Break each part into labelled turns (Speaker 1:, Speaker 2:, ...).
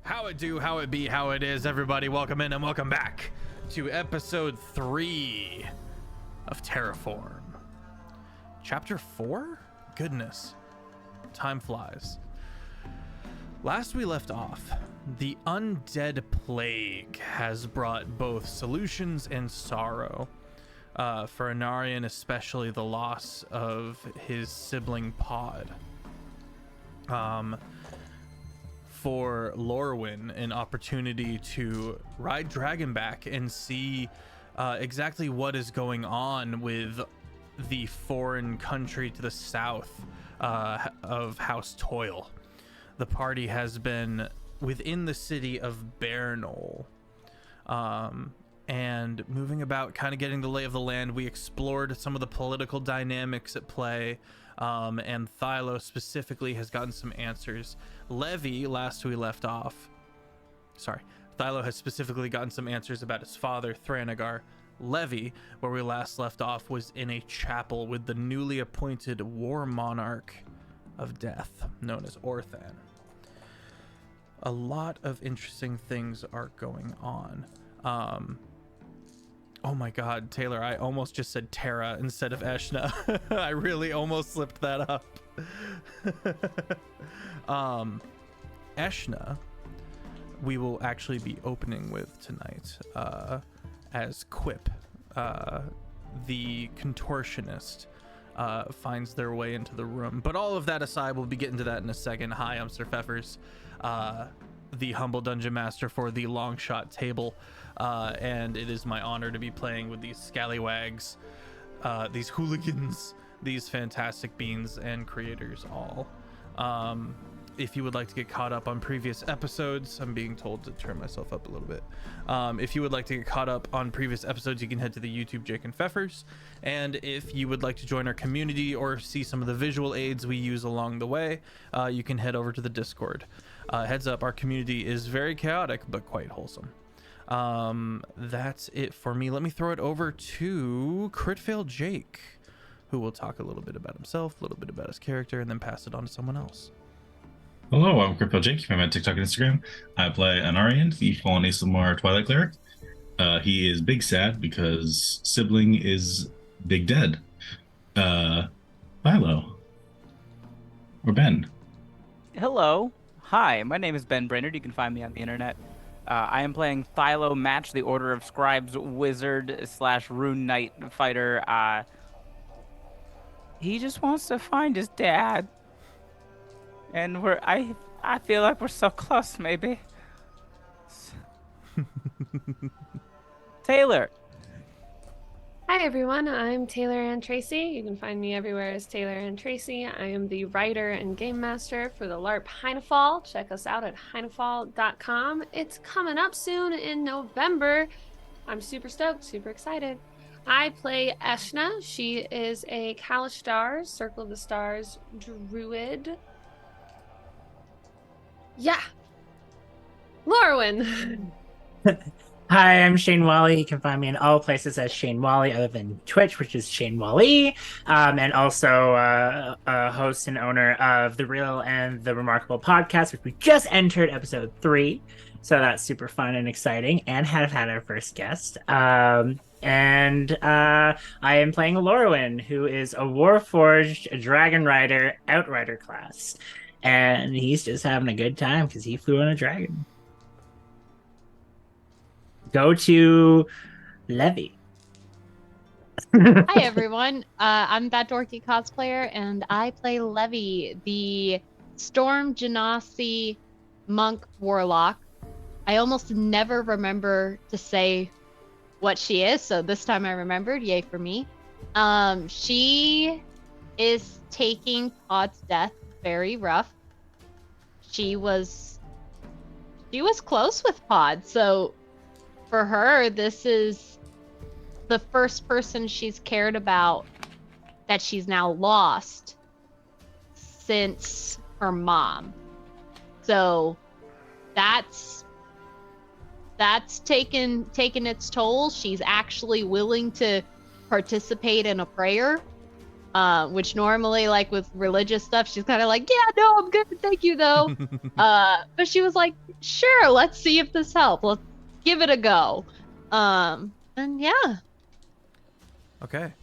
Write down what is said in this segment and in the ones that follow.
Speaker 1: How it do, how it be, how it is, everybody. Welcome in and welcome back to episode 3 of Terraform. Chapter 4? Goodness, time flies. Last we left off, the undead plague has brought both solutions and sorrow. For Anarian, especially the loss of his sibling Pod. For Lorwyn, an opportunity to ride Dragonback and see exactly what is going on with the foreign country to the south of House Toil. The party has been within the city of Baernol, and moving about, kind of getting the lay of the land. We explored some of the political dynamics at play, and Thylo specifically has gotten some answers. Levy, last we left off, Thylo has specifically gotten some answers about his father, Thranegar. Levy, where we last left off, was in a chapel with the newly appointed War Monarch of Death, known as Orthan. A lot of interesting things are going on. Oh my god, Taylor, I almost just said Terra instead of Eshna. I really almost slipped that up. Eshna, we will actually be opening with tonight as Quip, the contortionist, finds their way into the room. But all of that aside, we'll be getting to that in a second. Hi, I'm Sir Feffers, the humble dungeon master for the long shot table, and it is my honor to be playing with these scallywags, these hooligans, these fantastic beings and creators all. If you would like to get caught up on previous episodes, I'm being told to turn myself up a little bit. If you would like to get caught up on previous episodes, you can head to the YouTube Jake and Feffers. And if you would like to join our community or see some of the visual aids we use along the way, you can head over to the Discord. Heads up, our community is very chaotic, but quite wholesome. That's it for me. Let me throw it over to Critfail Jake, who will talk a little bit about himself, a little bit about his character, and then pass it on to someone else.
Speaker 2: Hello, I'm Critfail Jake. I'm on TikTok and Instagram. I play Anarian, the Fallen Aeslamar Twilight Cleric. He is big sad because sibling is big dead. Philo. Or Ben.
Speaker 3: Hello. Hi, my name is Ben Brainard. You can find me on the internet. I am playing Thylo Match, the Order of Scribes Wizard / Rune Knight fighter. He just wants to find his dad. And I feel like we're so close, maybe. Taylor.
Speaker 4: Hi everyone, I'm Taylor and Tracy. You can find me everywhere as Taylor and Tracy. I am the writer and game master for the LARP Heinefall. Check us out at heinefall.com. It's coming up soon in November. I'm super stoked, super excited. I play Eshna. She is a Kalishtar, Circle of the Stars druid. Yeah. Lorwyn.
Speaker 5: Hi, I'm Shane Whalley. You can find me in all places as Shane Whalley, other than Twitch, which is Shane Whalley, and also a host and owner of The Real and the Remarkable podcast, which we just entered episode 3. So that's super fun and exciting, and have had our first guest. And I am playing Lorwyn, who is a Warforged Dragon Rider Outrider class. And he's just having a good time because he flew on a dragon. Go to Levy.
Speaker 6: Hi everyone, I'm that dorky cosplayer, and I play Levy, the Storm Genasi monk warlock. I almost never remember to say what she is, so this time I remembered. Yay for me. She is taking Pod's death very rough. She was close with Pod, so for her, this is the first person she's cared about that she's now lost since her mom. So that's taken its toll. She's actually willing to participate in a prayer which normally, like with religious stuff, she's kind of like, yeah, no, I'm good, thank you, though. But she was like, sure, let's see if this helps. Let's give it a go. And yeah.
Speaker 1: Okay.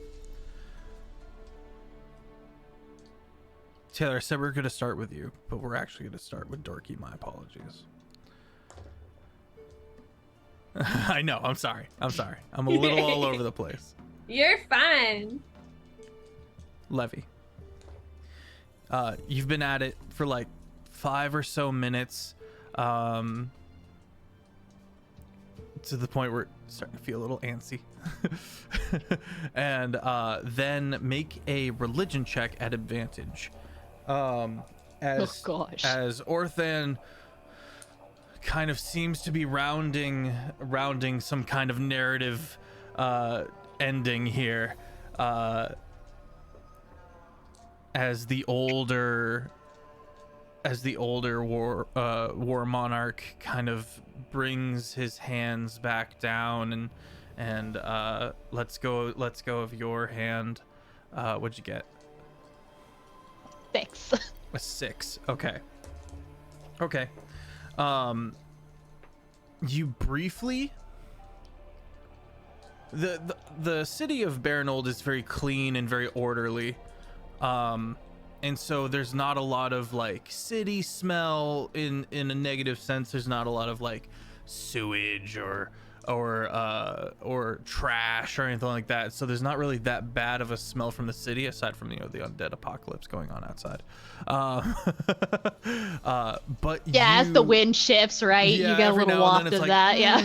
Speaker 1: Taylor, I said we're going to start with you, but we're actually going to start with Dorky. My apologies. I know. I'm sorry. I'm a little all over the place.
Speaker 4: You're fine.
Speaker 1: Levy. You've been at it for like 5 or so minutes. To the point where it's starting to feel a little antsy. And then make a religion check at advantage. As Orthan kind of seems to be rounding some kind of narrative ending here, as the older war monarch kind of brings his hands back down and let's go of your hand. What'd you get?
Speaker 6: 6.
Speaker 1: A 6. Okay. You briefly, the city of Baranold is very clean and very orderly, and so there's not a lot of like city smell in a negative sense. There's not a lot of like sewage or trash or anything like that. So there's not really that bad of a smell from the city, aside from the undead apocalypse going on outside. But
Speaker 6: yeah, as the wind shifts, right?
Speaker 1: Yeah,
Speaker 6: you get a little waft of that. Yeah.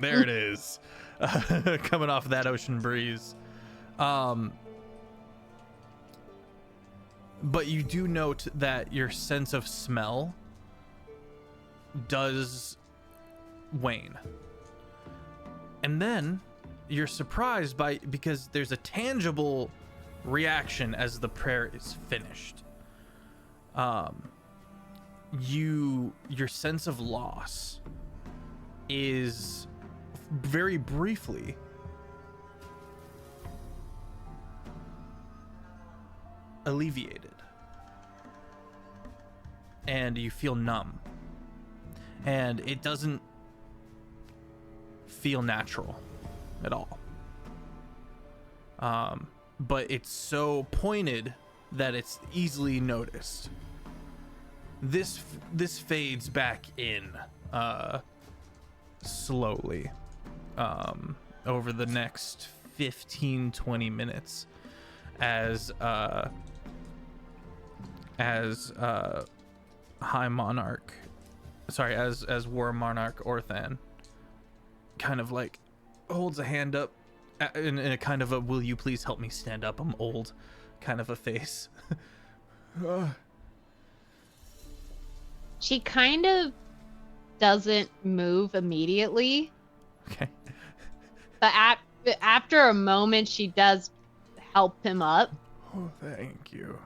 Speaker 1: There it is, coming off that ocean breeze. But you do note that your sense of smell does wane. And then you're surprised because there's a tangible reaction as the prayer is finished. Your sense of loss is very briefly alleviated. And you feel numb. And it doesn't feel natural at all. But it's so pointed that it's easily noticed. This fades back in slowly over the next 15-20 minutes as War Monarch Orthan kind of like holds a hand up in a kind of a "will you please help me stand up, I'm old" kind of a face.
Speaker 6: She kind of doesn't move immediately.
Speaker 1: Okay.
Speaker 6: But after a moment, she does help him up.
Speaker 1: Oh, thank you.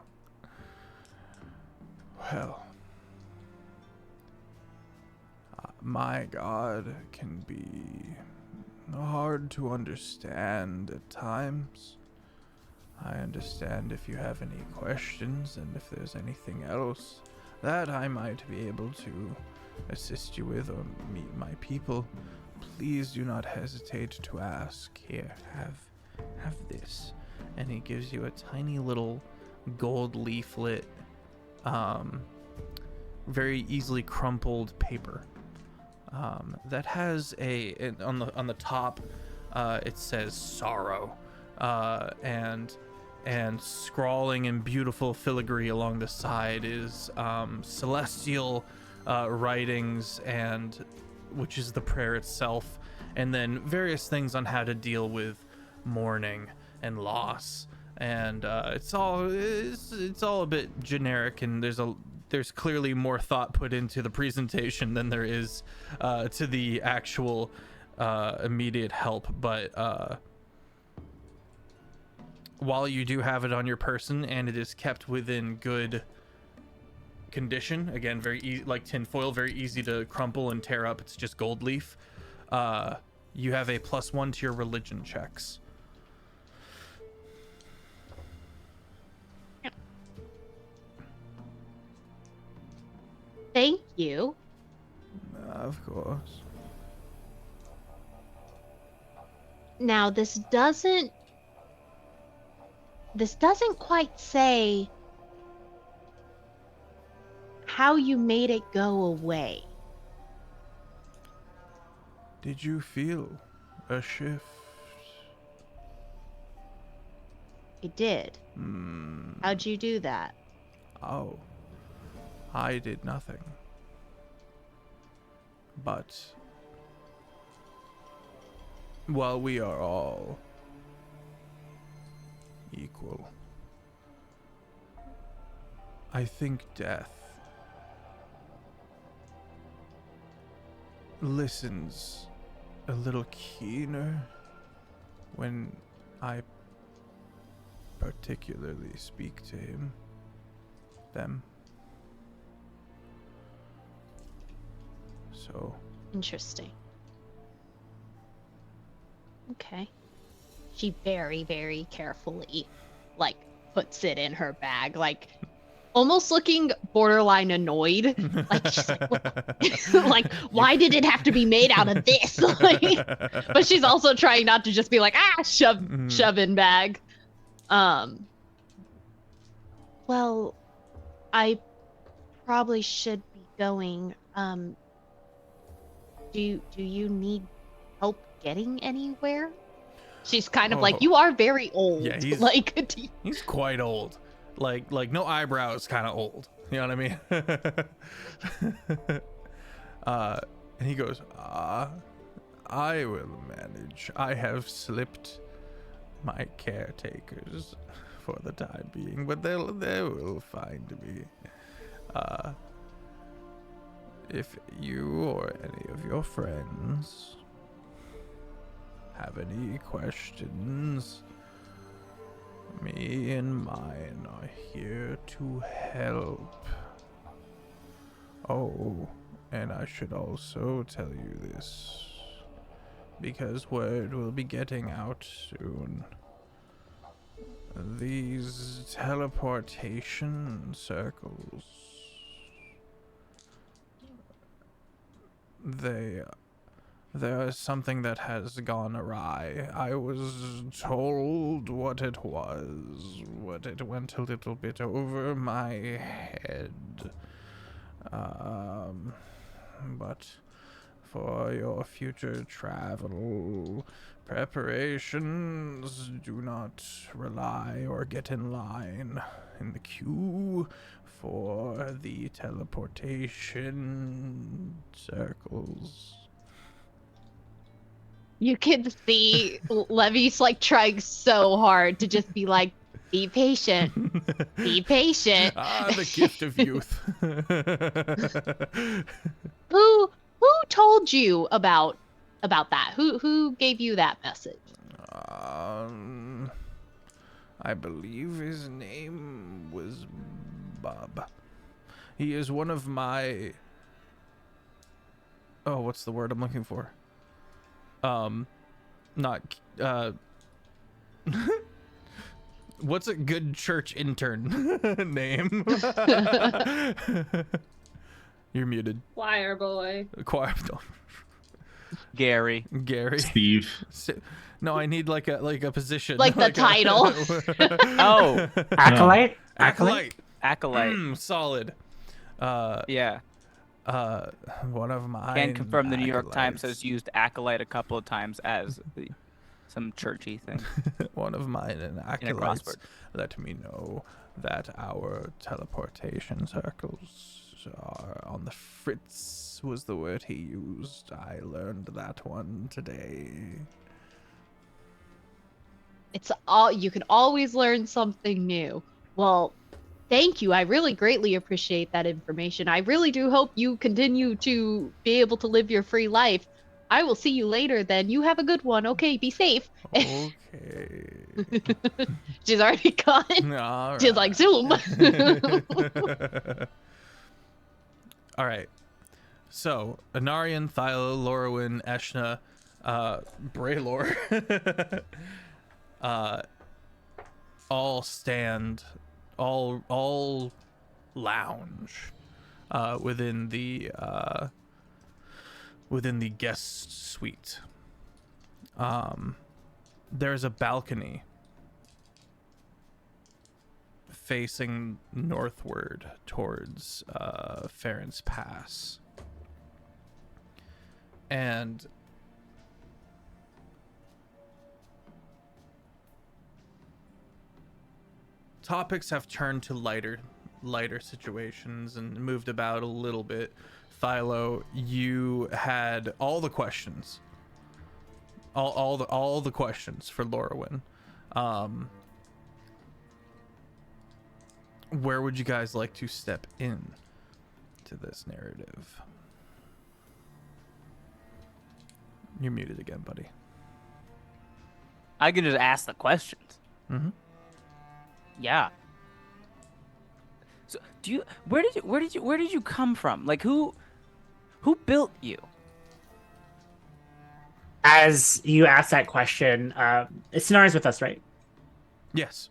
Speaker 1: Well, my God can be hard to understand at times. I understand if you have any questions and if there's anything else that I might be able to assist you with or meet my people. Please do not hesitate to ask. Here, have this. And he gives you a tiny little gold leaflet, very easily crumpled paper, that has on the top, it says sorrow, and scrawling in beautiful filigree along the side is celestial writings, and which is the prayer itself, and then various things on how to deal with mourning and loss, and it's all a bit generic, and there's clearly more thought put into the presentation than there is to the actual immediate help. But while you do have it on your person and it is kept within good condition, again, very like tinfoil, very easy to crumple and tear up, it's just gold leaf, you have a +1 to your religion checks.
Speaker 6: Thank you.
Speaker 1: Of course.
Speaker 6: Now, this doesn't quite say how you made it go away.
Speaker 1: Did you feel a shift?
Speaker 6: I did. How'd you do that?
Speaker 1: Oh, I did nothing. But, while we are all equal, I think death listens a little keener when I particularly speak to them. So,
Speaker 6: Interesting. Okay. She very, very carefully, like, puts it in her bag, like, almost looking borderline annoyed. Like, she's like, like, why did it have to be made out of this? Like, but she's also trying not to just be like, shove in bag. Well, I probably should be going. Do you need help getting anywhere? She's kind of like, you are very old.
Speaker 1: Yeah, he's
Speaker 6: like,
Speaker 1: he's quite old. Like no eyebrows, kind of old. You know what I mean? And he goes, I will manage. I have slipped my caretakers for the time being, but they will find me. If you or any of your friends have any questions, me and mine are here to help. Oh, and I should also tell you this, because word will be getting out soon. These teleportation circles, there is something that has gone awry. I was told what it was, but it went a little bit over my head. But for your future travel preparations, do not rely or get in line in the queue for the teleportation circles.
Speaker 6: you can see Levy's like trying so hard to just be like, be patient, be patient.
Speaker 1: The gift of youth.
Speaker 6: Who told you about that? Who gave you that message?
Speaker 1: I believe his name was Bob. He is one of my... Oh, what's the word I'm looking for? What's a good church intern name? You're muted.
Speaker 4: Choir boy.
Speaker 1: Choir.
Speaker 3: Gary.
Speaker 2: Steve.
Speaker 1: No, I need like a position.
Speaker 6: Like the title.
Speaker 3: Oh.
Speaker 5: Acolyte?
Speaker 3: Acolyte.
Speaker 1: Solid.
Speaker 3: Yeah.
Speaker 1: One of mine.
Speaker 3: Can confirm the New York Times
Speaker 1: acolytes.
Speaker 3: has used acolyte a couple of times as some churchy thing.
Speaker 1: One of mine and
Speaker 3: In a
Speaker 1: acolytes
Speaker 3: crossword.
Speaker 1: let me know that our teleportation circles are on the fritz, was the word he used. I learned that one today.
Speaker 6: It's all, you can always learn something new. Well, thank you. I really greatly appreciate that information. I really do hope you continue to be able to live your free life. I will see you later then. You have a good one. Okay, be safe.
Speaker 1: Okay.
Speaker 6: She's already gone.
Speaker 1: All
Speaker 6: She's like, Zoom.
Speaker 1: All right. So, Anarian, Thyla, Lorwyn, Eshna, Braylor, all stand, all lounge within the guest suite. There's a balcony facing northward towards Farron's Pass. And topics have turned to lighter situations and moved about a little bit. Thylo, you had all the questions. All the questions for Lorwyn. Where would you guys like to step in to this narrative? You're muted again, buddy.
Speaker 3: I can just ask the questions.
Speaker 1: Mm-hmm.
Speaker 3: Yeah. So, where did you come from? Like, who built you?
Speaker 5: As you ask that question, Sinar's with us, right?
Speaker 1: Yes.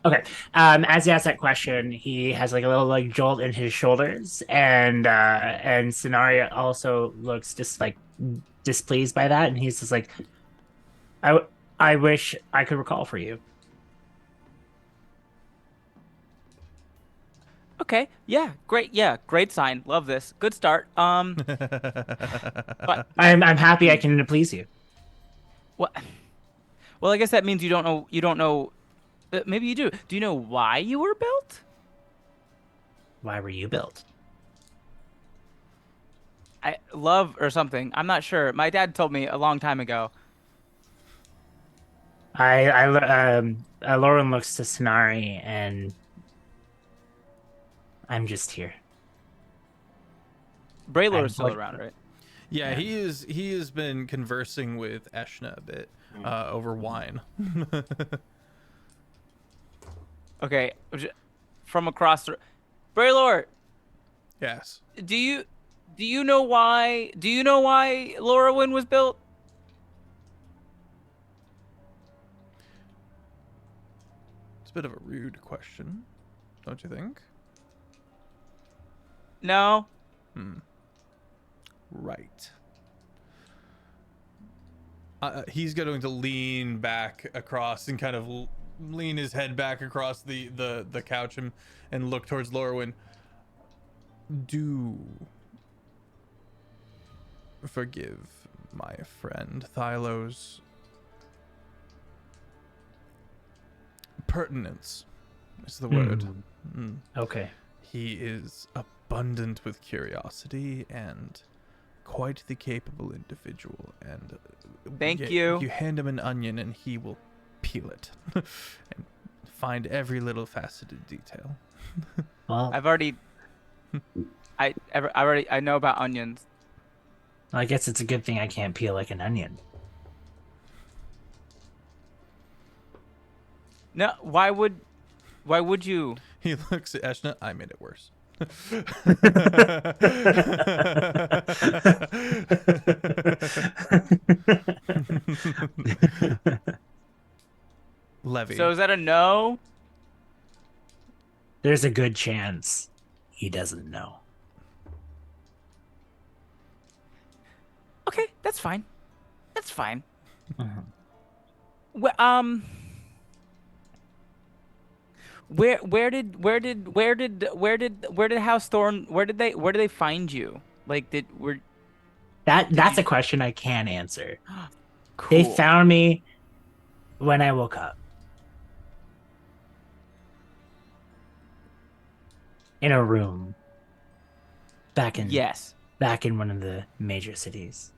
Speaker 5: Okay. As he asks that question, he has like a little like jolt in his shoulders, and Scenario also looks just like displeased by that, and he's just like, I wish I could recall for you.
Speaker 3: Okay. Yeah. Great. Yeah. Great sign. Love this. Good start. But
Speaker 5: I'm happy I can please you.
Speaker 3: what? Well, I guess that means you don't know. You don't know. Maybe you do. Do you know why you were built?
Speaker 5: Why were you built?
Speaker 3: I love or something. I'm not sure. My dad told me a long time ago.
Speaker 5: Lauren looks to Sonari, and I'm just here.
Speaker 3: Braylor's still around, right?
Speaker 1: Yeah, he has been conversing with Eshna a bit over wine.
Speaker 3: Okay, from across the Braylor,
Speaker 1: Yes.
Speaker 3: do you know why Lorwyn was built?
Speaker 1: It's a bit of a rude question, don't you think?
Speaker 3: No.
Speaker 1: Right. He's going to lean back across and kind of lean his head back across the couch and look towards Lorwyn. Do forgive my friend Thylo's pertinence is the word.
Speaker 5: Okay.
Speaker 1: He is abundant with curiosity and quite the capable individual, and
Speaker 3: Thank you.
Speaker 1: You hand him an onion and he will peel it and find every little faceted detail.
Speaker 5: Well,
Speaker 3: I know about onions.
Speaker 5: I guess it's a good thing I can't peel like an onion.
Speaker 3: No, why would you?
Speaker 1: He looks at Eshna. I made it worse. Levy.
Speaker 3: So is that a no?
Speaker 5: There's a good chance he doesn't know.
Speaker 3: Okay, that's fine. That's fine.
Speaker 5: Uh-huh.
Speaker 3: Well, where did House Thorn? Where did they find you? Like,
Speaker 5: That's a question I can answer.
Speaker 3: Cool.
Speaker 5: They found me when I woke up. In a room. Back in one of the major cities.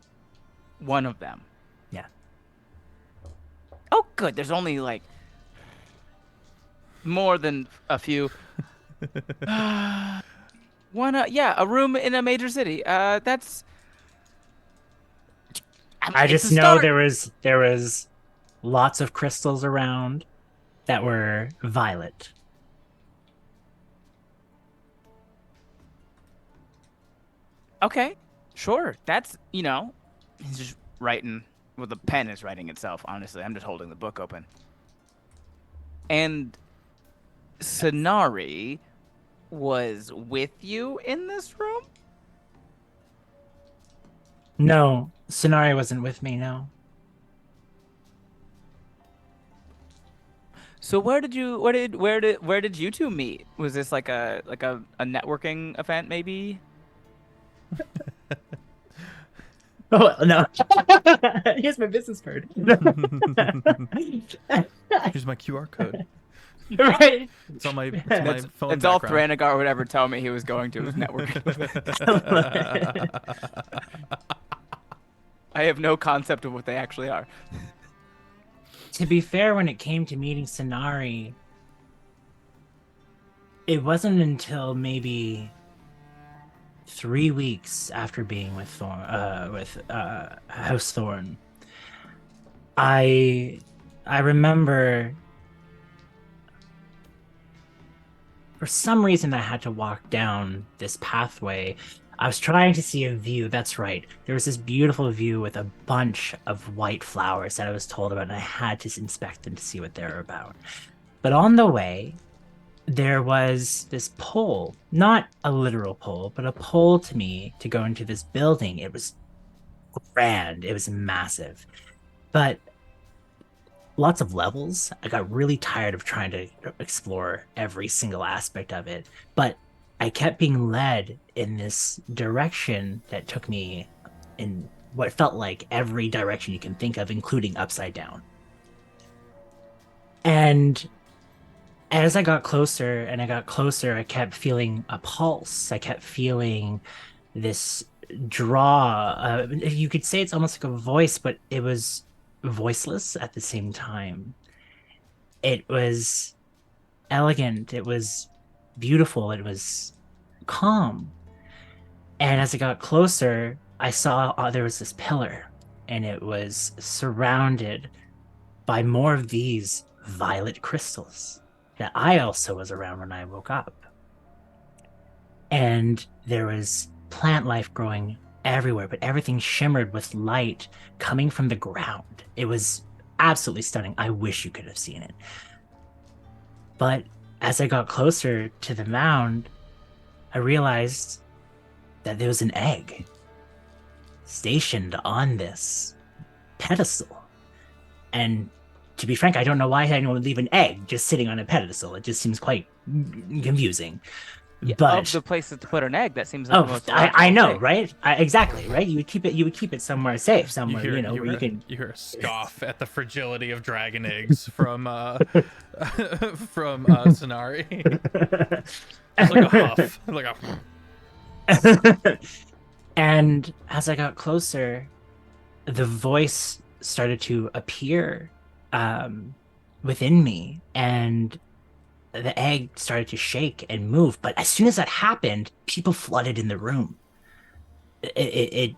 Speaker 3: One of them.
Speaker 5: Yeah.
Speaker 3: Oh, good. There's only like more than a few. A room in a major city. That's.
Speaker 5: I just know there was lots of crystals around that were violet.
Speaker 3: Okay, sure. That's, he's just writing. Well, the pen is writing itself, honestly. I'm just holding the book open. And Sonari, was with you in this room?
Speaker 5: No, Sonari wasn't with me, no.
Speaker 3: So where did you two meet? Was this like a networking event maybe?
Speaker 5: Oh, no. Here's my business card.
Speaker 1: Here's my QR code.
Speaker 5: Right.
Speaker 1: It's on my phone.
Speaker 3: It's all
Speaker 1: background.
Speaker 3: Thranegar would ever tell me he was going to his networking event. I have no concept of what they actually are.
Speaker 5: To be fair, when it came to meeting Sonari, it wasn't until maybe 3 weeks after being with House Thorn. I remember for some reason I had to walk down this pathway. I was trying to see a view. That's right. There was this beautiful view with a bunch of white flowers that I was told about, and I had to inspect them to see what they were about. But on the way, there was this pole, not a literal pole, but a pole to me to go into this building. It was grand. It was massive. But lots of levels. I got really tired of trying to explore every single aspect of it. But I kept being led in this direction that took me in what felt like every direction you can think of, including upside down. And as I got closer and I got closer, I kept feeling a pulse. I kept feeling this draw. You could say it's almost like a voice, but it was voiceless at the same time. It was elegant. It was beautiful. It was calm. And as I got closer, I saw there was this pillar, and it was surrounded by more of these violet crystals that I also was around when I woke up. And there was plant life growing everywhere, but everything shimmered with light coming from the ground. It was absolutely stunning. I wish you could have seen it. But as I got closer to the mound, I realized that there was an egg stationed on this pedestal. And to be frank, I don't know why anyone would leave an egg just sitting on a pedestal. It just seems quite confusing.
Speaker 3: Yeah,
Speaker 5: but
Speaker 3: of the places to put an egg, that seems like the most
Speaker 5: I know,
Speaker 3: thing.
Speaker 5: right? Exactly, right? You would keep it somewhere safe, somewhere where you can.
Speaker 1: You hear a scoff at the fragility of dragon eggs from Sonari. It's like a huff, like a.
Speaker 5: And as I got closer, the voice started to appear within me, and the egg started to shake and move. But as soon as that happened, people flooded in the room. I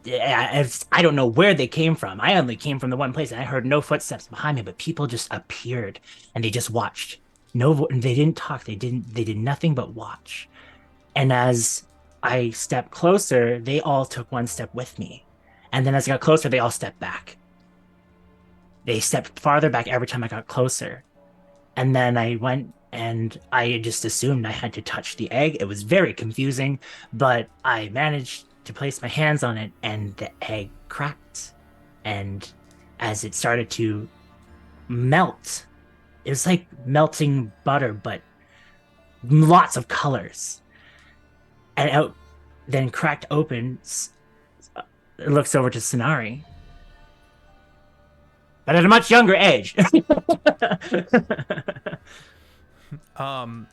Speaker 5: don't know where they came from. I only came from the one place, and I heard no footsteps behind me, but people just appeared and they just watched. They didn't talk. They did nothing but watch. And as I stepped closer, they all took one step with me. And then as I got closer, they all stepped back. They stepped farther back every time I got closer. And then I went and I just assumed I had to touch the egg. It was very confusing, but I managed to place my hands on it, and the egg cracked. And as it started to melt, it was like melting butter, but lots of colors. And out then cracked open. It looks over to Sonari, but at a much younger age.
Speaker 1: Ashna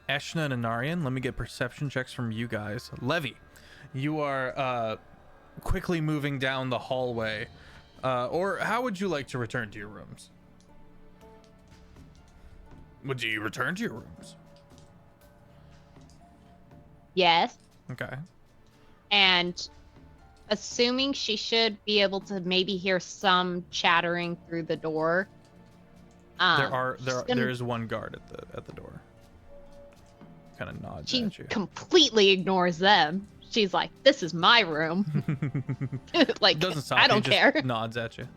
Speaker 1: and Anarian, let me get perception checks from you guys. Levy, you are quickly moving down the hallway. Or how would you like to return to your rooms? Would you return to your rooms?
Speaker 6: Yes.
Speaker 1: Okay.
Speaker 6: And assuming she should be able to maybe hear some chattering through the door.
Speaker 1: There is one guard at the door. Kind of nods
Speaker 6: She
Speaker 1: at you.
Speaker 6: completely ignores them. She's like, "This is my room." Like,
Speaker 1: Doesn't stop
Speaker 6: I
Speaker 1: you,
Speaker 6: don't
Speaker 1: just
Speaker 6: care.
Speaker 1: Nods at you.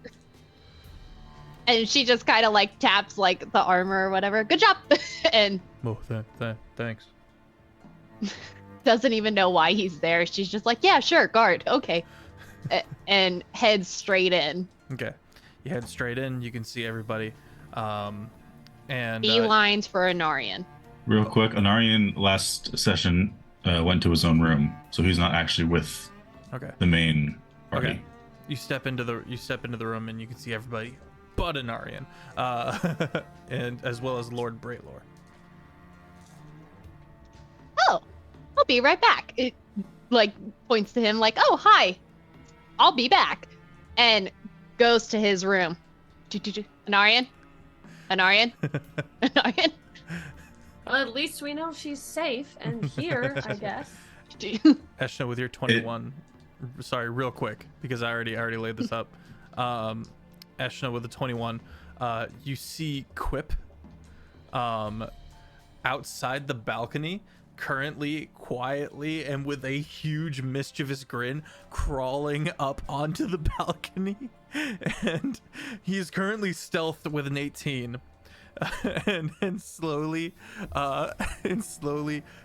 Speaker 6: And she just kind of like taps like the armor or whatever. Good job. And
Speaker 1: Oh, thanks.
Speaker 6: doesn't even know why he's there. She's just like, yeah, sure, guard. Okay. And heads straight in.
Speaker 1: Okay. You head straight in. You can see everybody. And
Speaker 6: Beelines for Anarian.
Speaker 2: Real quick, Anarian last session went to his own room, so he's not actually with
Speaker 1: okay.
Speaker 2: the main party.
Speaker 1: Okay. You step into the room and you can see everybody but Anarian, and as well as Lord Braylor.
Speaker 6: Oh, I'll be right back. It like points to him like, oh, hi. I'll be back. And goes to his room. Anarian? Anarian? Anarian?
Speaker 4: Well, at least we know she's safe and here, I guess.
Speaker 1: Eshna, with your 21, sorry, real quick, because I already laid this up. Eshna with the 21, you see Quip outside the balcony, currently quietly and with a huge mischievous grin crawling up onto the balcony, and he is currently stealthed with an 18. And slowly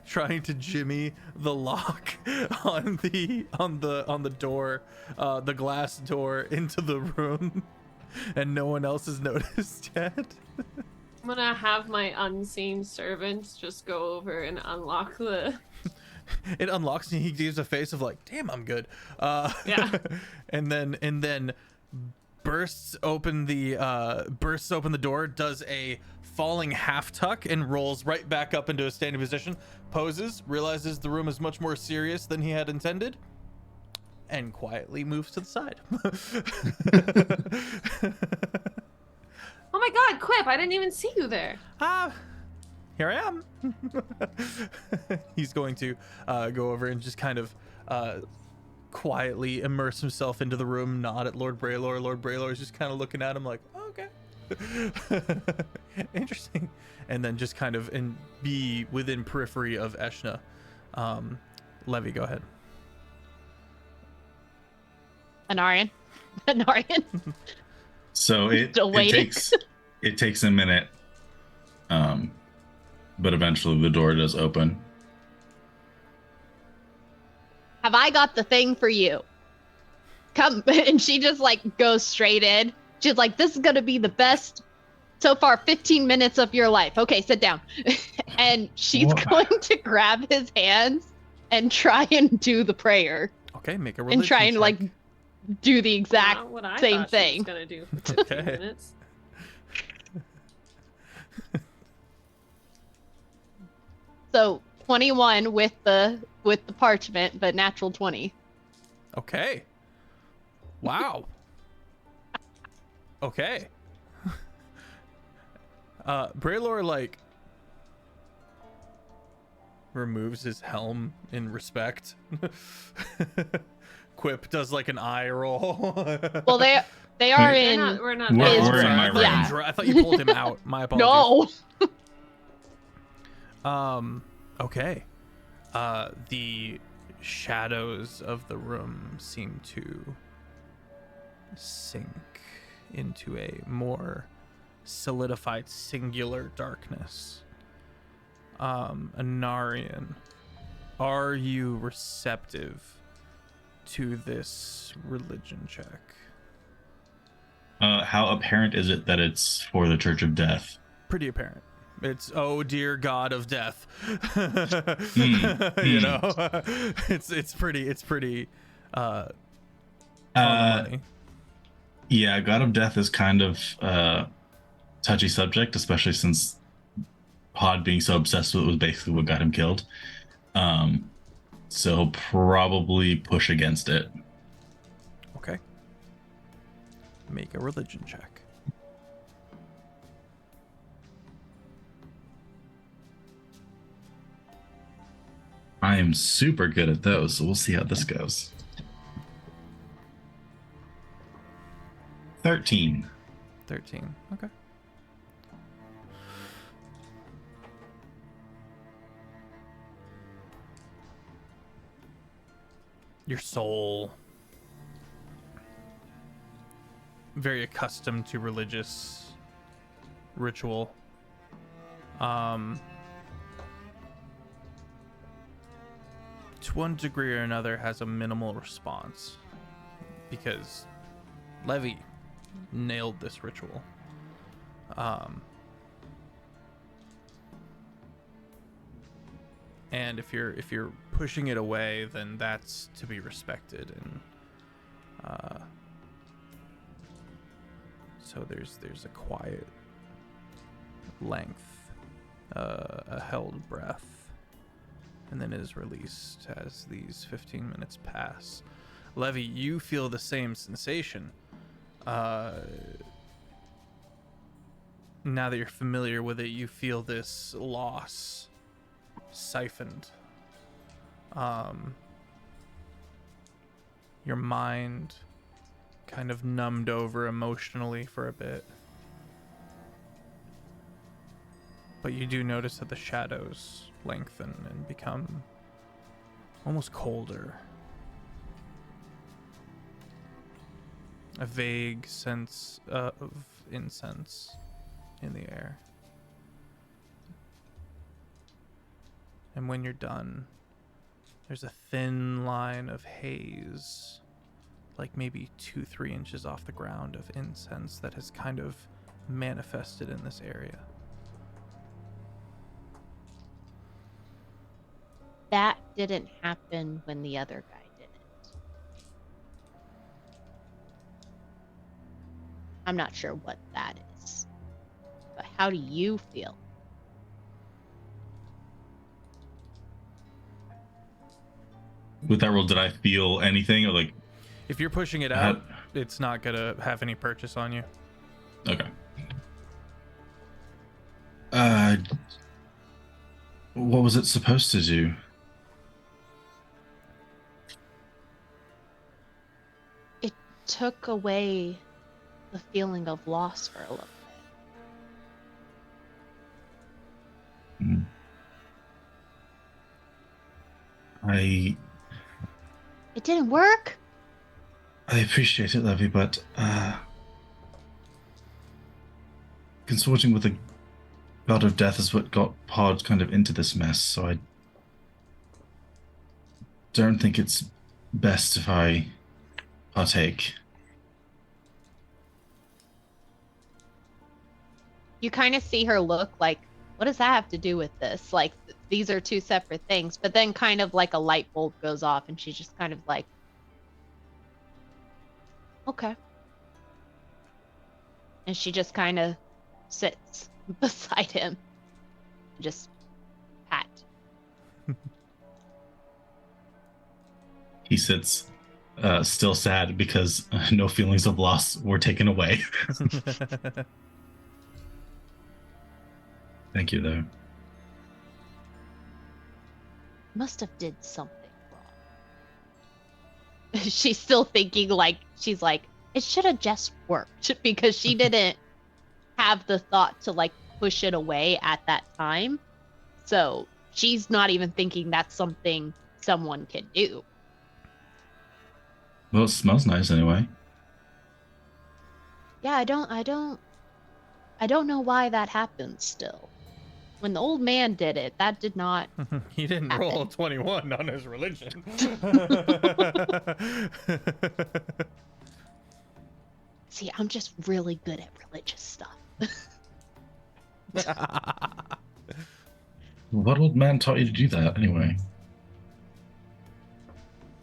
Speaker 1: trying to jimmy the lock on the door, the glass door into the room, and no one else has noticed yet.
Speaker 4: I'm gonna have my unseen servants just go over and unlock the.
Speaker 1: It unlocks and he gives a face of like, damn, I'm good.
Speaker 4: Yeah.
Speaker 1: and then bursts open the door, does a falling half tuck and rolls right back up into a standing position, poses, realizes the room is much more serious than he had intended, and quietly moves to the side.
Speaker 4: Oh my god, Quip, I didn't even see you there.
Speaker 1: Here I am. He's going to go over and just kind of quietly immerse himself into the room, nod at Lord Braylor. Lord Braylor is just kind of looking at him like, oh, okay. Interesting. And then just kind of be within periphery of Eshna. Levy, go ahead.
Speaker 6: Anarian? Anarian?
Speaker 2: So it takes a minute, but eventually the door does open.
Speaker 6: Have I got the thing for you? Come. And she just like goes straight in. She's like, this is gonna be the best so far 15 minutes of your life. Okay, sit down. And she's going to grab his hands and try and do the prayer.
Speaker 1: Okay, make a religion
Speaker 6: and try and
Speaker 1: check.
Speaker 6: like do the exact
Speaker 4: Not what I
Speaker 6: same
Speaker 4: thought she
Speaker 6: thing.
Speaker 4: was gonna do for 15
Speaker 1: Okay.
Speaker 4: minutes.
Speaker 6: So 21 with the parchment, but natural 20.
Speaker 1: Okay. Wow. Okay. Braylor like removes his helm in respect. Quip does like an eye roll.
Speaker 6: Well, they are in.
Speaker 4: We're not
Speaker 2: We're
Speaker 4: there.
Speaker 2: in my room.
Speaker 6: Yeah.
Speaker 1: I thought you pulled him out. My apologies.
Speaker 6: No.
Speaker 1: Okay. The shadows of the room seem to sink into a more solidified singular darkness. Anarian, are you receptive to this religion check?
Speaker 2: How apparent is it that it's for the Church of Death?
Speaker 1: Pretty apparent. It's, oh dear God of death.
Speaker 2: Mm.
Speaker 1: You know, it's pretty on the money.
Speaker 2: Yeah, God of Death is kind of touchy subject, especially since Pod being so obsessed with it was basically what got him killed. So he'll probably push against it.
Speaker 1: Okay. Make a religion check.
Speaker 2: I am super good at those, so we'll see how this goes. 13.
Speaker 1: 13. Okay. Your soul very accustomed to religious ritual. To one degree or another has a minimal response because Levy nailed this ritual. And if you're pushing it away, then that's to be respected. And so there's a quiet length, a held breath, and then it is released as these 15 minutes pass. Levy, you feel the same sensation. Now that you're familiar with it, you feel this loss siphoned. Your mind kind of numbed over emotionally for a bit. But you do notice that the shadows lengthen and become almost colder. A vague sense of incense in the air. And when you're done, there's a thin line of haze, like maybe 2-3 inches off the ground, of incense that has kind of manifested in this area.
Speaker 6: That didn't happen when the other guy did it. I'm not sure what that is. But how do you feel?
Speaker 2: With that roll, did I feel anything? Or like,
Speaker 1: If you're pushing it out, it's not gonna have any purchase on you.
Speaker 2: okay. What was it supposed to do?
Speaker 6: It took away the feeling of loss for a little bit.
Speaker 2: Hmm.
Speaker 6: It didn't work?
Speaker 2: I appreciate it, Levy, but consorting with the god of death is what got Pod kind of into this mess, so I don't think it's best if I partake.
Speaker 6: You kind of see her look like, what does that have to do with this? Like, these are two separate things. But then kind of like a light bulb goes off and she's just kind of like, okay. And she just kind of sits beside him. Just pat.
Speaker 2: He sits still sad because no feelings of loss were taken away. Thank you, though.
Speaker 6: Must have did something wrong. She's still thinking like, she's like, it should have just worked because she didn't have the thought to like push it away at that time. So she's not even thinking that's something someone can do.
Speaker 2: Well, it smells nice anyway.
Speaker 6: Yeah, I don't know why that happened still. When the old man did it, that did not
Speaker 1: He didn't
Speaker 6: happen.
Speaker 1: roll a 21 on his religion.
Speaker 6: See, I'm just really good at religious stuff.
Speaker 2: What old man taught you to do that anyway?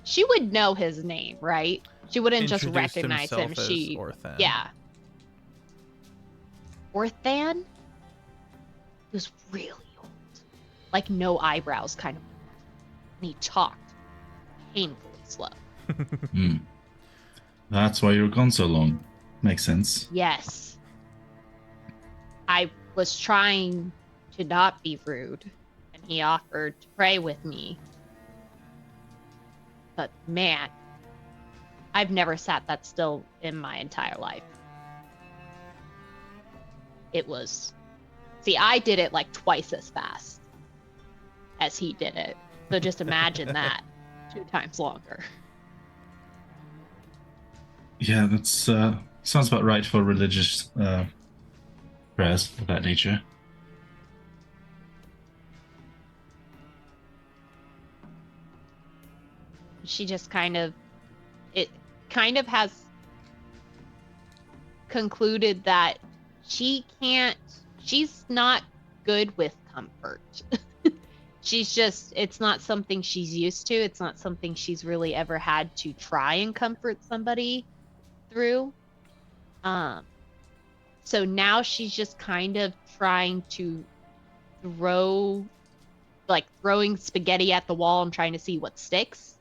Speaker 6: She would know his name, right? She wouldn't just
Speaker 1: Introduced
Speaker 6: recognize him.
Speaker 1: himself as
Speaker 6: She,
Speaker 1: Orthan.
Speaker 6: yeah. Orthan? He was really old. Like no eyebrows, kind of. And he talked painfully slow.
Speaker 2: Hmm. That's why you were gone so long. Makes sense.
Speaker 6: Yes. I was trying to not be rude, and he offered to pray with me. But man, I've never sat that still in my entire life. It was... See, I did it like twice as fast as he did it. So just imagine that 2 times longer.
Speaker 2: Yeah, that's Sounds about right for religious prayers of that nature.
Speaker 6: She just kind of has concluded that she's not good with comfort. It's not something she's used to. It's not something she's really ever had to try and comfort somebody through. So now she's just kind of trying to throwing spaghetti at the wall and trying to see what sticks.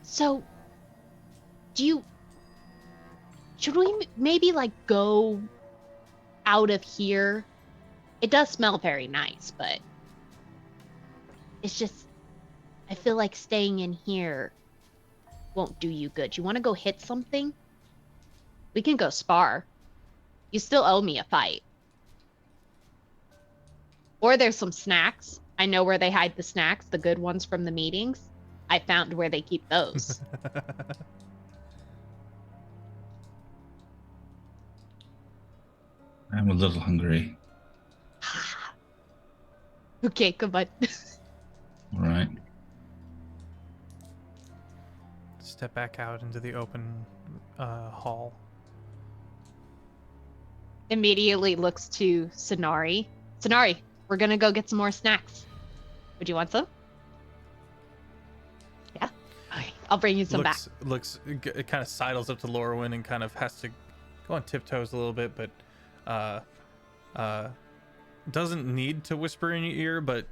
Speaker 6: So, should we maybe go out of here? It does smell very nice, but it's just, I feel like staying in here won't do you good. You want to go hit something? We can go spar. You still owe me a fight. Or there's some snacks. I know where they hide the snacks, the good ones from the meetings. I found where they keep those.
Speaker 2: I'm a little hungry.
Speaker 6: Okay, come on.
Speaker 2: All right.
Speaker 1: Step back out into the open hall.
Speaker 6: Immediately looks to Sonari. Sonari, we're gonna go get some more snacks. Would you want some? Yeah? Okay, I'll bring you some back.
Speaker 1: It kind of sidles up to Lorwyn and kind of has to go on tiptoes a little bit, but doesn't need to whisper in your ear, but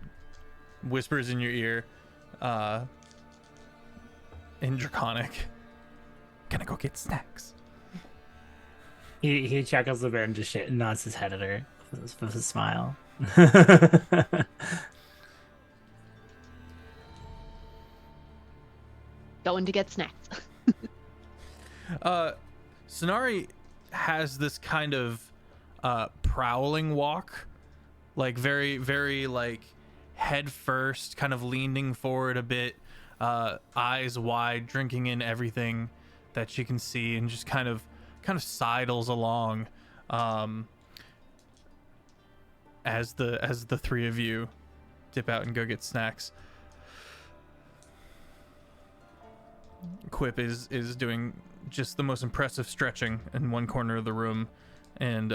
Speaker 1: whispers in your ear in Draconic. Gonna go get snacks.
Speaker 5: He chuckles a bit and just nods his head at her with a smile.
Speaker 6: Going to get snacks.
Speaker 1: Sonari has this kind of prowling walk, like very, very head first, kind of leaning forward a bit, eyes wide, drinking in everything that she can see, and just kind of sidles along as the three of you dip out and go get snacks. Quip is doing just the most impressive stretching in one corner of the room, and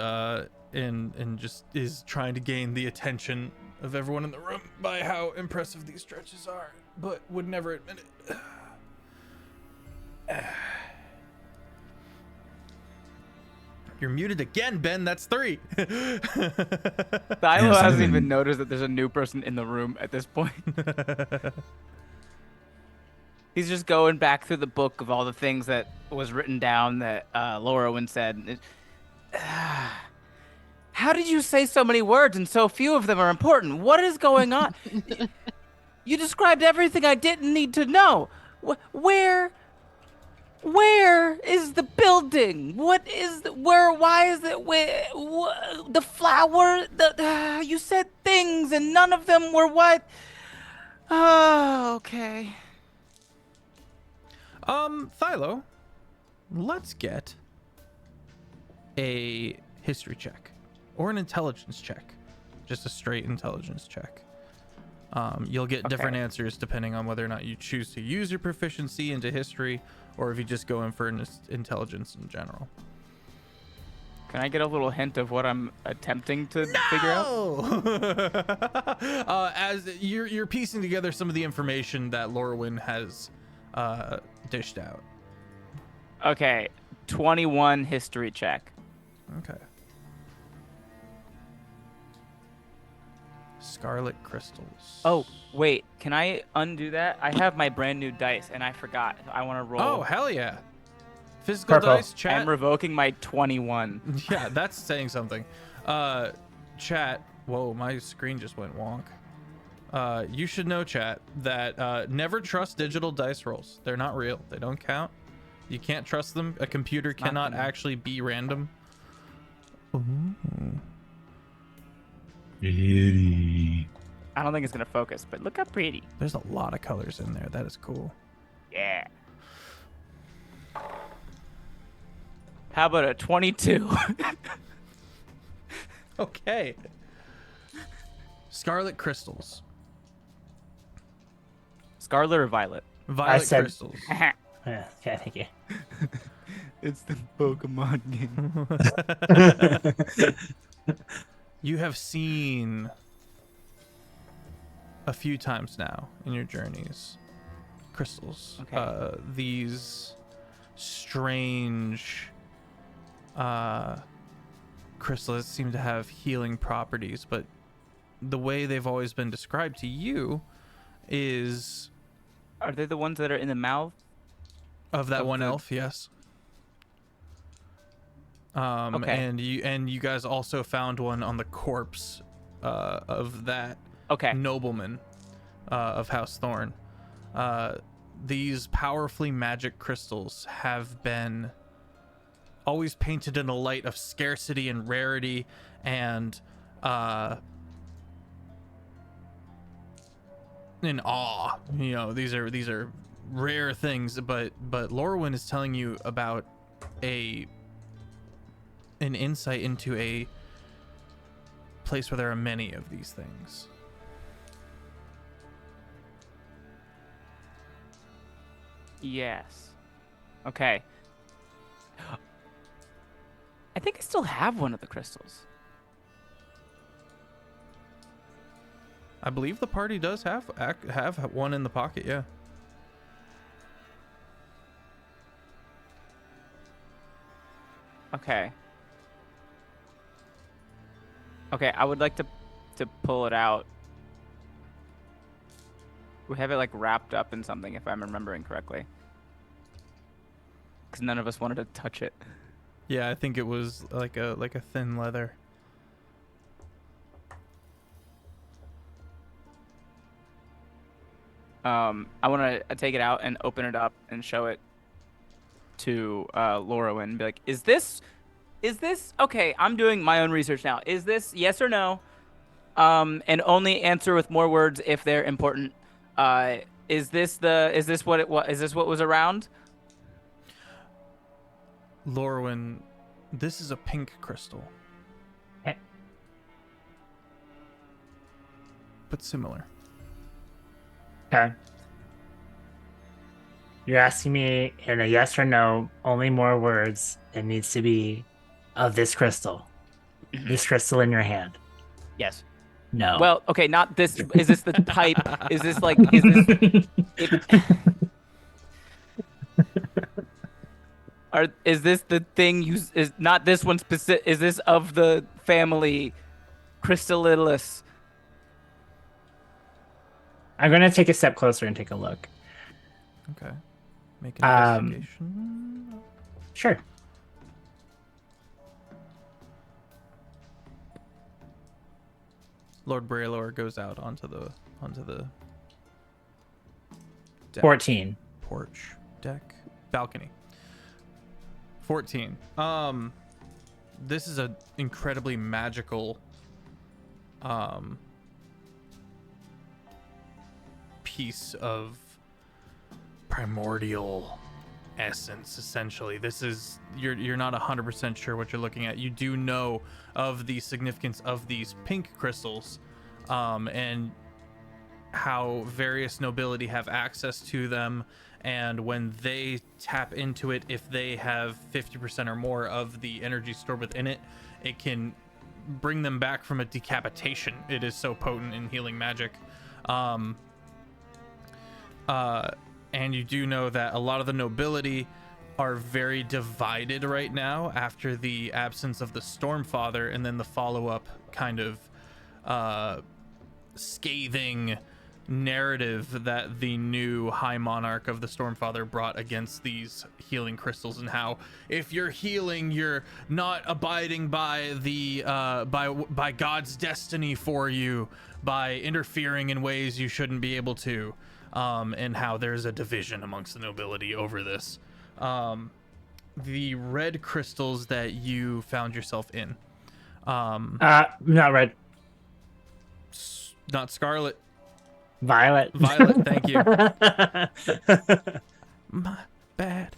Speaker 1: just is trying to gain the attention of everyone in the room by how impressive these stretches are, but would never admit it. You're muted again, Ben. That's 3.
Speaker 3: Thilo hasn't even noticed that there's a new person in the room at this point. He's just going back through the book of all the things that was written down that Lorwyn said. How did you say so many words and so few of them are important? What is going on? You described everything I didn't need to know. Where is the building? What is why is it the flower? You said things and none of them were what? Oh, okay.
Speaker 1: Thilo, let's get a history check or an intelligence check. Just a straight intelligence check. You'll get different answers depending on whether or not you choose to use your proficiency into history or if you just go in for an intelligence in general.
Speaker 3: Can I get a little hint of what I'm attempting to figure out?
Speaker 1: As you're piecing together some of the information that Lorwyn has dished out.
Speaker 3: Okay, 21 history check.
Speaker 1: Okay. Scarlet crystals.
Speaker 3: Oh, wait, can I undo that? I have my brand new dice and I forgot. I want to roll.
Speaker 1: Oh, hell yeah. Physical dice, chat.
Speaker 3: I'm revoking my 21.
Speaker 1: Yeah, that's saying something. Chat. Whoa, my screen just went wonk. You should know, chat, that never trust digital dice rolls. They're not real. They don't count. You can't trust them. A computer cannot actually be random. Ooh.
Speaker 2: Pretty.
Speaker 3: I don't think it's going to focus, but look how pretty.
Speaker 1: There's a lot of colors in there. That is cool.
Speaker 3: Yeah. How about a 22?
Speaker 1: Okay. Scarlet crystals.
Speaker 3: Scarlet or violet?
Speaker 1: Violet
Speaker 5: said-
Speaker 1: crystals.
Speaker 5: Yeah, okay, thank you.
Speaker 3: It's the Pokemon game.
Speaker 1: You have seen a few times now in your journeys crystals.
Speaker 3: Okay.
Speaker 1: These strange crystals seem to have healing properties, but the way they've always been described to you is
Speaker 3: Are they the ones that are in the mouth?
Speaker 1: of that
Speaker 3: Of
Speaker 1: one
Speaker 3: the-
Speaker 1: elf, yes.
Speaker 3: Okay.
Speaker 1: And you guys also found one on the corpse of that
Speaker 3: Okay.
Speaker 1: nobleman of House Thorn. These powerfully magic crystals have been always painted in a light of scarcity and rarity and in awe. You know, these are rare things, but Lorwyn is telling you about an insight into a place where there are many of these things.
Speaker 3: Yes. Okay. I think I still have one of the crystals.
Speaker 1: I believe the party does have one in the pocket, yeah.
Speaker 3: Okay. Okay, I would like to pull it out. We have it like wrapped up in something, if I'm remembering correctly. Because none of us wanted to touch it.
Speaker 1: Yeah, I think it was like a thin leather.
Speaker 3: I want to take it out and open it up and show it to Laura and be like, is this okay? I'm doing my own research now. Is this yes or no? And only answer with more words if they're important. Is this what was around?
Speaker 1: Lorwyn, this is a pink crystal.
Speaker 5: Eh.
Speaker 1: But similar.
Speaker 5: Okay. You're asking me in a yes or no, only more words. It needs to be of this crystal. This crystal in your hand.
Speaker 3: Yes.
Speaker 5: No.
Speaker 3: Well, okay, not this. Is this the type? Is this like? Is this? Is this the thing you? Is not this one specific? Is this of the family, Crystallidus?
Speaker 5: I'm gonna take a step closer and take a look.
Speaker 1: Okay. Make an
Speaker 5: Um,
Speaker 1: investigation.
Speaker 5: Sure.
Speaker 1: Lord Braylor goes out onto the deck.
Speaker 5: 14.
Speaker 1: Porch deck balcony. 14. This is a incredibly magical piece of primordial essence. Essentially, this is you're not 100% sure what you're looking at. You do know of the significance of these pink crystals and how various nobility have access to them, and when they tap into it, if they have 50% or more of the energy stored within it, it can bring them back from a decapitation. It is so potent in healing magic. And you do know that a lot of the nobility are very divided right now after the absence of the Stormfather and then the follow-up kind of scathing narrative that the new High Monarch of the Stormfather brought against these healing crystals, and how if you're healing, you're not abiding by the by God's destiny for you, by interfering in ways you shouldn't be able to, and how there's a division amongst the nobility over this. The red crystals that you found yourself in,
Speaker 5: Not red.
Speaker 1: not scarlet,
Speaker 5: Violet.
Speaker 1: violet. Thank you. My bad.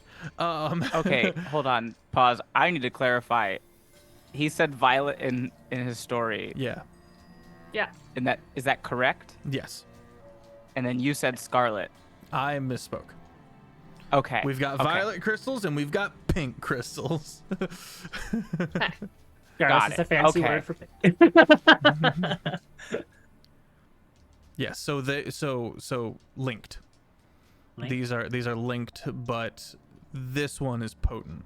Speaker 3: Okay, hold on. Pause. I need to clarify. He said violet in his story.
Speaker 1: Yeah.
Speaker 3: And that is that correct?
Speaker 1: Yes.
Speaker 3: And then you said scarlet.
Speaker 1: I misspoke.
Speaker 3: Okay.
Speaker 1: We've got
Speaker 3: okay.
Speaker 1: violet crystals and we've got pink crystals.
Speaker 3: Got
Speaker 5: It's a
Speaker 3: it.
Speaker 5: fancy
Speaker 3: Okay.
Speaker 5: word for
Speaker 1: Yeah, so linked.
Speaker 5: Linked?
Speaker 1: These are linked, but this one is potent.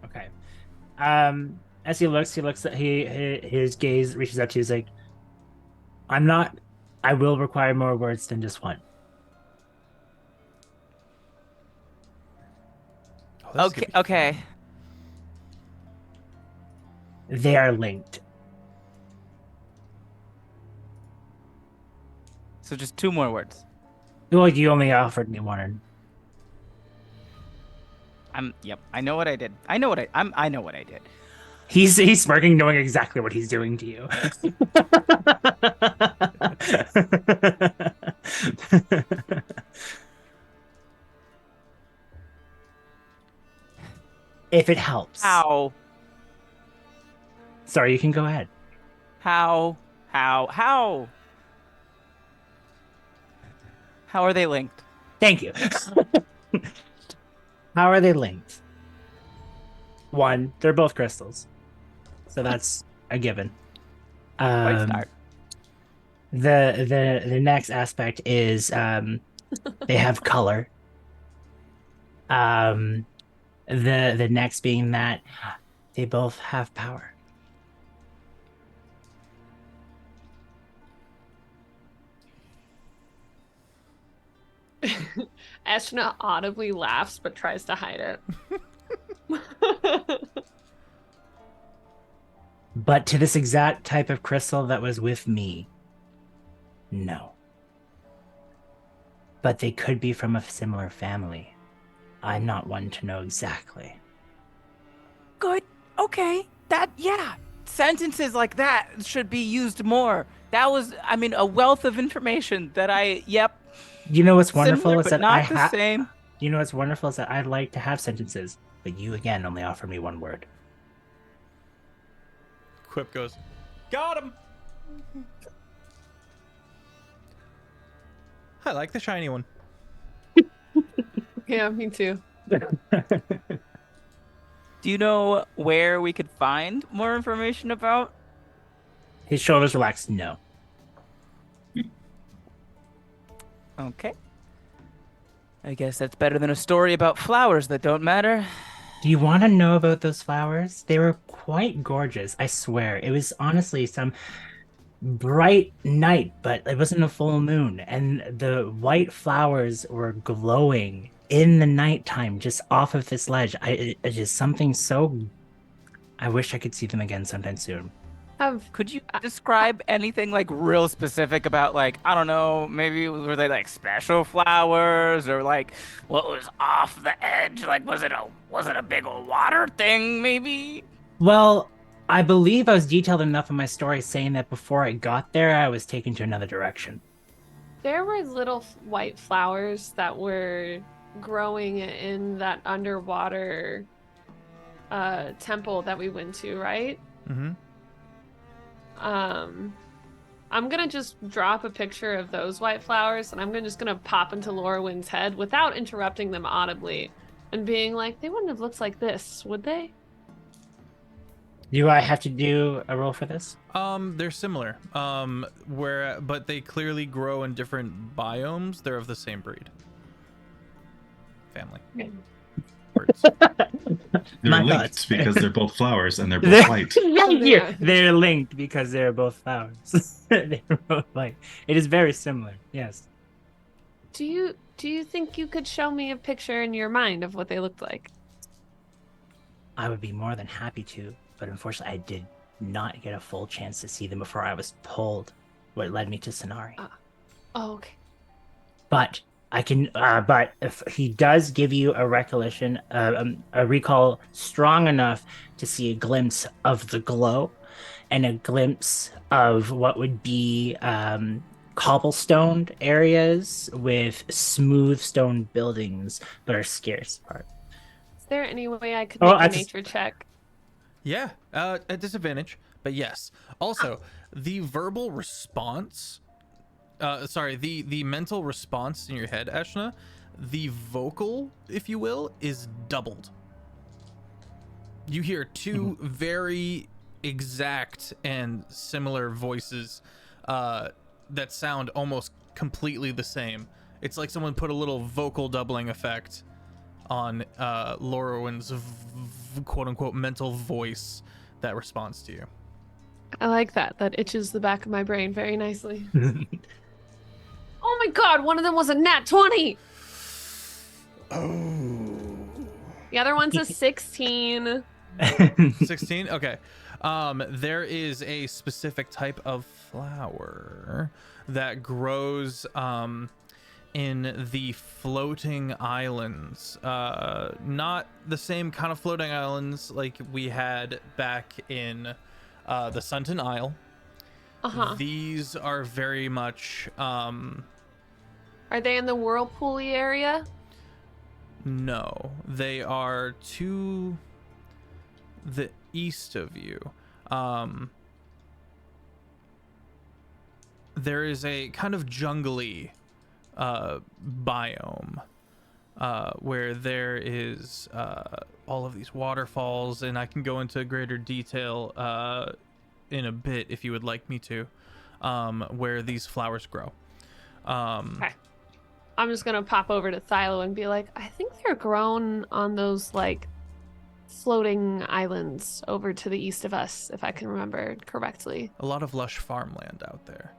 Speaker 5: Okay. As he looks at his gaze reaches out to you. He's like, I will require more words than just one.
Speaker 1: Oh, this is gonna be
Speaker 3: Okay.
Speaker 1: fun.
Speaker 5: They are linked.
Speaker 3: So just 2 more words.
Speaker 5: Well, you only offered me one.
Speaker 3: Yep. I know what I did. I know what I did.
Speaker 5: He's smirking, knowing exactly what he's doing to you. If it helps.
Speaker 3: How
Speaker 5: Sorry, you can go ahead.
Speaker 3: How are they linked?
Speaker 5: Thank you. How are they linked? One, they're both crystals, so that's a given.
Speaker 3: Quite start.
Speaker 5: The next aspect is they have color. The next being that they both have power.
Speaker 4: Eshna audibly laughs but tries to hide it.
Speaker 5: But to this exact type of crystal that was with me, no. But they could be from a similar family. I'm not one to know exactly.
Speaker 3: Good. Okay. Yeah. Sentences like that should be used more. That was, a wealth of information that yep.
Speaker 5: You know what's wonderful
Speaker 3: Similar,
Speaker 5: is
Speaker 3: but
Speaker 5: that
Speaker 3: not the same.
Speaker 5: You know what's wonderful is that I'd like to have sentences, but you again only offer me one word.
Speaker 1: Quip goes, got him. I like the shiny one.
Speaker 4: Yeah, me too.
Speaker 3: Do you know where we could find more information about?
Speaker 5: His shoulders relax. No.
Speaker 3: Okay. I guess that's better than a story about flowers that don't matter.
Speaker 5: Do you want to know about those flowers? They were quite gorgeous, I swear. It was honestly some bright night, but it wasn't a full moon, and the white flowers were glowing in the nighttime just off of this ledge. It's just something so... I wish I could see them again sometime soon.
Speaker 3: Could you describe anything like real specific about, like, I don't know, maybe were they like special flowers, or like what was off the edge? Like, was it a big old water thing maybe?
Speaker 5: Well, I believe I was detailed enough in my story saying that before I got there, I was taken to another direction.
Speaker 4: There were little white flowers that were growing in that underwater temple that we went to, right?
Speaker 1: Mm-hmm.
Speaker 4: I'm gonna just drop a picture of those white flowers, and I'm just gonna pop into Lorwyn's head without interrupting them audibly, and being like, they wouldn't have looked like this, would they?
Speaker 5: Do I have to do a roll for this?
Speaker 1: They're similar. But they clearly grow in different biomes. They're of the same breed. Family.
Speaker 4: Okay.
Speaker 1: Birds.
Speaker 2: They're
Speaker 5: My
Speaker 2: linked
Speaker 5: thoughts.
Speaker 2: because they're both flowers and they're both white.
Speaker 5: Thank you.
Speaker 4: Yeah.
Speaker 5: They're linked because they're both flowers. They're both white. It is very similar. Yes.
Speaker 4: Do you think you could show me a picture in your mind of what they looked like?
Speaker 5: I would be more than happy to, but unfortunately, I did not get a full chance to see them before I was pulled. What led me to Sonari.
Speaker 4: Oh, okay.
Speaker 5: But I can. But if he does give you a recollection, a recall strong enough to see a glimpse of the glow, and a glimpse of what would be cobblestoned areas with smooth stone buildings, but are scarce apart.
Speaker 4: there any way I could
Speaker 5: Oh,
Speaker 4: make a
Speaker 5: I just-
Speaker 4: nature check?
Speaker 1: Yeah, at disadvantage, but yes. Also, the verbal response, the mental response in your head, Ashna, the vocal, if you will, is doubled. You hear two very exact and similar voices that sound almost completely the same. It's like someone put a little vocal doubling effect on Lorwyn's quote-unquote mental voice that responds to you.
Speaker 4: I like that. That itches the back of my brain very nicely. Oh my god, one of them was a nat 20!
Speaker 1: Oh.
Speaker 4: The other one's a 16.
Speaker 1: 16? Okay. There is a specific type of flower that grows in the floating islands. Not the same kind of floating islands like we had back in the Sunton Isle.
Speaker 4: Uh-huh.
Speaker 1: These are very much
Speaker 4: Are they in the whirlpool area?
Speaker 1: no, they are to the east of you. There is a kind of jungly biome where there is all of these waterfalls, and I can go into greater detail in a bit if you would like me to, where these flowers grow.
Speaker 4: Okay. I'm just gonna pop over to Thylo and be like, I think they're grown on those, like, floating islands over to the east of us, if I can remember correctly.
Speaker 1: A lot of lush farmland out there.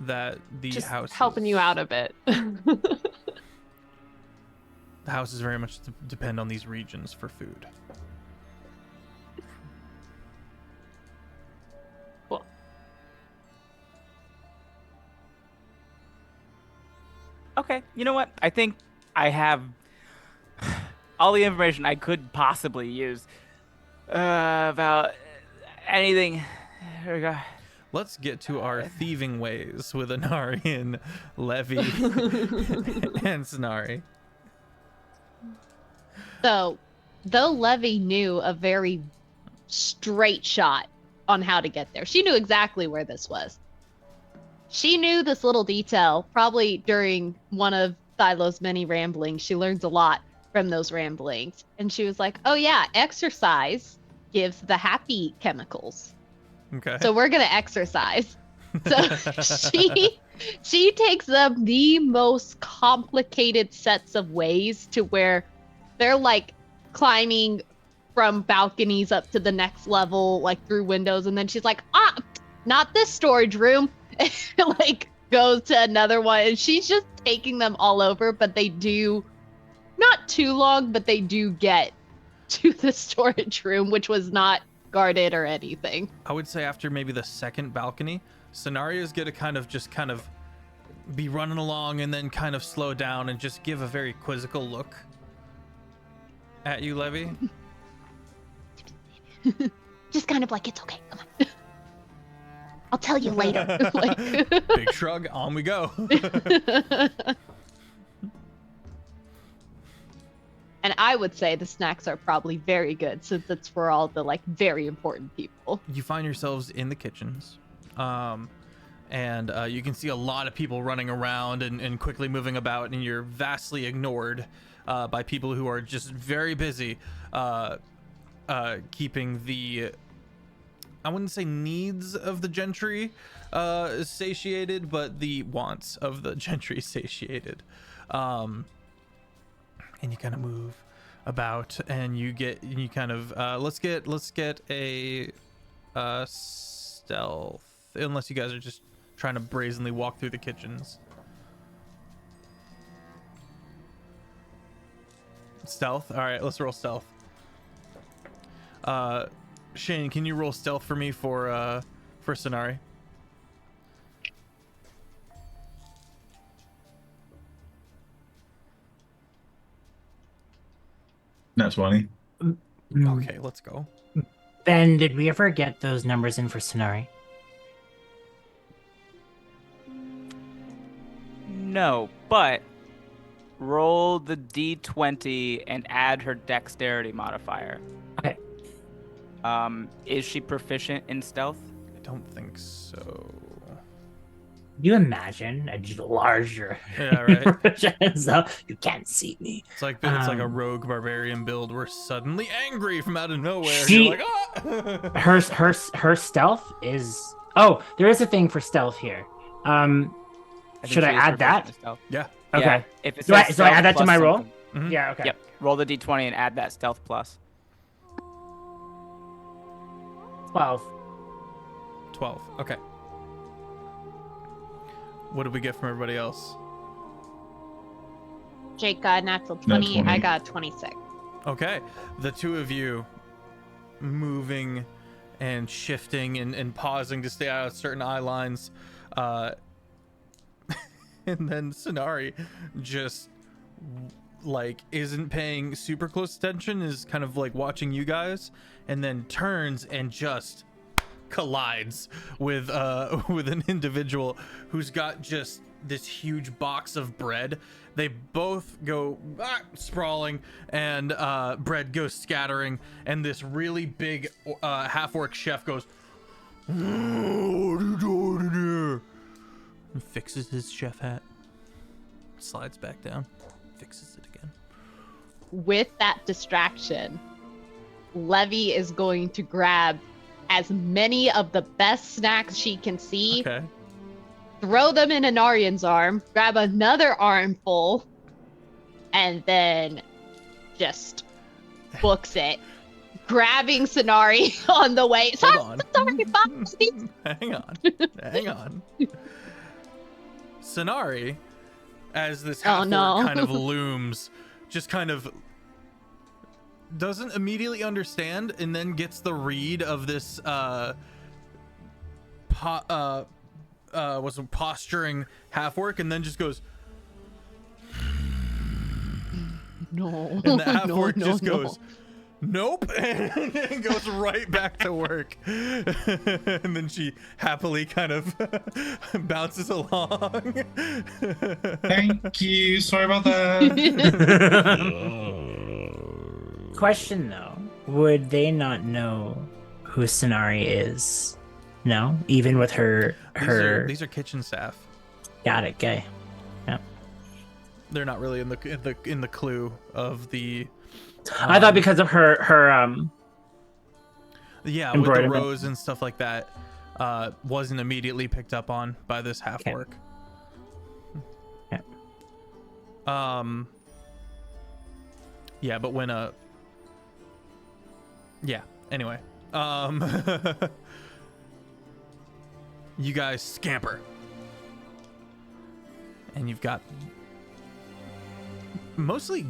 Speaker 1: That the
Speaker 4: Just
Speaker 1: house
Speaker 4: helping you out a bit.
Speaker 1: The houses very much depend on these regions for food.
Speaker 4: Cool.
Speaker 3: Okay, you know what? I think I have all the information I could possibly use about anything. Here we go.
Speaker 1: Let's get to our thieving ways with Anarian, Levy, and Scenari.
Speaker 6: So, though Levy knew a very straight shot on how to get there, she knew exactly where this was. She knew this little detail, probably during one of Thylo's many ramblings. She learns a lot from those ramblings. And she was like, oh yeah, exercise gives the happy chemicals.
Speaker 1: Okay.
Speaker 6: So we're going to exercise. So she takes them the most complicated sets of ways to where they're like climbing from balconies up to the next level, like through windows. And then she's like, not this storage room. Like goes to another one. And she's just taking them all over, but they do not too long, but they do get to the storage room, which was not guarded or anything.
Speaker 1: I would say after maybe the second balcony, Scenario's gonna kind of be running along and then kind of slow down and just give a very quizzical look at you, Levy.
Speaker 6: Just kind of like, it's okay, come on. I'll tell you later. Like...
Speaker 1: Big shrug, on we go.
Speaker 6: And I would say the snacks are probably very good since it's for all the like very important people.
Speaker 1: You find yourselves in the kitchens, and you can see a lot of people running around and quickly moving about, and you're vastly ignored by people who are just very busy keeping the, I wouldn't say needs of the gentry satiated, but the wants of the gentry satiated. And you kind of move about, and you kind of let's get a stealth, unless you guys are just trying to brazenly walk through the kitchens. Stealth. All right, let's roll stealth. Shane, can you roll stealth for me for Scenari?
Speaker 2: That's funny.
Speaker 1: Okay, let's go.
Speaker 5: Ben, did we ever get those numbers in for Scenari?
Speaker 3: No, but roll the d20 and add her dexterity modifier.
Speaker 5: Okay.
Speaker 3: Is she proficient in stealth?
Speaker 1: I don't think so.
Speaker 5: You imagine a larger
Speaker 1: Yeah, right.
Speaker 5: so you can't see me.
Speaker 1: It's like a rogue barbarian build. We're suddenly angry from out of nowhere.
Speaker 5: She-
Speaker 1: You're like, ah!
Speaker 5: Her stealth is. Oh, there is a thing for stealth here.
Speaker 3: think
Speaker 5: Should I
Speaker 3: she is
Speaker 5: add
Speaker 3: proficient
Speaker 5: that?
Speaker 3: in stealth.
Speaker 1: Yeah.
Speaker 5: Okay.
Speaker 3: Yeah, if it
Speaker 5: Do I
Speaker 3: says
Speaker 5: add that to
Speaker 3: stealth
Speaker 5: my
Speaker 3: plus
Speaker 5: roll?
Speaker 3: something.
Speaker 1: Mhm.
Speaker 5: Yeah. Okay.
Speaker 3: Yep. Roll the d20 and add that stealth plus.
Speaker 5: 12.
Speaker 1: 12. Okay. What did we get from everybody else?
Speaker 6: Jake got a natural 20. I
Speaker 2: 20.
Speaker 6: got 26.
Speaker 1: Okay. The two of you moving and shifting and pausing to stay out of certain eye lines. And then Sonari just like isn't paying super close attention, is kind of like watching you guys, and then turns and just collides with an individual who's got just this huge box of bread. They both go sprawling, and bread goes scattering, and this really big half-orc chef goes, "What are you doing in here?" And fixes his chef hat, slides back down, fixes it again.
Speaker 6: With that distraction, Levy is going to grab as many of the best snacks she can see,
Speaker 1: Okay.
Speaker 6: throw them in Anarian's arm, grab another armful, and then just books it, grabbing Sonari on the way.
Speaker 1: Hold
Speaker 6: Sorry,
Speaker 1: on.
Speaker 6: sorry, Bob.
Speaker 1: Hang on. Sonari, as this
Speaker 6: Oh,
Speaker 1: half-orc
Speaker 6: no.
Speaker 1: kind of looms, just kind of doesn't immediately understand, and then gets the read of this posturing half-orc, and then just goes,
Speaker 6: No.
Speaker 1: and the half-orc
Speaker 6: no,
Speaker 1: just
Speaker 6: no.
Speaker 1: goes, nope, and goes right back to work. And then she happily kind of bounces along.
Speaker 2: Thank you. Sorry about that.
Speaker 5: Question though, would they not know who Sonari is? No, even with her.
Speaker 1: These are kitchen staff.
Speaker 5: Got it. Okay.
Speaker 1: They're not really in the clue of the.
Speaker 5: I thought because of her
Speaker 1: Yeah, with the
Speaker 5: embroiderment.
Speaker 1: rose and stuff like that, wasn't immediately picked up on by this half orc.
Speaker 5: Okay.
Speaker 1: Yeah, but when yeah. Anyway, you guys scamper, and you've got mostly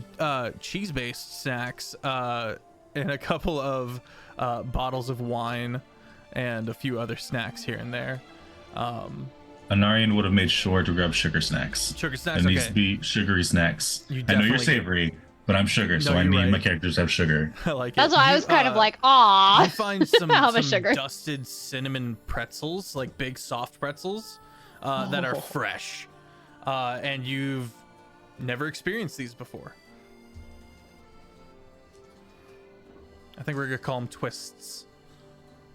Speaker 1: cheese-based snacks and a couple of bottles of wine and a few other snacks here and there.
Speaker 2: Anarian would have made sure to grab sugar snacks.
Speaker 1: Sugar snacks,
Speaker 2: It
Speaker 1: okay.
Speaker 2: needs to be sugary snacks.
Speaker 1: You
Speaker 2: I know you're
Speaker 1: definitely
Speaker 2: savory, but I'm sugar, so
Speaker 1: No,
Speaker 2: I
Speaker 1: you're
Speaker 2: need
Speaker 1: right.
Speaker 2: my characters to have sugar.
Speaker 1: I like
Speaker 6: That's
Speaker 1: it.
Speaker 6: why I
Speaker 1: You,
Speaker 6: was kind of like,
Speaker 1: You
Speaker 6: aw.
Speaker 1: find some,
Speaker 6: How much
Speaker 1: some
Speaker 6: sugar?
Speaker 1: dusted cinnamon pretzels, like big soft pretzels, that are
Speaker 6: Oh.
Speaker 1: fresh, and you've never experienced these before. I think we're gonna call them twists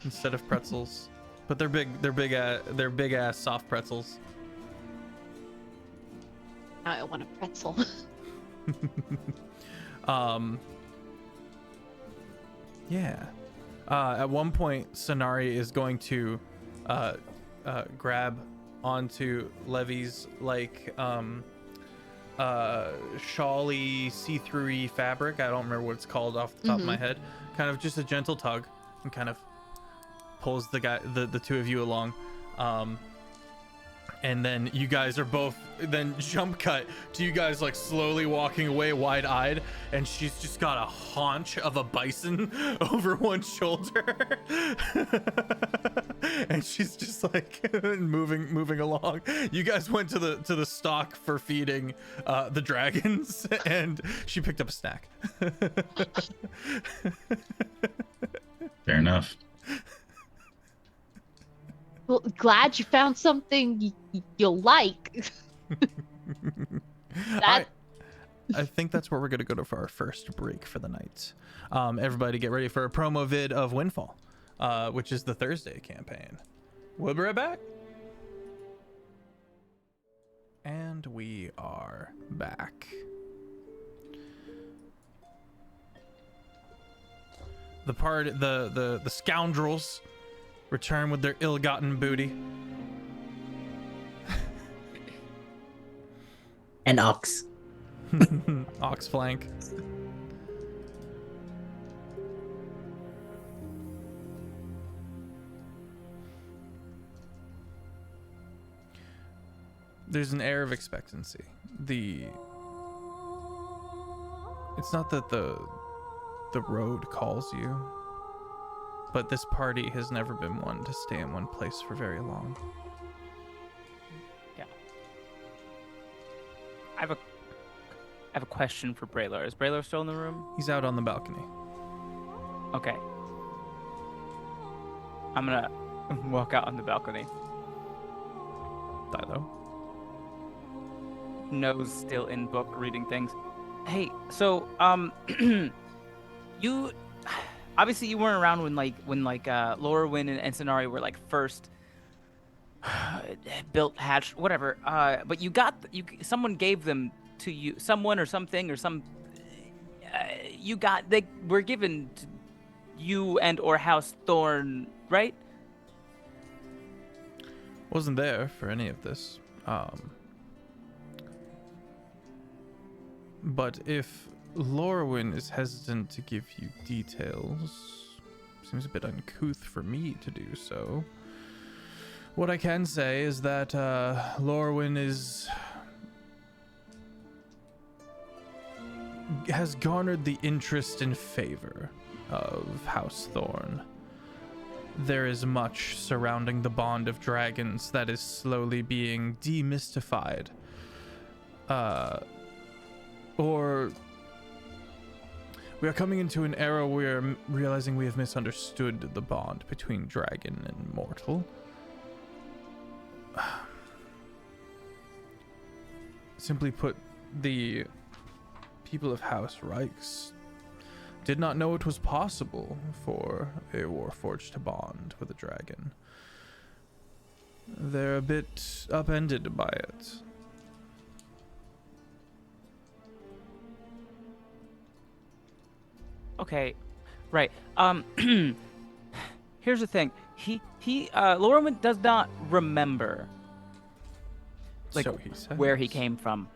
Speaker 1: instead of pretzels, but they're big. They're big ass soft pretzels.
Speaker 6: Now I want a pretzel.
Speaker 1: Yeah. At one point, Sonari is going to grab onto Levy's like shawly see-through-y fabric. I don't remember what it's called off the top of my head. Kind of just a gentle tug, and kind of pulls the two of you along. And then you guys are both then jump cut to you guys like slowly walking away wide-eyed, and she's just got a haunch of a bison over one shoulder. And she's just like moving along. You guys went to the stock for feeding the dragons, and she picked up a snack.
Speaker 2: Fair enough.
Speaker 6: Well, glad you found something you'll like.
Speaker 1: I I think that's where we're gonna go to for our first break for the night. Everybody get ready for a promo vid of Windfall, which is the Thursday campaign. We'll be right back. And we are back. The scoundrels return with their ill-gotten booty.
Speaker 5: And ox.
Speaker 1: Ox flank. There's an air of expectancy. It's not that the road calls you, but this party has never been one to stay in one place for very long.
Speaker 3: Yeah. I have a question for Braylor. Is Braylor still in the room?
Speaker 1: He's out on the balcony.
Speaker 3: Okay. I'm gonna walk out on the balcony.
Speaker 1: Thilo.
Speaker 3: Nose still in book, reading things. Hey, so you obviously you weren't around when Lorwyn and Encinari were like first built, hatched, whatever. But someone gave them to you, someone or something or some. They were given to you and or House Thorn, right?
Speaker 1: Wasn't there for any of this. But if Lorwyn is hesitant to give you details, seems a bit uncouth for me to do so. What I can say is that Lorwyn has garnered the interest and favor of House Thorn. There is much surrounding the bond of dragons that is slowly being demystified. Or we are coming into an era where we're realizing we have misunderstood the bond between dragon and mortal. Simply put, the people of House Reichs did not know it was possible for a Warforged to bond with a dragon. They're a bit upended by it.
Speaker 3: Okay, right. Here's the thing. Lorwyn does not remember, like,
Speaker 1: So he says.
Speaker 3: where he came from.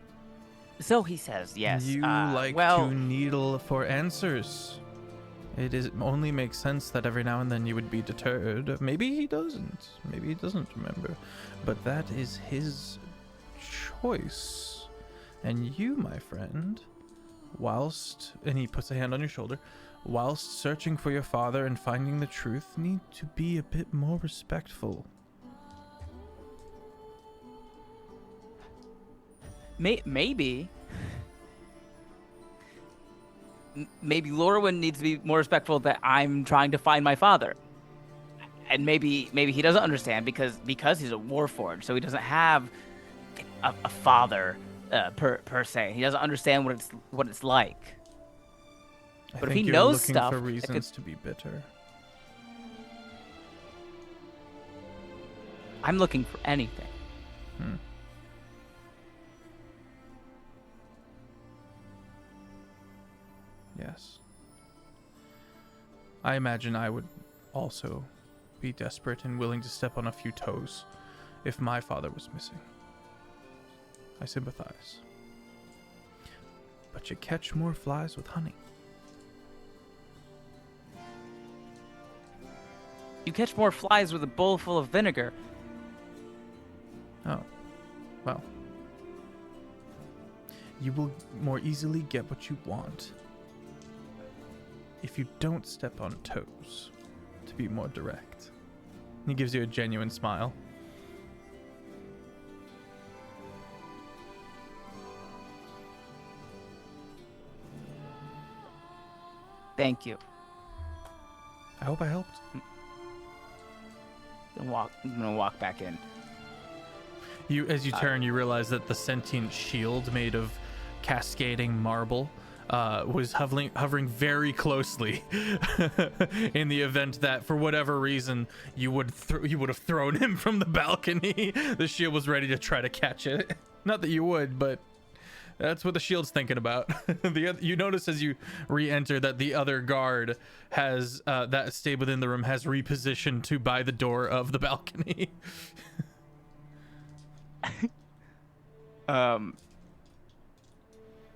Speaker 3: So he says, yes.
Speaker 1: You like to needle for answers. It only makes sense that every now and then you would be deterred. Maybe he doesn't. Maybe he doesn't remember. But that is his choice. And you, my friend, and he puts a hand on your shoulder, whilst searching for your father and finding the truth, need to be a bit more respectful.
Speaker 3: Maybe Lorwyn needs to be more respectful that I'm trying to find my father. And maybe he doesn't understand because he's a Warforged, so he doesn't have a father per se. He doesn't understand what it's like. But if he knows stuff,
Speaker 1: for reasons to be bitter.
Speaker 3: I'm looking for anything.
Speaker 1: Yes. I imagine I would also be desperate and willing to step on a few toes if my father was missing. I sympathize. But you catch more flies with honey.
Speaker 3: You catch more flies with a bowl full of vinegar.
Speaker 1: Oh. Well. You will more easily get what you want if you don't step on toes, to be more direct. He gives you a genuine smile.
Speaker 3: Thank you.
Speaker 1: I hope I helped.
Speaker 3: I'm gonna walk back in.
Speaker 1: As you turn, you realize that the sentient shield made of cascading marble was hovering very closely in the event that, for whatever reason, you would have thrown him from the balcony. The shield was ready to try to catch it. Not that you would, but that's what the shield's thinking about. You notice as you re-enter that the other guard has that stayed within the room has repositioned to by the door of the balcony.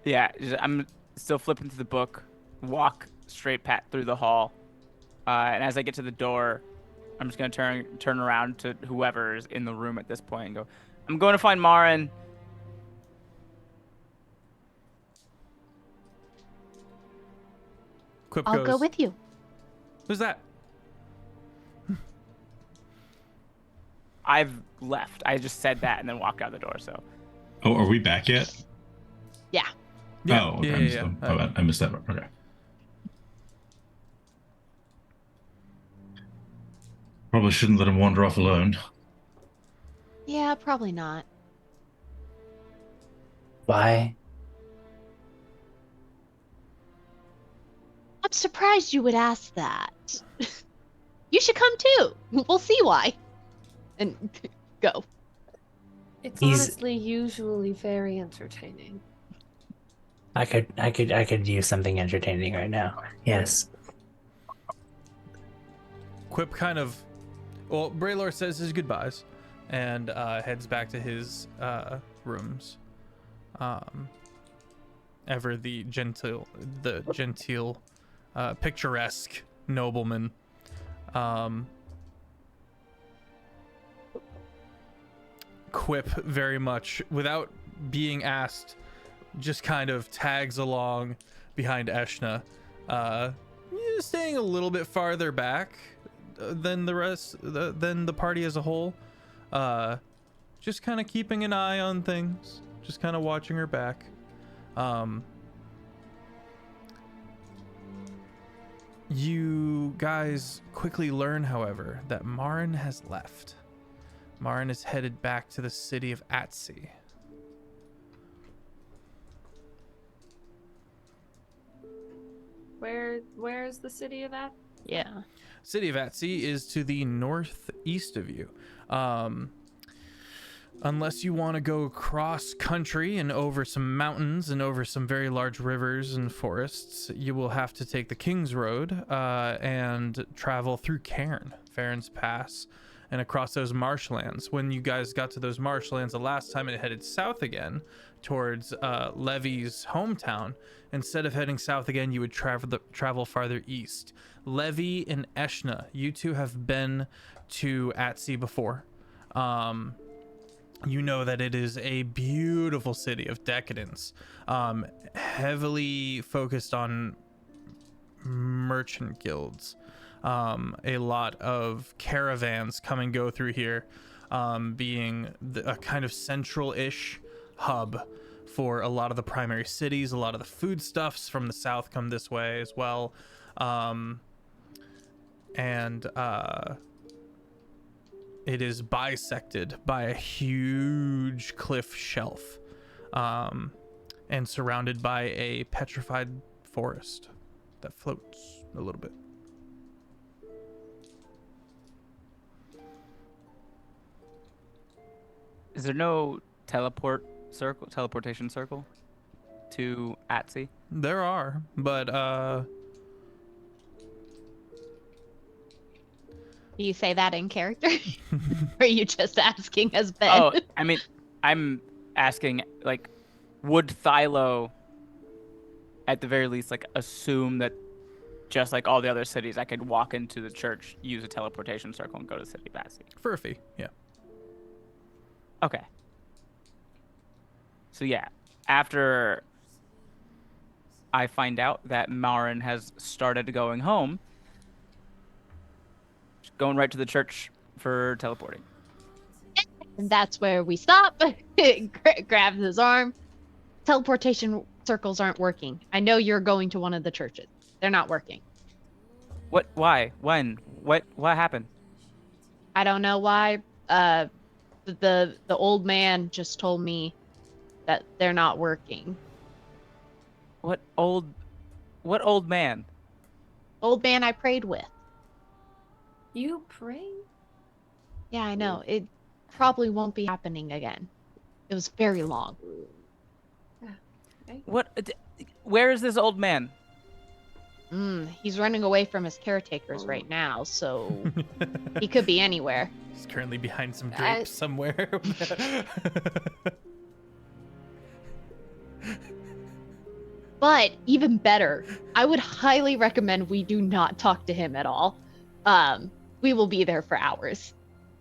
Speaker 3: Yeah, I'm still flipping through the book, walk straight through the hall, and as I get to the door, I'm just gonna turn around to whoever is in the room at this point and go, "I'm going to find Marin."
Speaker 1: Quip
Speaker 6: I'll
Speaker 1: goes,
Speaker 6: go with you.
Speaker 1: "Who's that?"
Speaker 3: I've left. I just said that and then walked out the door. So.
Speaker 2: Oh, are we back yet?
Speaker 6: Yeah.
Speaker 1: Yeah,
Speaker 2: Oh, okay.
Speaker 1: yeah.
Speaker 2: I missed that part. Okay. Probably shouldn't let him wander off alone.
Speaker 6: Yeah, probably not.
Speaker 5: Why?
Speaker 6: I'm surprised you would ask that. You should come too. We'll see why. And go.
Speaker 4: It's
Speaker 5: He's-
Speaker 4: honestly usually very entertaining.
Speaker 5: I could use something entertaining right now. Yes.
Speaker 1: Quip kind of, well, Braylor says his goodbyes and heads back to his rooms. Ever the genteel, picturesque nobleman. Quip very much, without being asked, just kind of tags along behind Eshna, staying a little bit farther back than the rest, than the party as a whole. Just kind of keeping an eye on things, just kind of watching her back. You guys quickly learn, however, that Marin has left. Marin is headed back to the city of Atsi.
Speaker 4: Where's the city of that?
Speaker 6: Yeah.
Speaker 1: City of Atsi is to the northeast of you. Unless you want to go cross country and over some mountains and over some very large rivers and forests, you will have to take the King's Road and travel through Cairn, Farron's Pass, and across those marshlands. When you guys got to those marshlands the last time, it headed south again towards Levy's hometown. Instead of heading south again, you would travel farther east. Levy and Eshna, you two have been to Atsi before. You know that it is a beautiful city of decadence, heavily focused on merchant guilds. A lot of caravans come and go through here, being a kind of central-ish hub for a lot of the primary cities. A lot of the foodstuffs from the south come this way as well. It is bisected by a huge cliff shelf, and surrounded by a petrified forest that floats a little bit.
Speaker 3: Is there no teleportation circle to Atsi?
Speaker 1: There are, but
Speaker 6: Do you say that in character? Or are you just asking as Ben?
Speaker 3: Oh, I mean, I'm asking, like, would Thylo, at the very least, like, assume that just like all the other cities, I could walk into the church, use a teleportation circle, and go to the city of Atsi?
Speaker 1: for a fee, yeah.
Speaker 3: Okay. So yeah, after I find out that Marin has started going home, just going right to the church for teleporting.
Speaker 6: And that's where we stop. Grabs his arm. Teleportation circles aren't working. I know you're going to one of the churches. They're not working.
Speaker 3: What? Why? When? What happened?
Speaker 6: I don't know why. The old man just told me that they're not working.
Speaker 3: What old man?
Speaker 6: Old man I prayed with.
Speaker 4: You pray?
Speaker 6: Yeah, I know. It probably won't be happening again. It was very long.
Speaker 3: Where is this old man?
Speaker 6: He's running away from his caretakers right now, so he could be anywhere.
Speaker 1: He's currently behind some drapes somewhere.
Speaker 6: But even better, I would highly recommend we do not talk to him at all. We will be there for hours.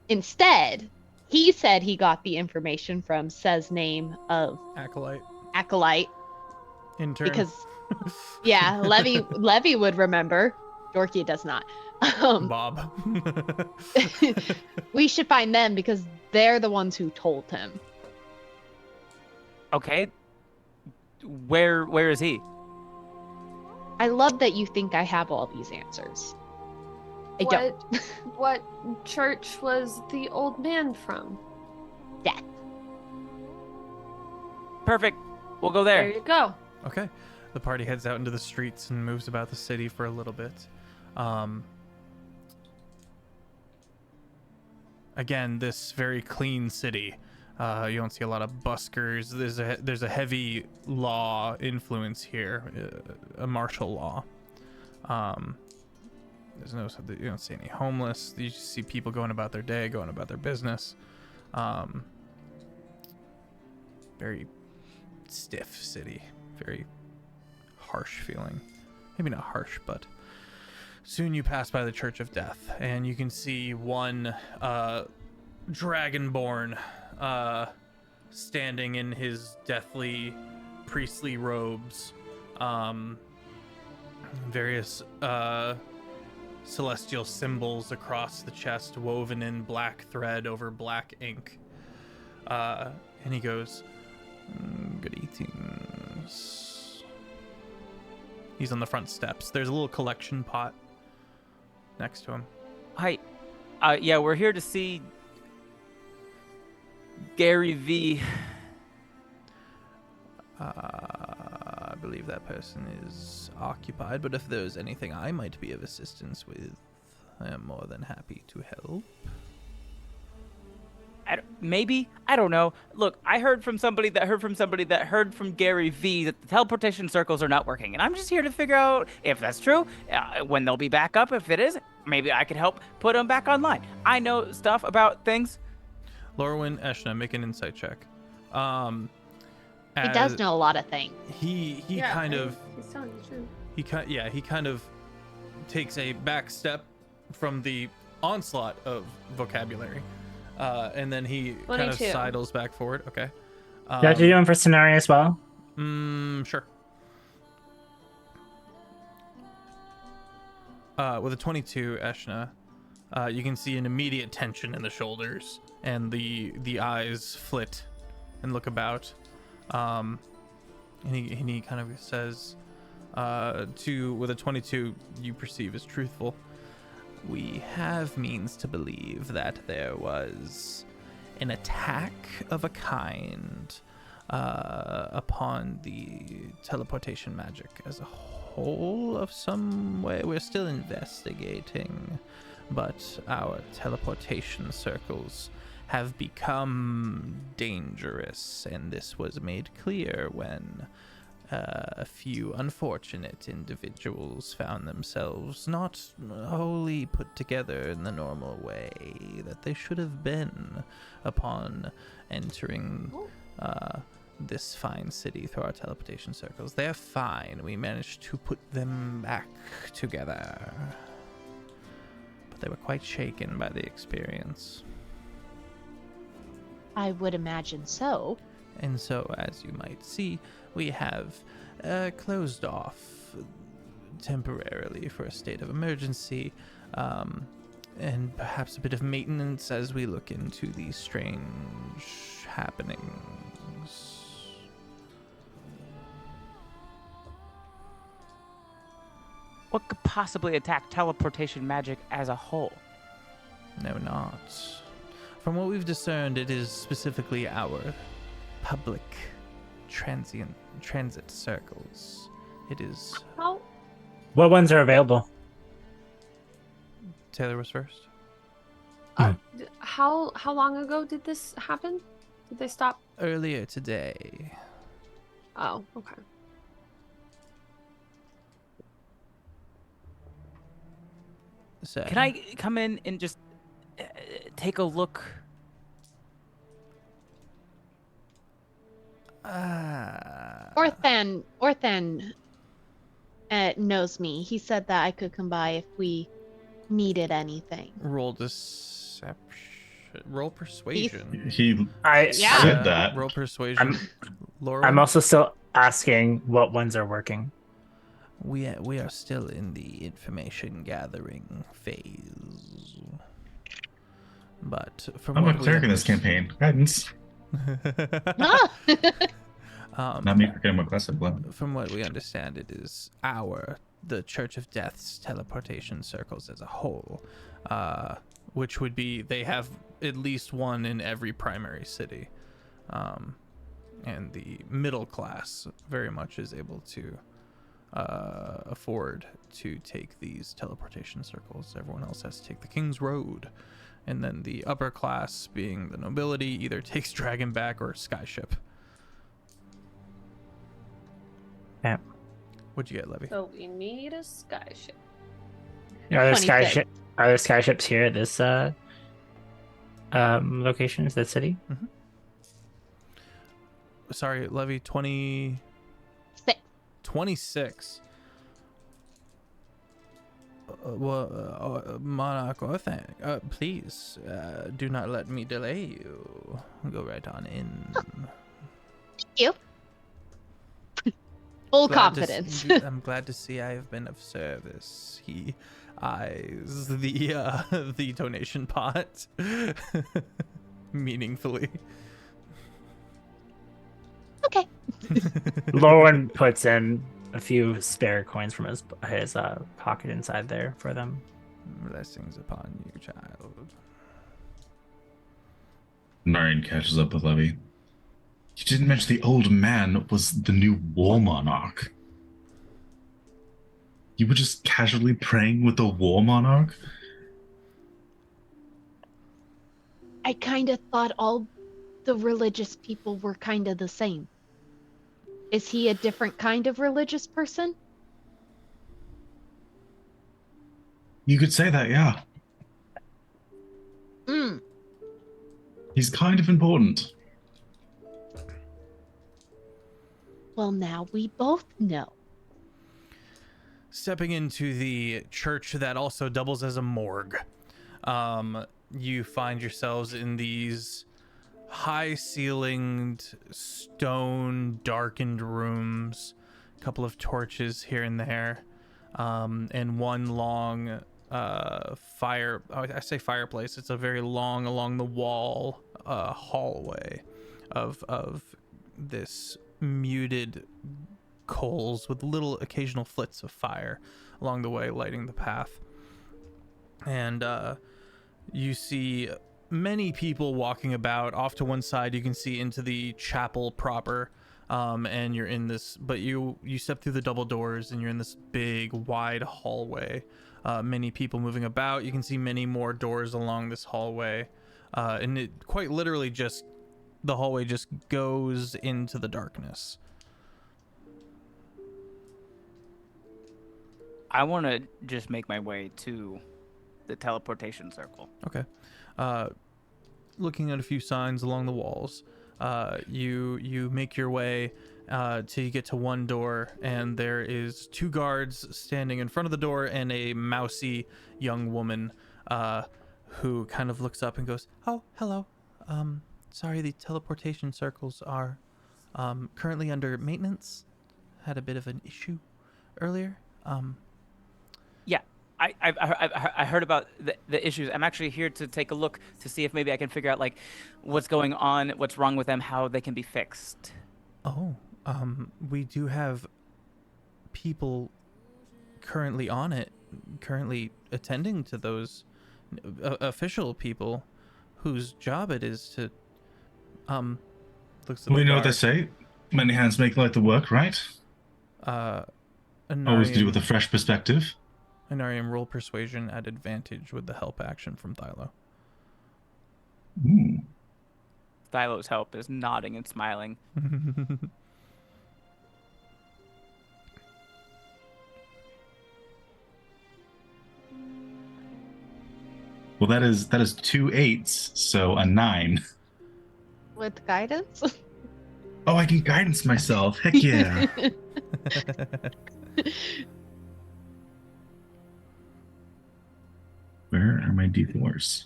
Speaker 6: Instead, he said he got the information from says name of Acolyte.
Speaker 1: Intern.
Speaker 6: Because, yeah, Levy would remember. Dorky does not.
Speaker 1: Bob.
Speaker 6: We should find them because they're the ones who told him.
Speaker 3: Okay. Where is he?
Speaker 6: I love that you think I have all these answers. I don't.
Speaker 4: What church was the old man from?
Speaker 6: Death.
Speaker 3: Perfect. We'll go
Speaker 4: There
Speaker 3: there.
Speaker 4: you go.
Speaker 1: Okay. The party heads out into the streets and moves about the city for a little bit. Again, this very clean city. You don't see a lot of buskers. There's a heavy law influence here, a martial law. You don't see any homeless. You just see people going about their day, going about their business. Very stiff city, very harsh feeling. Maybe not harsh, but soon you pass by the Church of Death, and you can see one dragonborn standing in his deathly priestly robes, various celestial symbols across the chest woven in black thread over black ink, and he goes, greetings. He's on the front steps. There's a little collection pot next to him.
Speaker 3: Hi. Yeah, we're here to see Gary V.
Speaker 1: I believe that person is occupied, but if there's anything I might be of assistance with, I am more than happy to help.
Speaker 3: Maybe? I don't know. Look, I heard from somebody that heard from Gary V that the teleportation circles are not working, and I'm just here to figure out if that's true, when they'll be back up. If it is, maybe I could help put them back online. I know stuff about things.
Speaker 1: Lorwyn, Eshna, make an insight check.
Speaker 6: He does know a lot of things.
Speaker 1: He's telling the truth. He kind of takes a back step from the onslaught of vocabulary. And then he
Speaker 4: 22.
Speaker 1: kind of sidles back forward. Okay.
Speaker 5: Do you have to do one for scenario as well?
Speaker 1: Sure. With a 22, Eshna, you can see an immediate tension in the shoulders, and the eyes flit and look about. And he kind of says, with a 22, you perceive as truthful. We have means to believe that there was an attack of a kind upon the teleportation magic as a whole of some way. We're still investigating, but our teleportation circles have become dangerous, and this was made clear when a few unfortunate individuals found themselves not wholly put together in the normal way that they should have been upon entering this fine city through our teleportation circles. They're fine. We managed to put them back together, but they were quite shaken by the experience.
Speaker 6: I would imagine so.
Speaker 1: And so, as you might see, we have closed off temporarily for a state of emergency, and perhaps a bit of maintenance as we look into these strange happenings.
Speaker 3: What could possibly attack teleportation magic as a whole?
Speaker 1: No, not. From what we've discerned, it is specifically our public transit circles. It is.
Speaker 4: How
Speaker 5: What ones are available?
Speaker 1: Taylor was first.
Speaker 4: how long ago did this happen? Did they stop?
Speaker 1: Earlier today.
Speaker 4: Oh, okay.
Speaker 1: So,
Speaker 3: Can I come in and just take a look?
Speaker 6: Orthan knows me. He said that I could come by if we needed anything.
Speaker 1: roll deception. Roll persuasion.
Speaker 2: He
Speaker 5: I
Speaker 6: Yeah.
Speaker 2: said that.
Speaker 1: Roll persuasion. Laura.
Speaker 5: I'm also still asking what ones are working.
Speaker 1: We are still in the information gathering phase. But from
Speaker 2: I'm
Speaker 1: what
Speaker 2: a cleric in this campaign. Guidance.
Speaker 6: Huh?
Speaker 2: Not me forgetting what class I play.
Speaker 1: From what we understand, it is the Church of Death's teleportation circles as a whole, which would be they have at least one in every primary city, and the middle class very much is able to afford to take these teleportation circles. Everyone else has to take the King's Road, and then the upper class, being the nobility, either takes Dragonback or Skyship.
Speaker 5: Yeah.
Speaker 1: What'd you get, Levy?
Speaker 4: So we need a skyship.
Speaker 5: Are there
Speaker 6: 26.
Speaker 5: Are there skyships here at this location? Is that city?
Speaker 1: Sorry, Levy, 26. Monarch Orthan, please do not let me delay you. Go right on in.
Speaker 6: Thank you. Full
Speaker 1: Glad to
Speaker 6: confidence.
Speaker 1: I'm glad to see I have been of service. He eyes the donation pot meaningfully.
Speaker 6: Okay.
Speaker 5: Lauren puts in a few spare coins from his pocket inside there for them.
Speaker 1: Blessings upon you, child.
Speaker 2: Narian catches up with Levy. You didn't mention the old man was the new war monarch. You were just casually praying with the war monarch?
Speaker 6: I kind of thought all the religious people were kind of the same. Is he a different kind of religious person?
Speaker 2: You could say that, yeah.
Speaker 6: Mm.
Speaker 2: He's kind of important.
Speaker 6: Well, now we both know.
Speaker 1: Stepping into the church that also doubles as a morgue, you find yourselves in these high-ceilinged, stone-darkened rooms, a couple of torches here and there, and one long I say fireplace. It's a very long, along the wall hallway of this muted coals with little occasional flits of fire along the way, lighting the path. And you see many people walking about. Off to one side, you can see into the chapel proper, and you're in this. But you step through the double doors, and you're in this big, wide hallway. Many people moving about. You can see many more doors along this hallway, and it quite literally just the hallway just goes into the darkness.
Speaker 3: I want to just make my way to the teleportation circle.
Speaker 1: Okay. Looking at a few signs along the walls, you make your way till you get to one door, and there is two guards standing in front of the door and a mousy young woman who kind of looks up and goes, "Oh, hello. Sorry, the teleportation circles are currently under maintenance. Had a bit of an issue earlier."
Speaker 3: Yeah, I heard about the issues. I'm actually here to take a look to see if maybe I can figure out like what's going on, what's wrong with them, how they can be fixed.
Speaker 1: Oh, we do have people currently on it, currently attending to those official people whose job it is to looks at
Speaker 2: We
Speaker 1: the
Speaker 2: know what they
Speaker 1: guard.
Speaker 2: say. Many hands make light the work, right? Always do with a
Speaker 1: Anarian,
Speaker 2: fresh perspective.
Speaker 1: Anarian, roll persuasion at advantage with the help action from Thylo.
Speaker 2: Ooh.
Speaker 3: Thylo's help is nodding and smiling.
Speaker 2: Well, that is 2 8s, so a 9.
Speaker 6: With guidance?
Speaker 2: Oh, I can guidance myself. Heck yeah. Where are my D4s?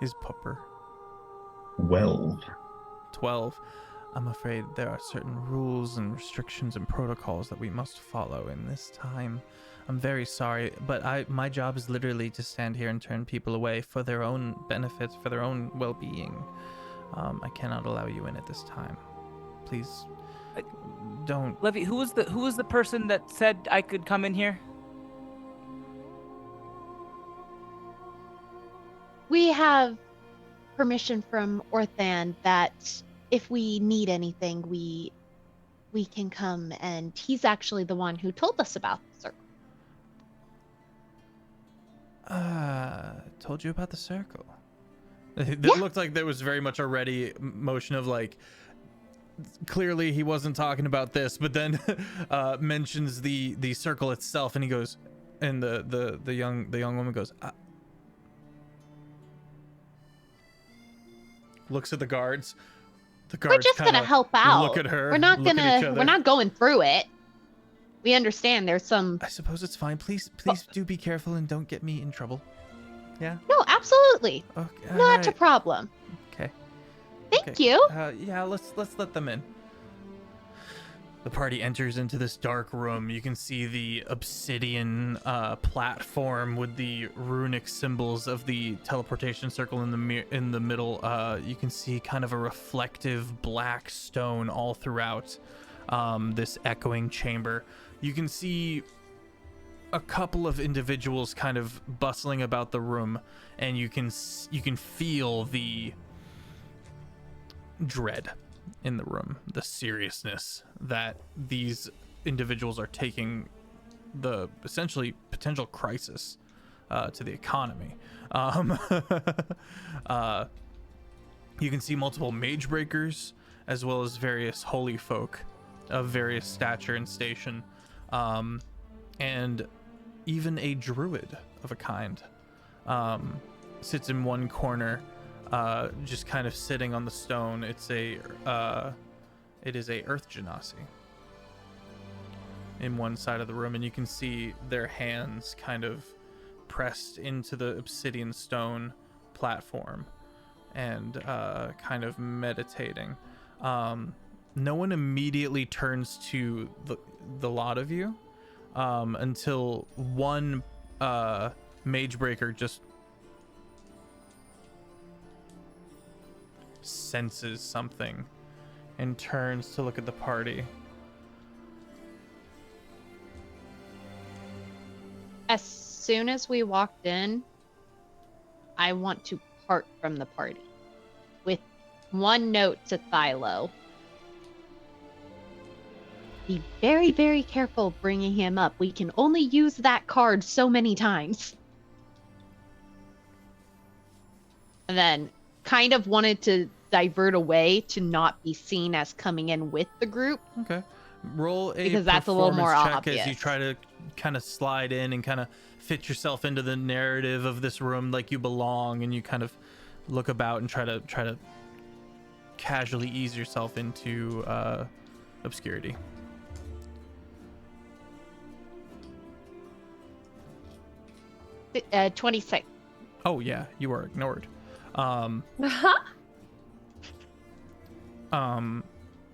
Speaker 1: His pupper.
Speaker 2: 12.
Speaker 1: 12. I'm afraid there are certain rules and restrictions and protocols that we must follow in this time. I'm very sorry, but my job is literally to stand here and turn people away for their own benefit, for their own well-being. I cannot allow you in at this time. Please, don't.
Speaker 3: Levy, who was the person that said I could come in here?
Speaker 6: We have permission from Orthan that if we need anything, we can come, and he's actually the one who told us about the circle.
Speaker 1: Told you about the circle. It
Speaker 6: Yeah.
Speaker 1: looked like there was very much already motion of like, clearly he wasn't talking about this, but then mentions the circle itself, and he goes, and the young woman goes, looks at the guards. The guards
Speaker 6: We're just gonna
Speaker 1: kinda
Speaker 6: help out.
Speaker 1: Look at her.
Speaker 6: We're not
Speaker 1: look at each
Speaker 6: gonna.
Speaker 1: other.
Speaker 6: We're not going through it. We understand there's some.
Speaker 1: I suppose it's fine. Please do be careful and don't get me in trouble. Yeah.
Speaker 6: No, absolutely
Speaker 1: Okay.
Speaker 6: not
Speaker 1: alright.
Speaker 6: a problem.
Speaker 1: Okay.
Speaker 6: Thank
Speaker 1: Okay.
Speaker 6: you.
Speaker 1: Yeah. Let's let them in. The party enters into this dark room. You can see the obsidian platform with the runic symbols of the teleportation circle in the middle. You can see kind of a reflective black stone all throughout this echoing chamber. You can see a couple of individuals kind of bustling about the room, and you can feel the dread in the room, the seriousness that these individuals are taking the essentially potential crisis to the economy. You can see multiple mage breakers as well as various holy folk of various stature and station, and even a druid of a kind sits in one corner, just kind of sitting on the stone. It is a earth genasi in one side of the room, and you can see their hands kind of pressed into the obsidian stone platform and kind of meditating. No one immediately turns to the lot of you until one mage breaker just senses something and turns to look at the party.
Speaker 6: As soon as we walked in, I want to part from the party with one note to Thylo. Be very, very careful bringing him up. We can only use that card so many times. And then kind of wanted to divert away to not be seen as coming in with the group.
Speaker 1: Okay. Roll a
Speaker 6: Because that's a little more
Speaker 1: performance check
Speaker 6: obvious.
Speaker 1: as you try to kind of slide in and kind of fit yourself into the narrative of this room like you belong, and you kind of look about and try to casually ease yourself into obscurity.
Speaker 6: Uh, 26.
Speaker 1: Oh yeah, you are ignored.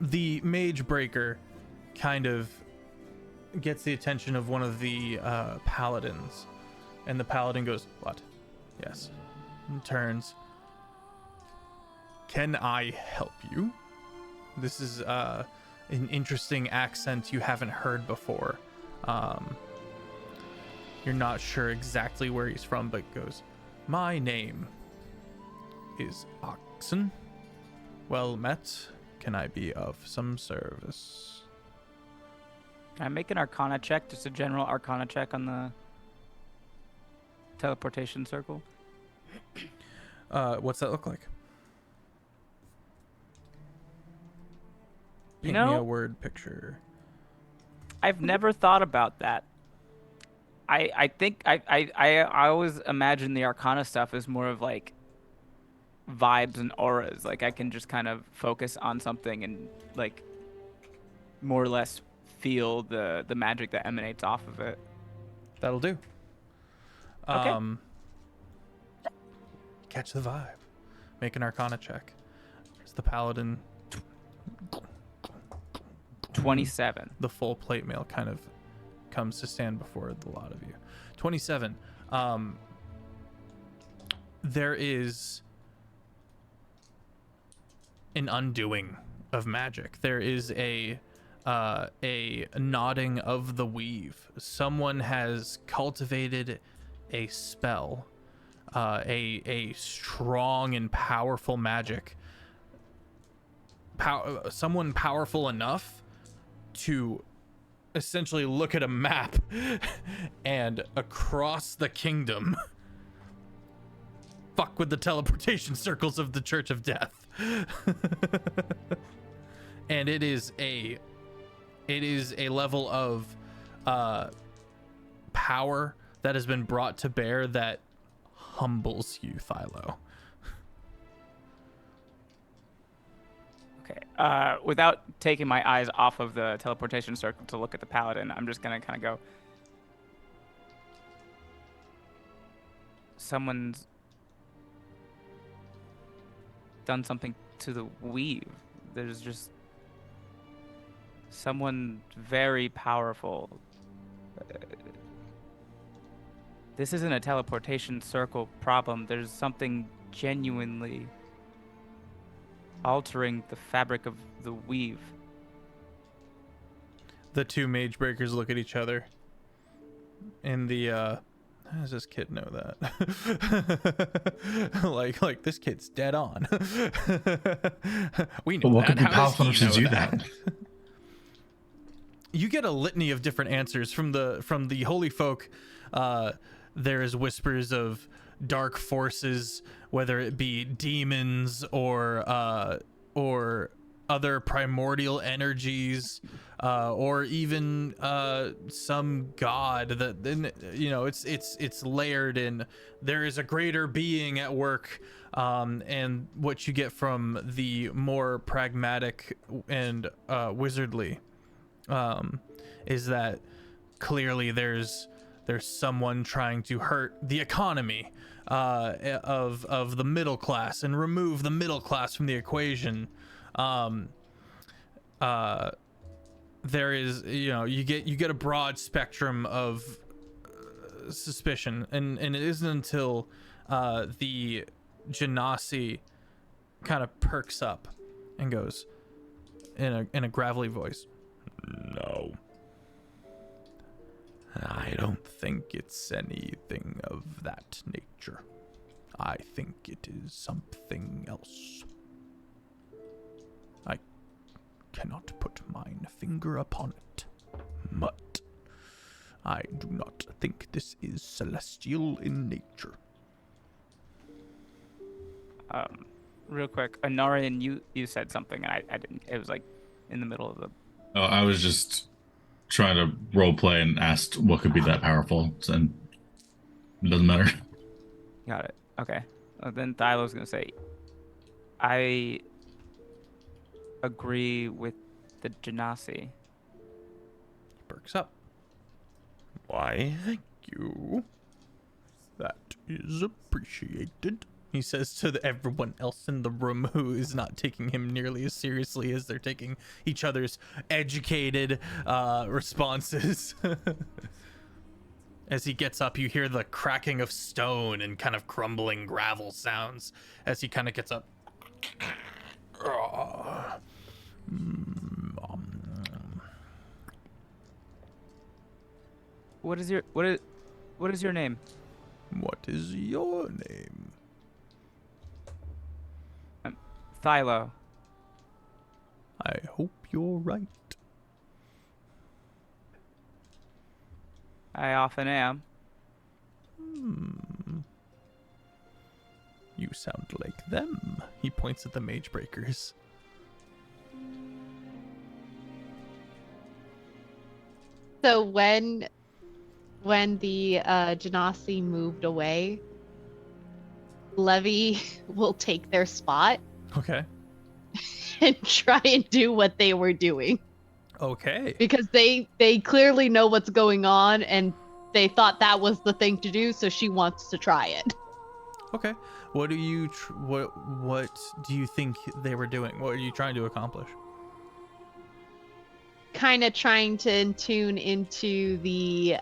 Speaker 1: The mage breaker kind of gets the attention of one of the paladins, and the paladin goes, "What?" Yes. And turns. Can I help you? This is an interesting accent you haven't heard before. You're not sure exactly where he's from, but goes, "My name is Oxen. Well met. Can I be of some service?
Speaker 3: Can I make an Arcana check, just a general Arcana check on the teleportation circle?
Speaker 1: What's that look like?
Speaker 3: You
Speaker 1: Paint me a
Speaker 3: know,
Speaker 1: word picture.
Speaker 3: I've never thought about that. I think I always imagine the Arcana stuff as more of like vibes and auras. Like I can just kind of focus on something and like more or less feel the magic that emanates off of it.
Speaker 1: That'll do.
Speaker 3: Okay.
Speaker 1: Catch the vibe. Make an Arcana check. It's the paladin.
Speaker 3: 27.
Speaker 1: The full plate mail kind of comes to stand before the lot of you. 27. There is an undoing of magic. There is a nodding of the weave. Someone has cultivated a spell, a strong and powerful magic. Someone powerful enough to essentially look at a map and across the kingdom fuck with the teleportation circles of the Church of Death. And it is a level of power that has been brought to bear that humbles you, Thylo.
Speaker 3: Okay. Without taking my eyes off of the teleportation circle to look at the paladin, I'm just gonna kind of go. Someone's done something to the weave. There's just someone very powerful. This isn't a teleportation circle problem. There's something genuinely altering the fabric of the weave.
Speaker 1: The two mage breakers look at each other. And how does this kid know that? like this kid's dead on. We know
Speaker 2: But what
Speaker 1: that.
Speaker 2: could be
Speaker 1: How does
Speaker 2: powerful enough
Speaker 1: he
Speaker 2: to
Speaker 1: know
Speaker 2: do
Speaker 1: that?
Speaker 2: that?
Speaker 1: You get a litany of different answers from the holy folk. There is whispers of dark forces, whether it be demons or other primordial energies, or even some god that then it's layered in. There is a greater being at work, and what you get from the more pragmatic and wizardly is that clearly there's someone trying to hurt the economy of the middle class and remove the middle class from the equation. There is, you get a broad spectrum of suspicion, and it isn't until the Genasi kind of perks up and goes in a gravelly voice, "No, I don't think it's anything of that nature. I think it is something else. I cannot put mine finger upon it, but I do not think this is celestial in nature."
Speaker 3: Real quick, Anarian, you said something and I didn't. It was like in the middle of the.
Speaker 2: Oh, I was just trying to role play and asked what could be that powerful, and it doesn't matter.
Speaker 3: Got it. Okay. Then Thylo's gonna say, I agree with the Genasi.
Speaker 1: Perks up. "Why, thank you. That is appreciated," he says to everyone else in the room who is not taking him nearly as seriously as they're taking each other's educated responses. As he gets up, you hear the cracking of stone and kind of crumbling gravel sounds as he kind of gets up.
Speaker 3: What is your name?
Speaker 1: What is your name?
Speaker 3: Thylo.
Speaker 1: I hope you're right.
Speaker 3: I often am.
Speaker 1: You sound like them. He points at the mage breakers.
Speaker 6: So when the Genasi moved away, Levy will take their spot
Speaker 1: Okay.
Speaker 6: and try and do what they were doing.
Speaker 1: Okay.
Speaker 6: Because they clearly know what's going on and they thought that was the thing to do, so she wants to try it.
Speaker 1: Okay. What do you what do you think they were doing? What are you trying to accomplish?
Speaker 6: Kind of trying to tune into the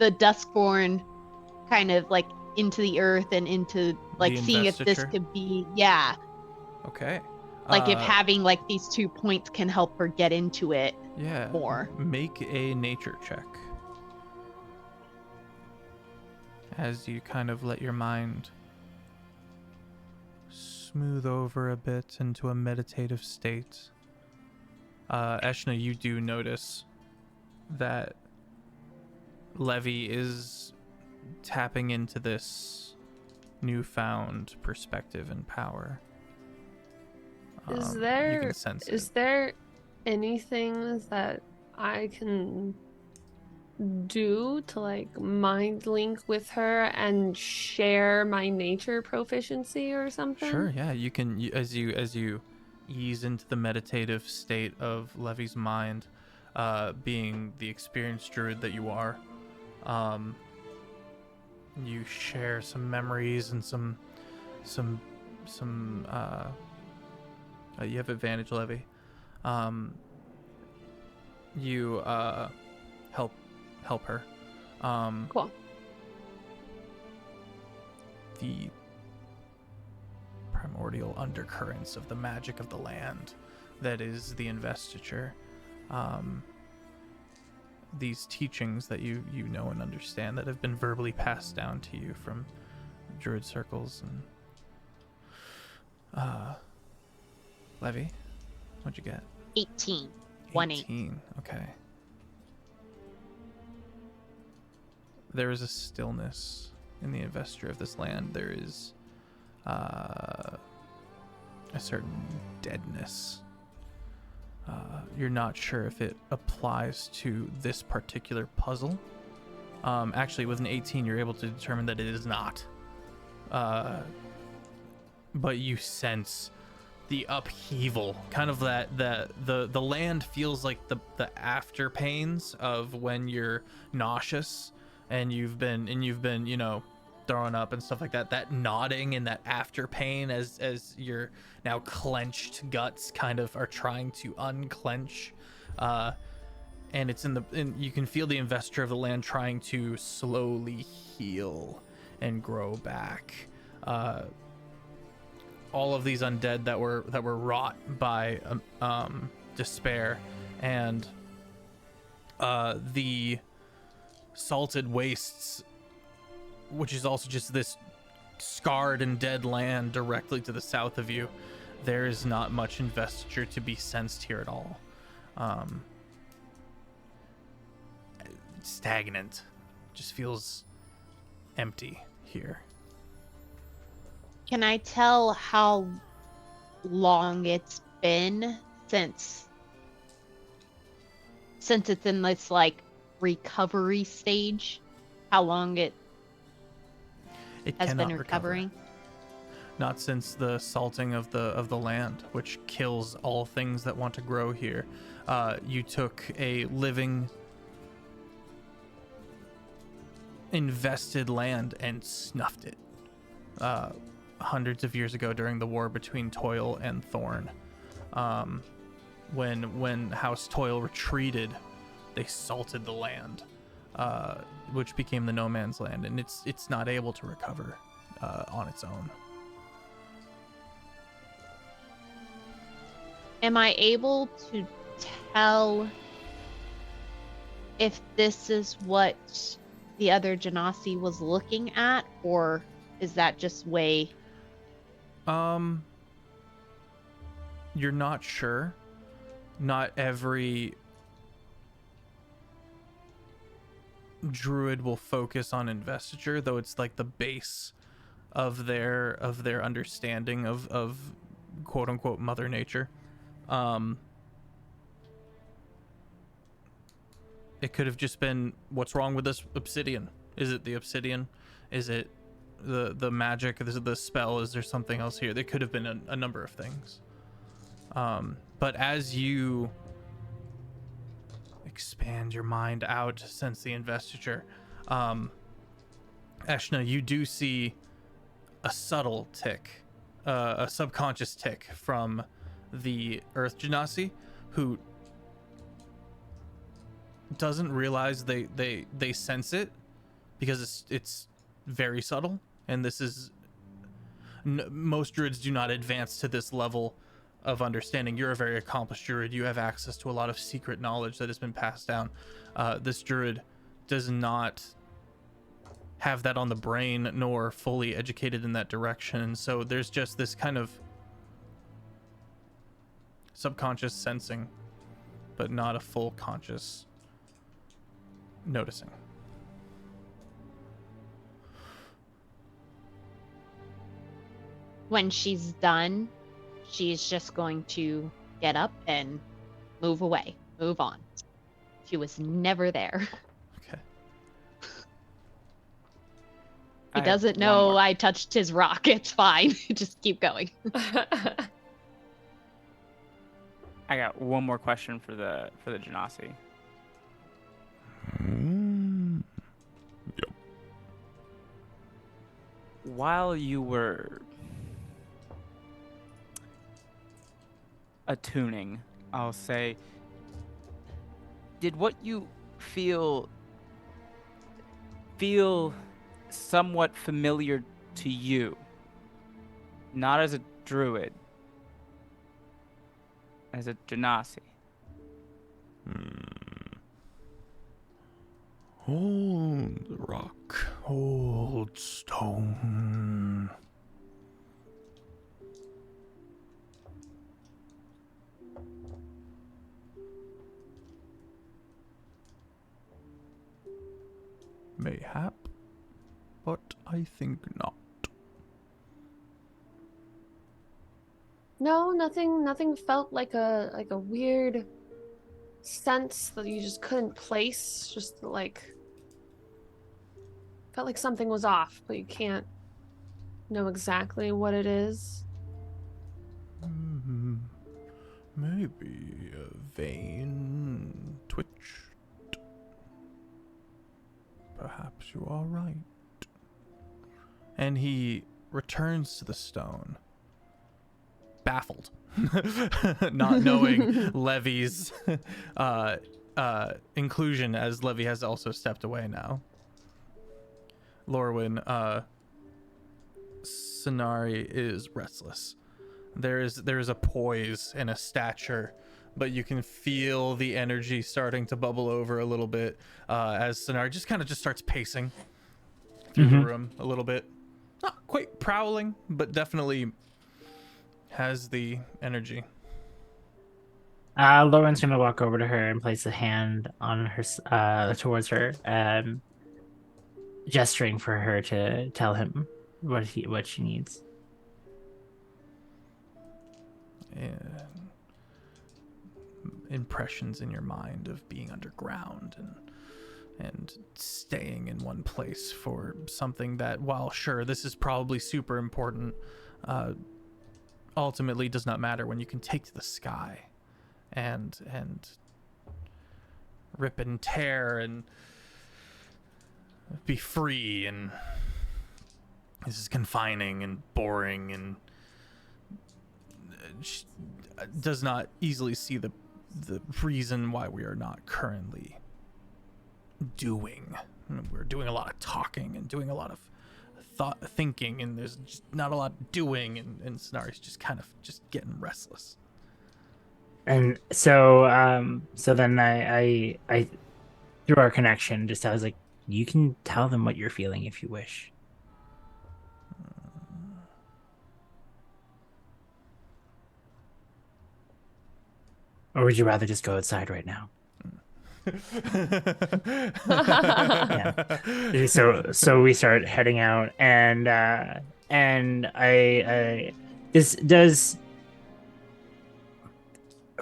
Speaker 6: Duskborn, kind of like into the earth and into like
Speaker 1: The
Speaker 6: seeing if this
Speaker 1: investiture?
Speaker 6: could be
Speaker 1: Okay.
Speaker 6: like if having like these 2 points can help her get into it
Speaker 1: yeah,
Speaker 6: more.
Speaker 1: make a nature check. As you kind of let your mind smooth over a bit into a meditative state. Eshna, you do notice that Levy is tapping into this newfound perspective and power.
Speaker 4: Is
Speaker 1: You
Speaker 4: there
Speaker 1: can sense
Speaker 4: is
Speaker 1: it.
Speaker 4: there anything that I can do to like mind link with her and share my nature proficiency or something?
Speaker 1: Sure, yeah, you can as you ease into the meditative state of Levy's mind, being the experienced druid that you are, you share some memories and some you have advantage, Levy. You help her.
Speaker 4: Cool.
Speaker 1: The primordial undercurrents of the magic of the land that is the investiture. These teachings that you know and understand that have been verbally passed down to you from druid circles and Levy, what'd you get?
Speaker 6: 18.
Speaker 1: 18. Okay. There is a stillness in the investiture of this land. There is a certain deadness. You're not sure if it applies to this particular puzzle. Actually, with an 18, you're able to determine that it is not. But you sense the upheaval, kind of that the land feels like the after pains of when you're nauseous and you've been throwing up and stuff like that. That nodding and that after pain as your now clenched guts kind of are trying to unclench, and it's and you can feel the investiture of the land trying to slowly heal and grow back. All of these undead that were wrought by despair and the salted wastes, which is also just this scarred and dead land directly to the south of you. There is not much investiture to be sensed here at all. Stagnant. Just feels empty here.
Speaker 6: Can I tell how long it's been since it's in this like recovery stage? How long it has
Speaker 1: cannot
Speaker 6: been
Speaker 1: recover.
Speaker 6: recovering?
Speaker 1: Not since the salting of the land, which kills all things that want to grow here. You took a living, invested land and snuffed it. Hundreds of years ago during the war between Toil and Thorn. When House Toil retreated, they salted the land, which became the no man's land, and it's not able to recover on its own.
Speaker 6: Am I able to tell if this is what the other Genasi was looking at, or is that just way
Speaker 1: You're not sure. Not every druid will focus on investiture, though it's like the base of their understanding of quote unquote Mother Nature. It could have just been, what's wrong with this obsidian? Is it the obsidian? Is it the magic? Is it the spell? Is there something else here? There could have been a number of things. But as you expand your mind out to sense the investiture, Eshna, you do see a subtle tick, a subconscious tick from the Earth Genasi, who doesn't realize they sense it because it's very subtle, and this is most druids do not advance to this level of understanding. You're a very accomplished druid. You have access to a lot of secret knowledge that has been passed down. This druid does not have that on the brain, nor fully educated in that direction. So there's just this kind of subconscious sensing, but not a full conscious noticing.
Speaker 6: When she's done, she's just going to get up and move away, move on. She was never there.
Speaker 1: Okay.
Speaker 6: He doesn't know I touched his rock. It's fine. Just keep going.
Speaker 3: I got one more question for the Genasi.
Speaker 1: Yep.
Speaker 3: While you were attuning, I'll say, did what you feel somewhat familiar to you, not as a druid, as a Genasi?
Speaker 1: Old rock, old stone. Mayhap, but I think not.
Speaker 4: No, nothing felt like a weird sense that you just couldn't place. Just like felt like something was off, but you can't know exactly what it is.
Speaker 1: Maybe a vein twitched. Perhaps you are right. And he returns to the stone, baffled, not knowing Levy's inclusion, as Levy has also stepped away now. Lorwyn, Sonari is restless. There is a poise and a stature, but you can feel the energy starting to bubble over a little bit as Sonari just starts pacing through the room a little bit. Not quite prowling, but definitely has the energy.
Speaker 5: Lauren's gonna walk over to her and place a hand on her, towards her, gesturing for her to tell him what she needs.
Speaker 1: And impressions in your mind of being underground and staying in one place for something that, while sure this is probably super important, ultimately does not matter when you can take to the sky and rip and tear and be free. And this is confining and boring, and she does not easily see the reason why we are not currently doing. We're doing a lot of talking and doing a lot of thinking, and there's just not a lot doing, and Sonari's just kind of just getting restless.
Speaker 5: And so then I through our connection, I was like, you can tell them what you're feeling if you wish. Or would you rather just go outside right now? So we start heading out, and I does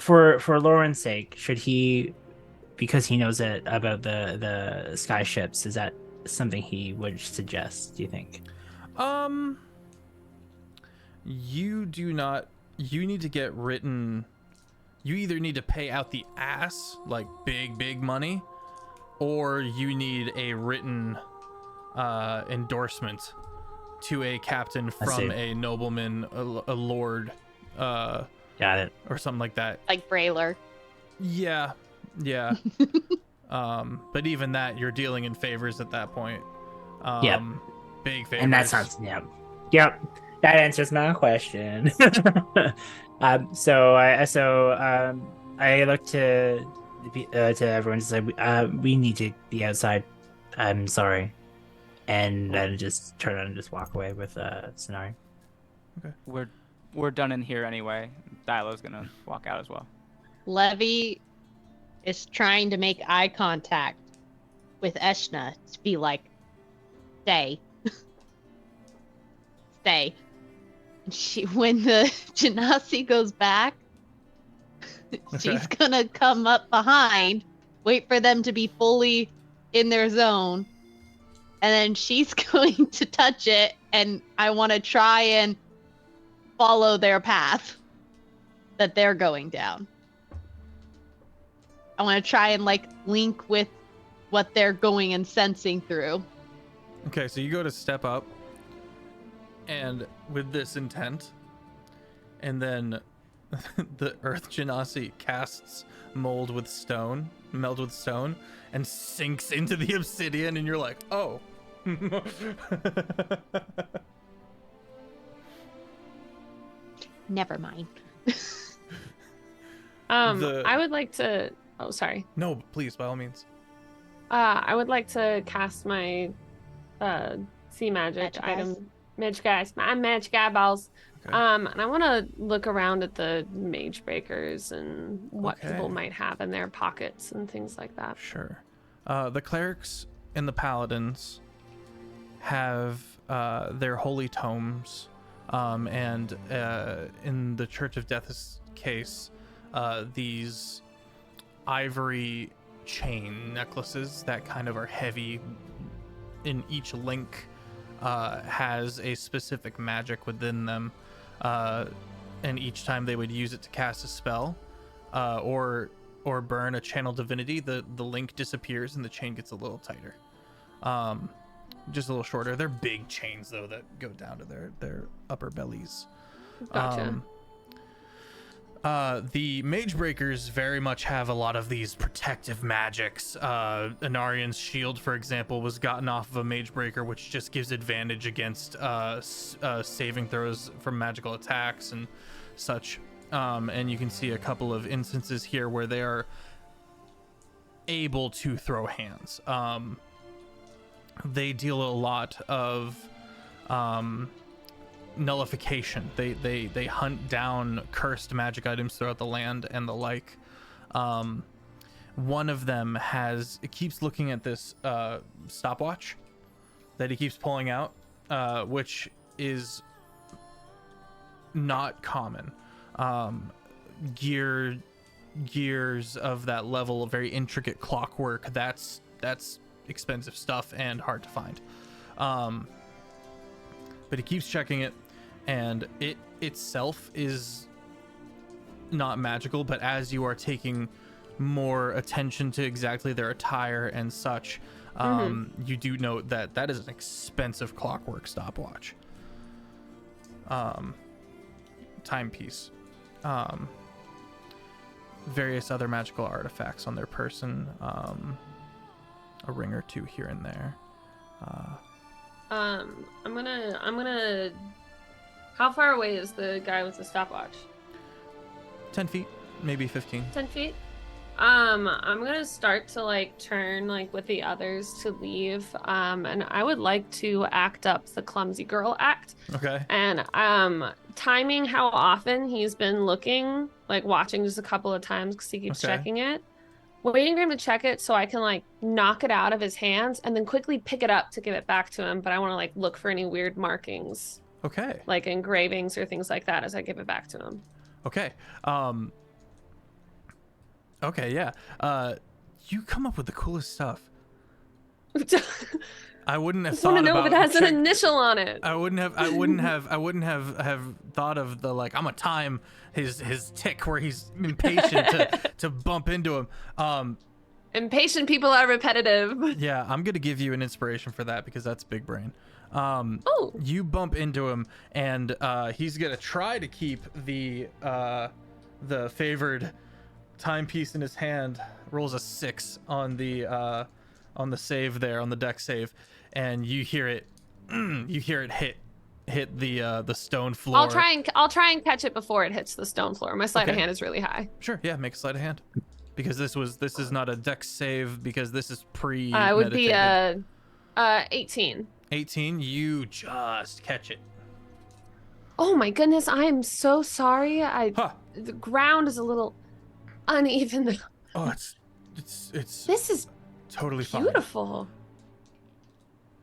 Speaker 5: for Lauren's sake, should he, because he knows it about the sky ships, is that something he would suggest, do you think?
Speaker 1: You do not. You need to get written. You either need to pay out the ass, like big money, or you need a written endorsement to a captain from a nobleman, a lord,
Speaker 5: Got it.
Speaker 1: or something like that.
Speaker 6: Like Brailer.
Speaker 1: Yeah. But even that, you're dealing in favors at that point.
Speaker 5: Yep.
Speaker 1: Big favors.
Speaker 5: And that sounds, yep. That answers my question. So I look to everyone to say, we need to be outside. I'm sorry, and then just turn around and just walk away with Sonari.
Speaker 1: Okay.
Speaker 3: We're done in here anyway. Dialo's gonna walk out as well.
Speaker 6: Levy is trying to make eye contact with Eshna to be like, stay. Stay. When the Genasi goes back, she's gonna come up behind, wait for them to be fully in their zone, and then she's going to touch it, and I want to try and follow their path that they're going down. I want to try and link with what they're going and sensing through.
Speaker 1: Okay, so you go to step up, and with this intent, and then the Earth Genasi casts meld with stone, and sinks into the obsidian, and you're like, oh.
Speaker 6: Never mind.
Speaker 4: I would like to. Oh, sorry.
Speaker 1: No, please, by all means.
Speaker 4: I would like to cast my sea magic item. Magic guys, my magic eyeballs.
Speaker 1: Okay.
Speaker 4: And I want to look around at the mage breakers and what people might have in their pockets and things like that.
Speaker 1: Sure. The clerics and the paladins have their holy tomes, and in the Church of Death's case, these ivory chain necklaces that kind of are heavy. In each link has a specific magic within them, and each time they would use it to cast a spell or burn a channel divinity, the link disappears and the chain gets a little tighter, just a little shorter. They're big chains though that go down to their upper bellies.
Speaker 4: Gotcha.
Speaker 1: The mage breakers very much have a lot of these protective magics. Anarian's shield, for example, was gotten off of a mage breaker, which just gives advantage against saving throws from magical attacks and such. And you can see a couple of instances here where they are able to throw hands. They deal a lot of nullification. They hunt down cursed magic items throughout the land and the like. One of them keeps looking at this stopwatch that he keeps pulling out, which is not common. Gears of that level of very intricate clockwork, that's expensive stuff and hard to find. But he keeps checking it, and it itself is not magical, but as you are taking more attention to exactly their attire and such, you do note that is an expensive clockwork stopwatch. Timepiece. Various other magical artifacts on their person, a ring or two here and there.
Speaker 4: I'm gonna. How far away is the guy with the stopwatch?
Speaker 1: 10 feet, maybe 15.
Speaker 4: 10 feet. I'm gonna start to turn with the others to leave. And I would like to act up the clumsy girl act.
Speaker 1: Okay.
Speaker 4: And timing how often he's been looking like watching just a couple of times because he keeps
Speaker 1: Okay.
Speaker 4: checking it. Waiting for him to check it so I can like knock it out of his hands and then quickly pick it up to give it back to him. But I want to like look for any weird markings,
Speaker 1: Okay.
Speaker 4: like engravings or things like that as I give it back to him.
Speaker 1: Okay. Okay, yeah. You come up with the coolest stuff. I wouldn't have
Speaker 4: I just want
Speaker 1: thought
Speaker 4: to know if
Speaker 1: about
Speaker 4: it has an
Speaker 1: check-
Speaker 4: initial on it.
Speaker 1: I wouldn't have thought of the like I'm gonna time his tick where he's impatient to bump into him.
Speaker 4: Impatient people are repetitive.
Speaker 1: Yeah, I'm gonna give you an inspiration for that because that's big brain.
Speaker 4: Oh,
Speaker 1: You bump into him and he's gonna try to keep the favored timepiece in his hand. Rolls a 6 on the save there, on the deck save, and you hear it hit the stone floor.
Speaker 4: I'll try and catch it before it hits the stone floor. My sleight of
Speaker 1: Okay.
Speaker 4: hand is really high.
Speaker 1: Sure, yeah, make a sleight of hand. Because this is not a dex save because this is pre
Speaker 4: It would be 18.
Speaker 1: 18, you just catch it.
Speaker 4: Oh my goodness, I am so sorry.
Speaker 1: Huh.
Speaker 4: The ground is a little uneven.
Speaker 1: Oh, it's
Speaker 4: This is
Speaker 1: totally fine.
Speaker 4: beautiful.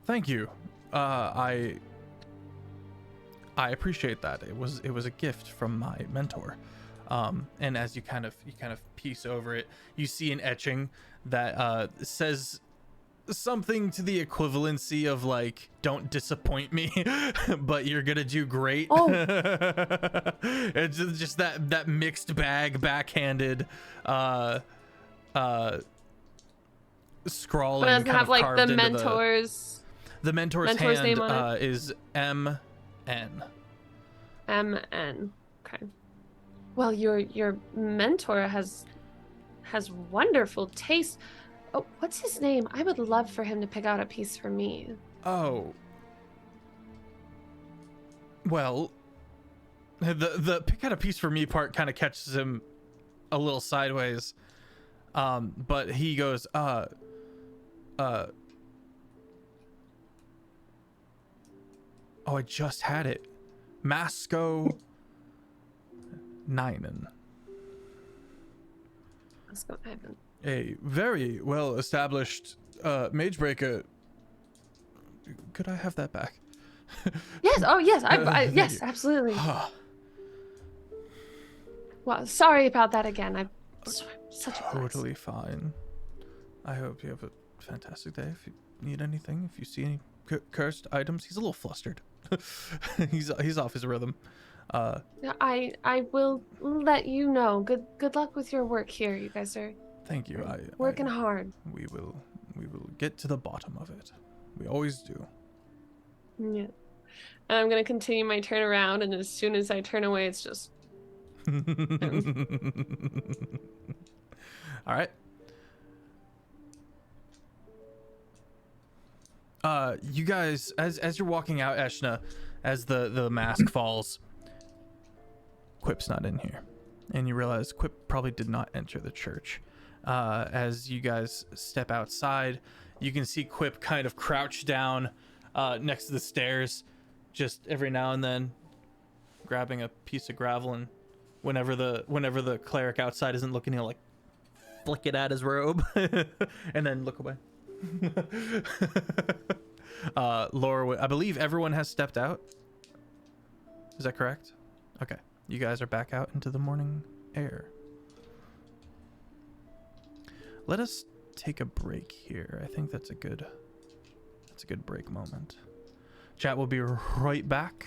Speaker 1: Thank you. I appreciate that. It was a gift from my mentor. And as you kind of piece over it, you see an etching that says something to the equivalency of like, "Don't disappoint me, but you're gonna do great."
Speaker 4: Oh.
Speaker 1: It's just that mixed bag, backhanded, scrawling.
Speaker 4: But it doesn't
Speaker 1: kind
Speaker 4: have
Speaker 1: of
Speaker 4: like
Speaker 1: carved
Speaker 4: the
Speaker 1: into
Speaker 4: mentor's
Speaker 1: The mentor's
Speaker 4: mentor's
Speaker 1: hand
Speaker 4: name on
Speaker 1: is MN.
Speaker 4: MN. Okay. Well, your mentor has wonderful taste. Oh, what's his name? I would love for him to pick out a piece for me.
Speaker 1: Oh. Well, the pick out a piece for me part kind of catches him a little sideways. But he goes, oh, I just had it. Masco Nyman.
Speaker 4: Let's go, Ivan.
Speaker 1: A very well established mage breaker. Could I have that back?
Speaker 4: Yes. Oh, yes.
Speaker 1: Thank
Speaker 4: Yes,
Speaker 1: you.
Speaker 4: absolutely. Well, sorry about that again. I'm such a klutz.
Speaker 1: Totally fine. I hope you have a fantastic day. If you need anything, if you see any cursed items, he's a little flustered. he's off his rhythm.
Speaker 4: Yeah, I will let you know. Good luck with your work here. You guys are
Speaker 1: Thank you.
Speaker 4: working hard.
Speaker 1: We will get to the bottom of it. We always do.
Speaker 4: Yeah. And I'm gonna continue my turn around, and as soon as I turn away, it's just
Speaker 1: All right. You guys, as you're walking out, Eshna, as the mask falls, Quip's not in here, and you realize Quip probably did not enter the church. As you guys step outside, you can see Quip kind of crouch down next to the stairs, just every now and then grabbing a piece of gravel, and whenever the cleric outside isn't looking, he'll like flick it at his robe and then look away. Laura, I believe everyone has stepped out. Is that correct? Okay, you guys are back out into the morning air. Let us take a break here. I think that's a good break moment. Chat will be right back.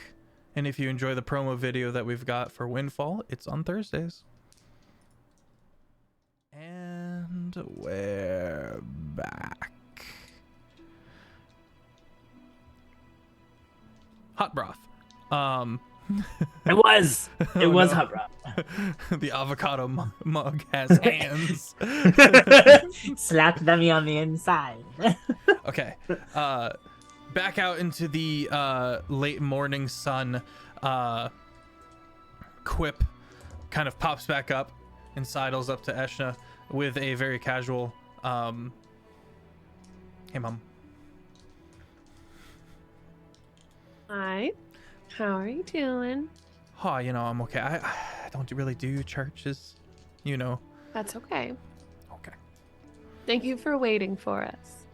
Speaker 1: And if you enjoy the promo video that we've got for Windfall, it's on Thursdays. And we're back. Hot broth.
Speaker 5: It was
Speaker 1: Oh,
Speaker 5: hot
Speaker 1: no.
Speaker 5: broth.
Speaker 1: The avocado mug has hands.
Speaker 5: Slap them on the inside.
Speaker 1: Okay. Back out into the late morning sun. Quip kind of pops back up and sidles up to Eshna with a very casual, hey, Mom.
Speaker 4: hi. How are you doing?
Speaker 1: Oh, I'm okay. I don't really do churches, you know.
Speaker 4: That's okay.
Speaker 1: Okay.
Speaker 4: Thank you for waiting for us.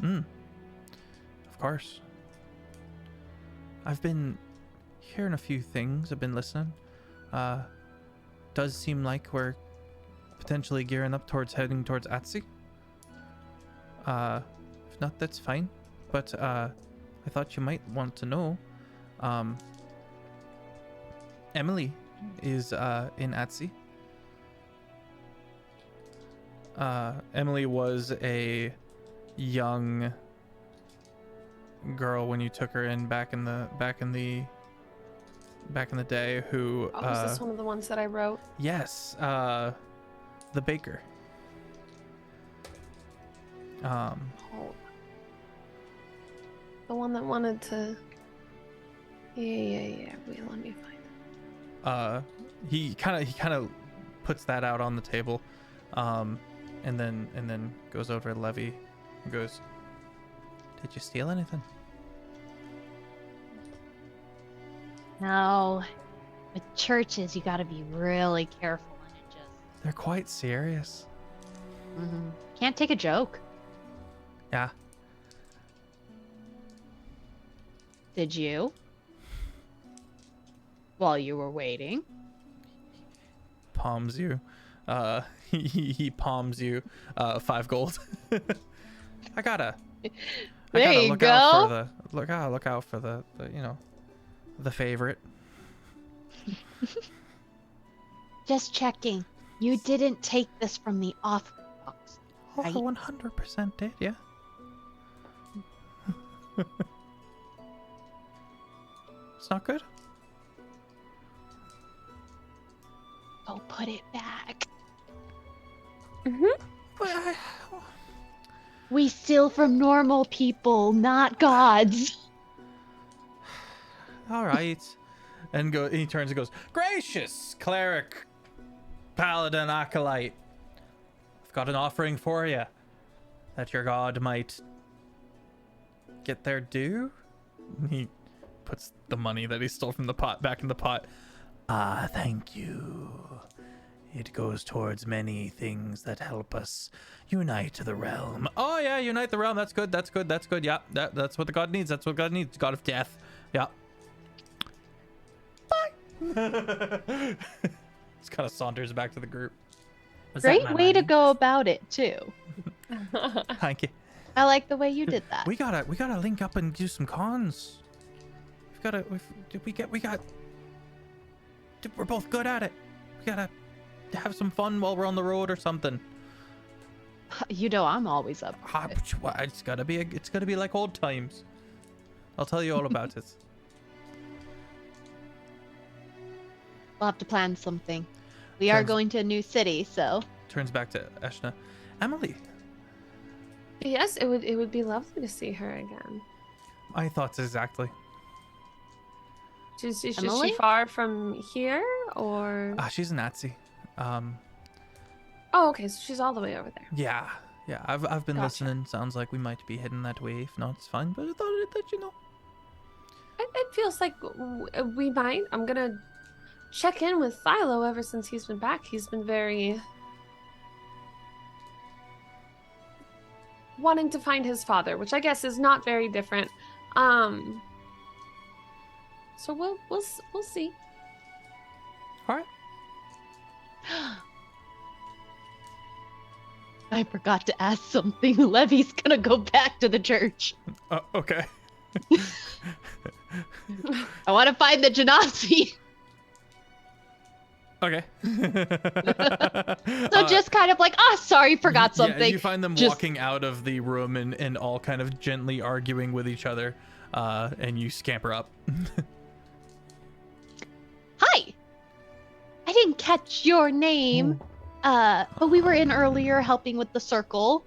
Speaker 1: Of course. I've been hearing a few things. I've been listening. Does seem like we're potentially gearing up towards heading towards Atsi. If not, that's fine. But I thought you might want to know. Emily is in Atsi. Emily was a young girl when you took her in back in the day who
Speaker 4: Oh, is this one of the ones that I wrote?
Speaker 1: yes, the baker.
Speaker 4: Oh. The one that wanted to. Yeah. Wait, let me find it.
Speaker 1: He kind of puts that out on the table, and then goes over to Levy and goes, "Did you steal anything?"
Speaker 6: No. With churches, you gotta be really careful and it just
Speaker 1: They're quite serious.
Speaker 6: can't take a joke.
Speaker 1: Yeah.
Speaker 6: Did you? While you were waiting?
Speaker 1: Palms you. He palms you 5 gold. I gotta
Speaker 6: There you
Speaker 1: look
Speaker 6: go.
Speaker 1: out for look out for the you know, the favorite.
Speaker 6: Just checking. You didn't take this from the offering box.
Speaker 1: Oh,
Speaker 6: Right.
Speaker 1: 100% did, yeah. It's not good.
Speaker 6: Go put it back.
Speaker 1: But
Speaker 6: We steal from normal people, not gods.
Speaker 1: all right. And he turns and goes, "Gracious cleric, paladin, acolyte, I've got an offering for you, that your god might get their due." He puts the money that he stole from the pot back in the pot. Thank you. It goes towards many things that help us unite the realm. Oh yeah, unite the realm. That's good. That's good. That's good. Yeah, that's what the god needs. That's what God needs. God of death. Yeah. Bye. Just kind of saunters back to the group.
Speaker 5: Was that
Speaker 6: Great
Speaker 5: my
Speaker 6: way to
Speaker 5: money?
Speaker 6: go about it, too.
Speaker 1: Thank you.
Speaker 6: I like the way you did that.
Speaker 1: We gotta link up and do some cons. We're both good at it. We gotta have some fun while we're on the road or something.
Speaker 6: You know I'm always up.
Speaker 1: It's gotta be like old times. I'll tell you all about it.
Speaker 6: We'll have to plan something. We are going to a new city, so
Speaker 1: Turns back to Eshna. Emily,
Speaker 4: Yes, it would be lovely to see her again.
Speaker 1: my thoughts exactly.
Speaker 4: Is she
Speaker 6: Emily?
Speaker 4: far from here, or?
Speaker 1: She's a Nazi.
Speaker 4: Oh, okay, so she's all the way over there.
Speaker 1: Yeah. I've been
Speaker 4: Gotcha.
Speaker 1: listening. Sounds like we might be heading that way. If not, it's fine. But I thought I'd let you know.
Speaker 4: It feels like we might. I'm gonna check in with Philo ever since he's been back. He's been very wanting to find his father, which I guess is not very different. So we'll see.
Speaker 1: All right.
Speaker 6: I forgot to ask something. Levy's gonna go back to the church.
Speaker 1: Okay.
Speaker 6: I want to find the Genasi.
Speaker 1: Okay.
Speaker 6: So just kind of like, sorry, forgot something.
Speaker 1: Yeah, you find them
Speaker 6: Just-
Speaker 1: walking out of the room and all kind of gently arguing with each other, and you scamper up.
Speaker 6: Hi. I didn't catch your name. But we were in earlier helping with the circle.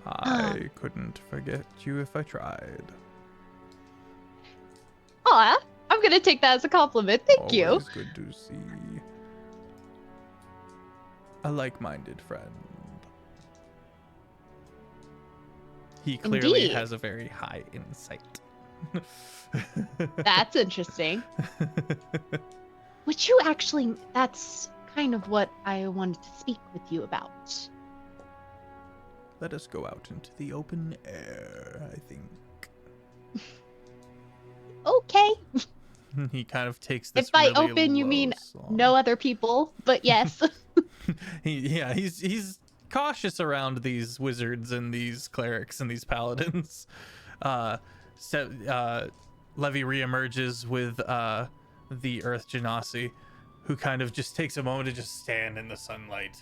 Speaker 1: I couldn't forget you if I tried.
Speaker 6: Aw, I'm gonna take that as a compliment. Thank you.
Speaker 1: Always good to see a like-minded friend. He clearly
Speaker 6: Indeed.
Speaker 1: has a very high insight.
Speaker 6: That's interesting. Which you actually, that's kind of what I wanted to speak with you about.
Speaker 1: Let us go out into the open air, I think.
Speaker 6: Okay.
Speaker 1: He kind of takes this
Speaker 6: If by
Speaker 1: really
Speaker 6: open you
Speaker 1: low
Speaker 6: mean
Speaker 1: song.
Speaker 6: no other people, but yes.
Speaker 1: He's cautious around these wizards and these clerics and these paladins. Levy reemerges with the Earth Genasi, who kind of just takes a moment to just stand in the sunlight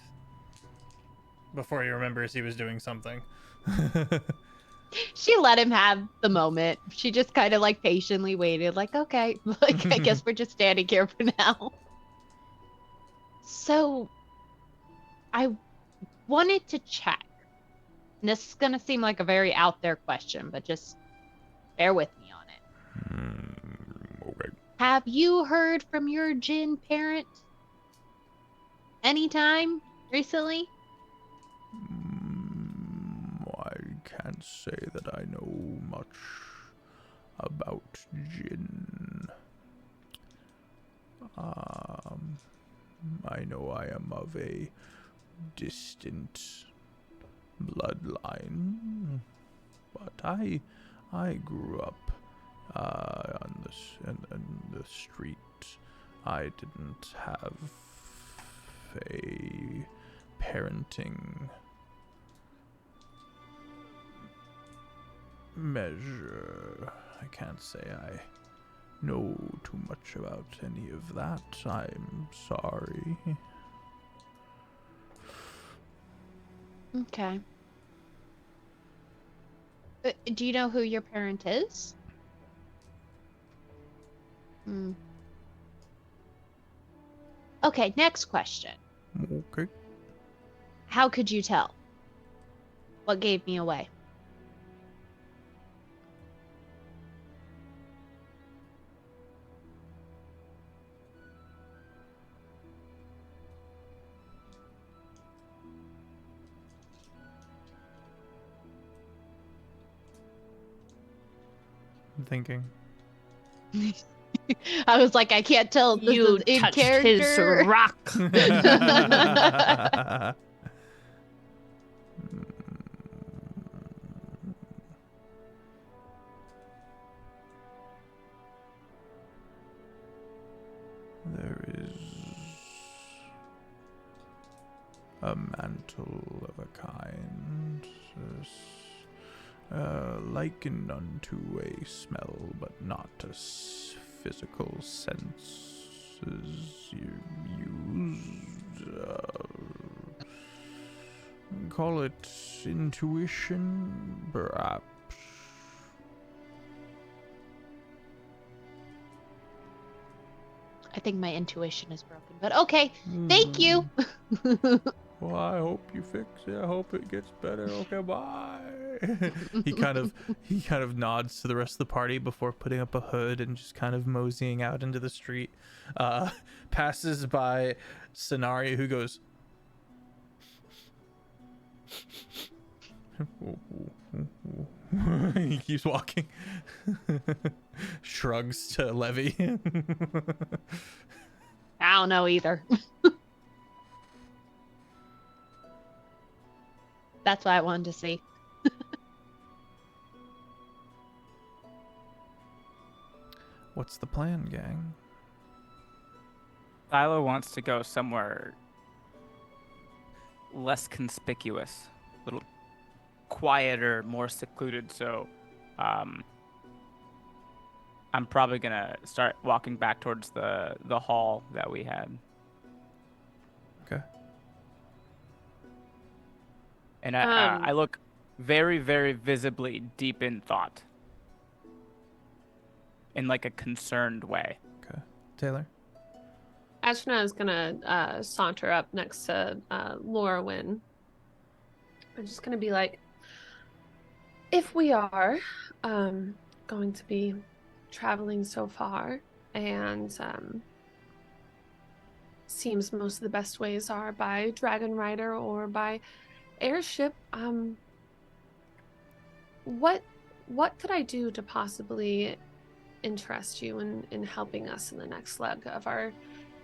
Speaker 1: before he remembers he was doing something.
Speaker 6: She let him have the moment. She just kind of like patiently waited, like, okay, like I guess we're just standing here for now. So I wanted to check. And this is gonna seem like a very out there question, but just bear with me on it.
Speaker 1: Okay.
Speaker 6: Have you heard from your Jinn parent anytime recently?
Speaker 1: I can't say that I know much about Jinn. I know I am of a distant bloodline, but I grew up on in the street. I didn't have a parenting measure. I can't say I know too much about any of that. I'm sorry.
Speaker 6: Okay. Do you know who your parent is? Okay, next question.
Speaker 1: Okay.
Speaker 6: How could you tell? What gave me away?
Speaker 1: I'm thinking.
Speaker 6: I was like, I can't tell if this is in character.
Speaker 4: rock.
Speaker 1: There is a mantle of a kind, likened unto a smell, but not a physical sense is used. Call it intuition, perhaps.
Speaker 6: I think my intuition is broken, but okay. Thank you.
Speaker 1: Well, I hope you fix it. I hope it gets better. Okay, bye. he kind of nods to the rest of the party before putting up a hood and just kind of moseying out into the street. Passes by Scenario, who goes, he keeps walking. Shrugs to Levy.
Speaker 6: I don't know either. That's what I wanted to see.
Speaker 1: What's the plan, gang?
Speaker 3: Philo wants to go somewhere less conspicuous, a little quieter, more secluded. So, I'm probably gonna start walking back towards the hall that we had.
Speaker 1: Okay.
Speaker 3: And I look very, very visibly deep in thought, in like a concerned way.
Speaker 1: Okay. Taylor?
Speaker 4: Ashna is gonna saunter up next to Lorwyn. I'm just gonna be like, if we are going to be traveling so far, and seems most of the best ways are by Dragon Rider or by airship, what what could I do to possibly interest you in helping us in the next leg of our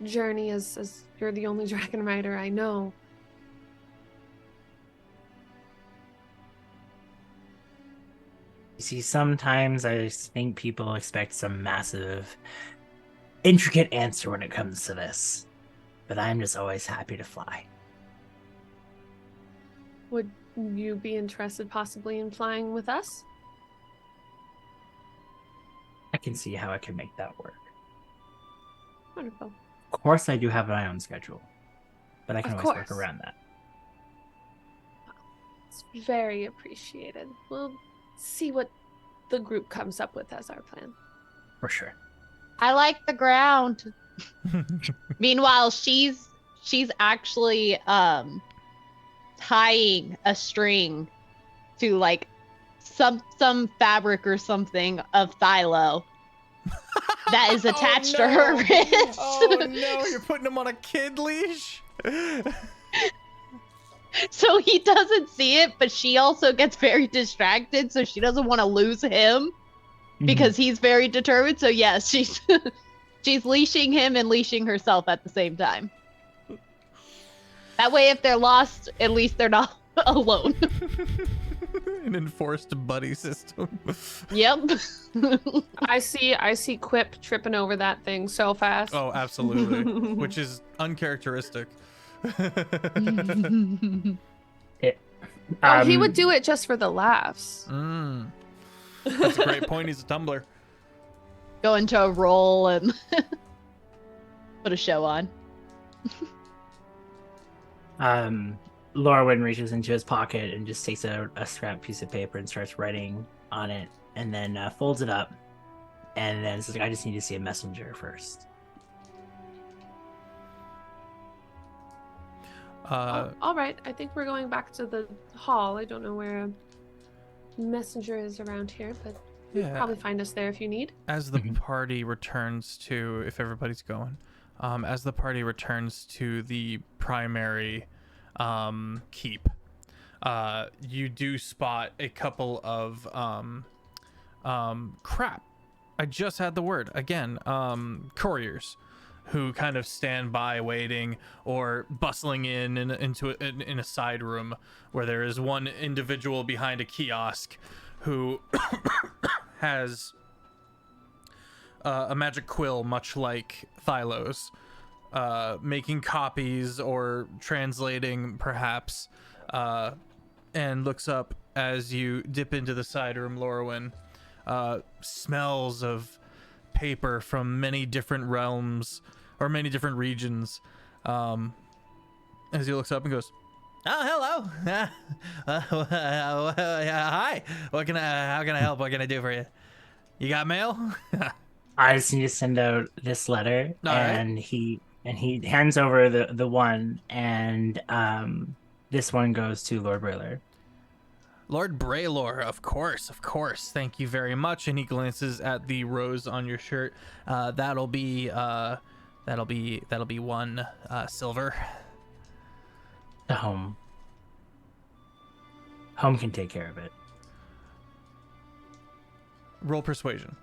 Speaker 4: journey, as you're the only dragon rider I know?
Speaker 5: You see, sometimes I think people expect some massive, intricate answer when it comes to this, but I'm just always happy to fly.
Speaker 4: Would you be interested possibly in flying with us?
Speaker 5: I can see how I can make that work.
Speaker 4: Wonderful.
Speaker 5: Of course, I do have my own schedule, but I can
Speaker 4: Of
Speaker 5: always work
Speaker 4: course.
Speaker 5: around that.
Speaker 4: It's very appreciated. We'll see what the group comes up with as our plan.
Speaker 5: For sure.
Speaker 6: I like the ground. Meanwhile, she's actually tying a string to like some fabric or something of Thylo that is attached to her wrist.
Speaker 1: Oh no, you're putting him on a kid leash?
Speaker 6: So he doesn't see it, but she also gets very distracted, so she doesn't want to lose him because he's very determined. So yes, she's she's leashing him and leashing herself at the same time. That way, if they're lost, at least they're not alone.
Speaker 1: An enforced buddy system.
Speaker 6: Yep.
Speaker 4: I see Quip tripping over that thing so fast.
Speaker 1: Oh, absolutely. Which is uncharacteristic.
Speaker 4: He would do it just for the laughs.
Speaker 1: That's a great point. He's a tumbler.
Speaker 6: Go into a roll and put a show on.
Speaker 5: Lorwyn reaches into his pocket and just takes a scrap piece of paper and starts writing on it, and then folds it up, and then says, "I just need to see a messenger first."
Speaker 4: All right. I think we're going back to the hall. I don't know where a messenger is around here, but you'll probably find us there if you need.
Speaker 1: As the party returns to, if everybody's going, as the party returns to the primary keep, you do spot a couple of crap. I just had the word again. Couriers, who kind of stand by waiting or bustling in a side room where there is one individual behind a kiosk who has a magic quill, much like Thylo's, making copies or translating perhaps, and looks up as you dip into the side room. Lorwyn, smells of paper from many different realms or many different regions, as he looks up and goes, "Oh, hello. Hi. How can I help? What can I do for you? You got mail?"
Speaker 5: I just need to send out this letter,
Speaker 1: All
Speaker 5: and
Speaker 1: right.
Speaker 5: he hands over the one, and this one goes to Lord Braylor.
Speaker 1: Lord Braylor, of course. Thank you very much. And he glances at the rose on your shirt. That'll be 1 silver.
Speaker 5: The home. Home can take care of it.
Speaker 1: Roll persuasion.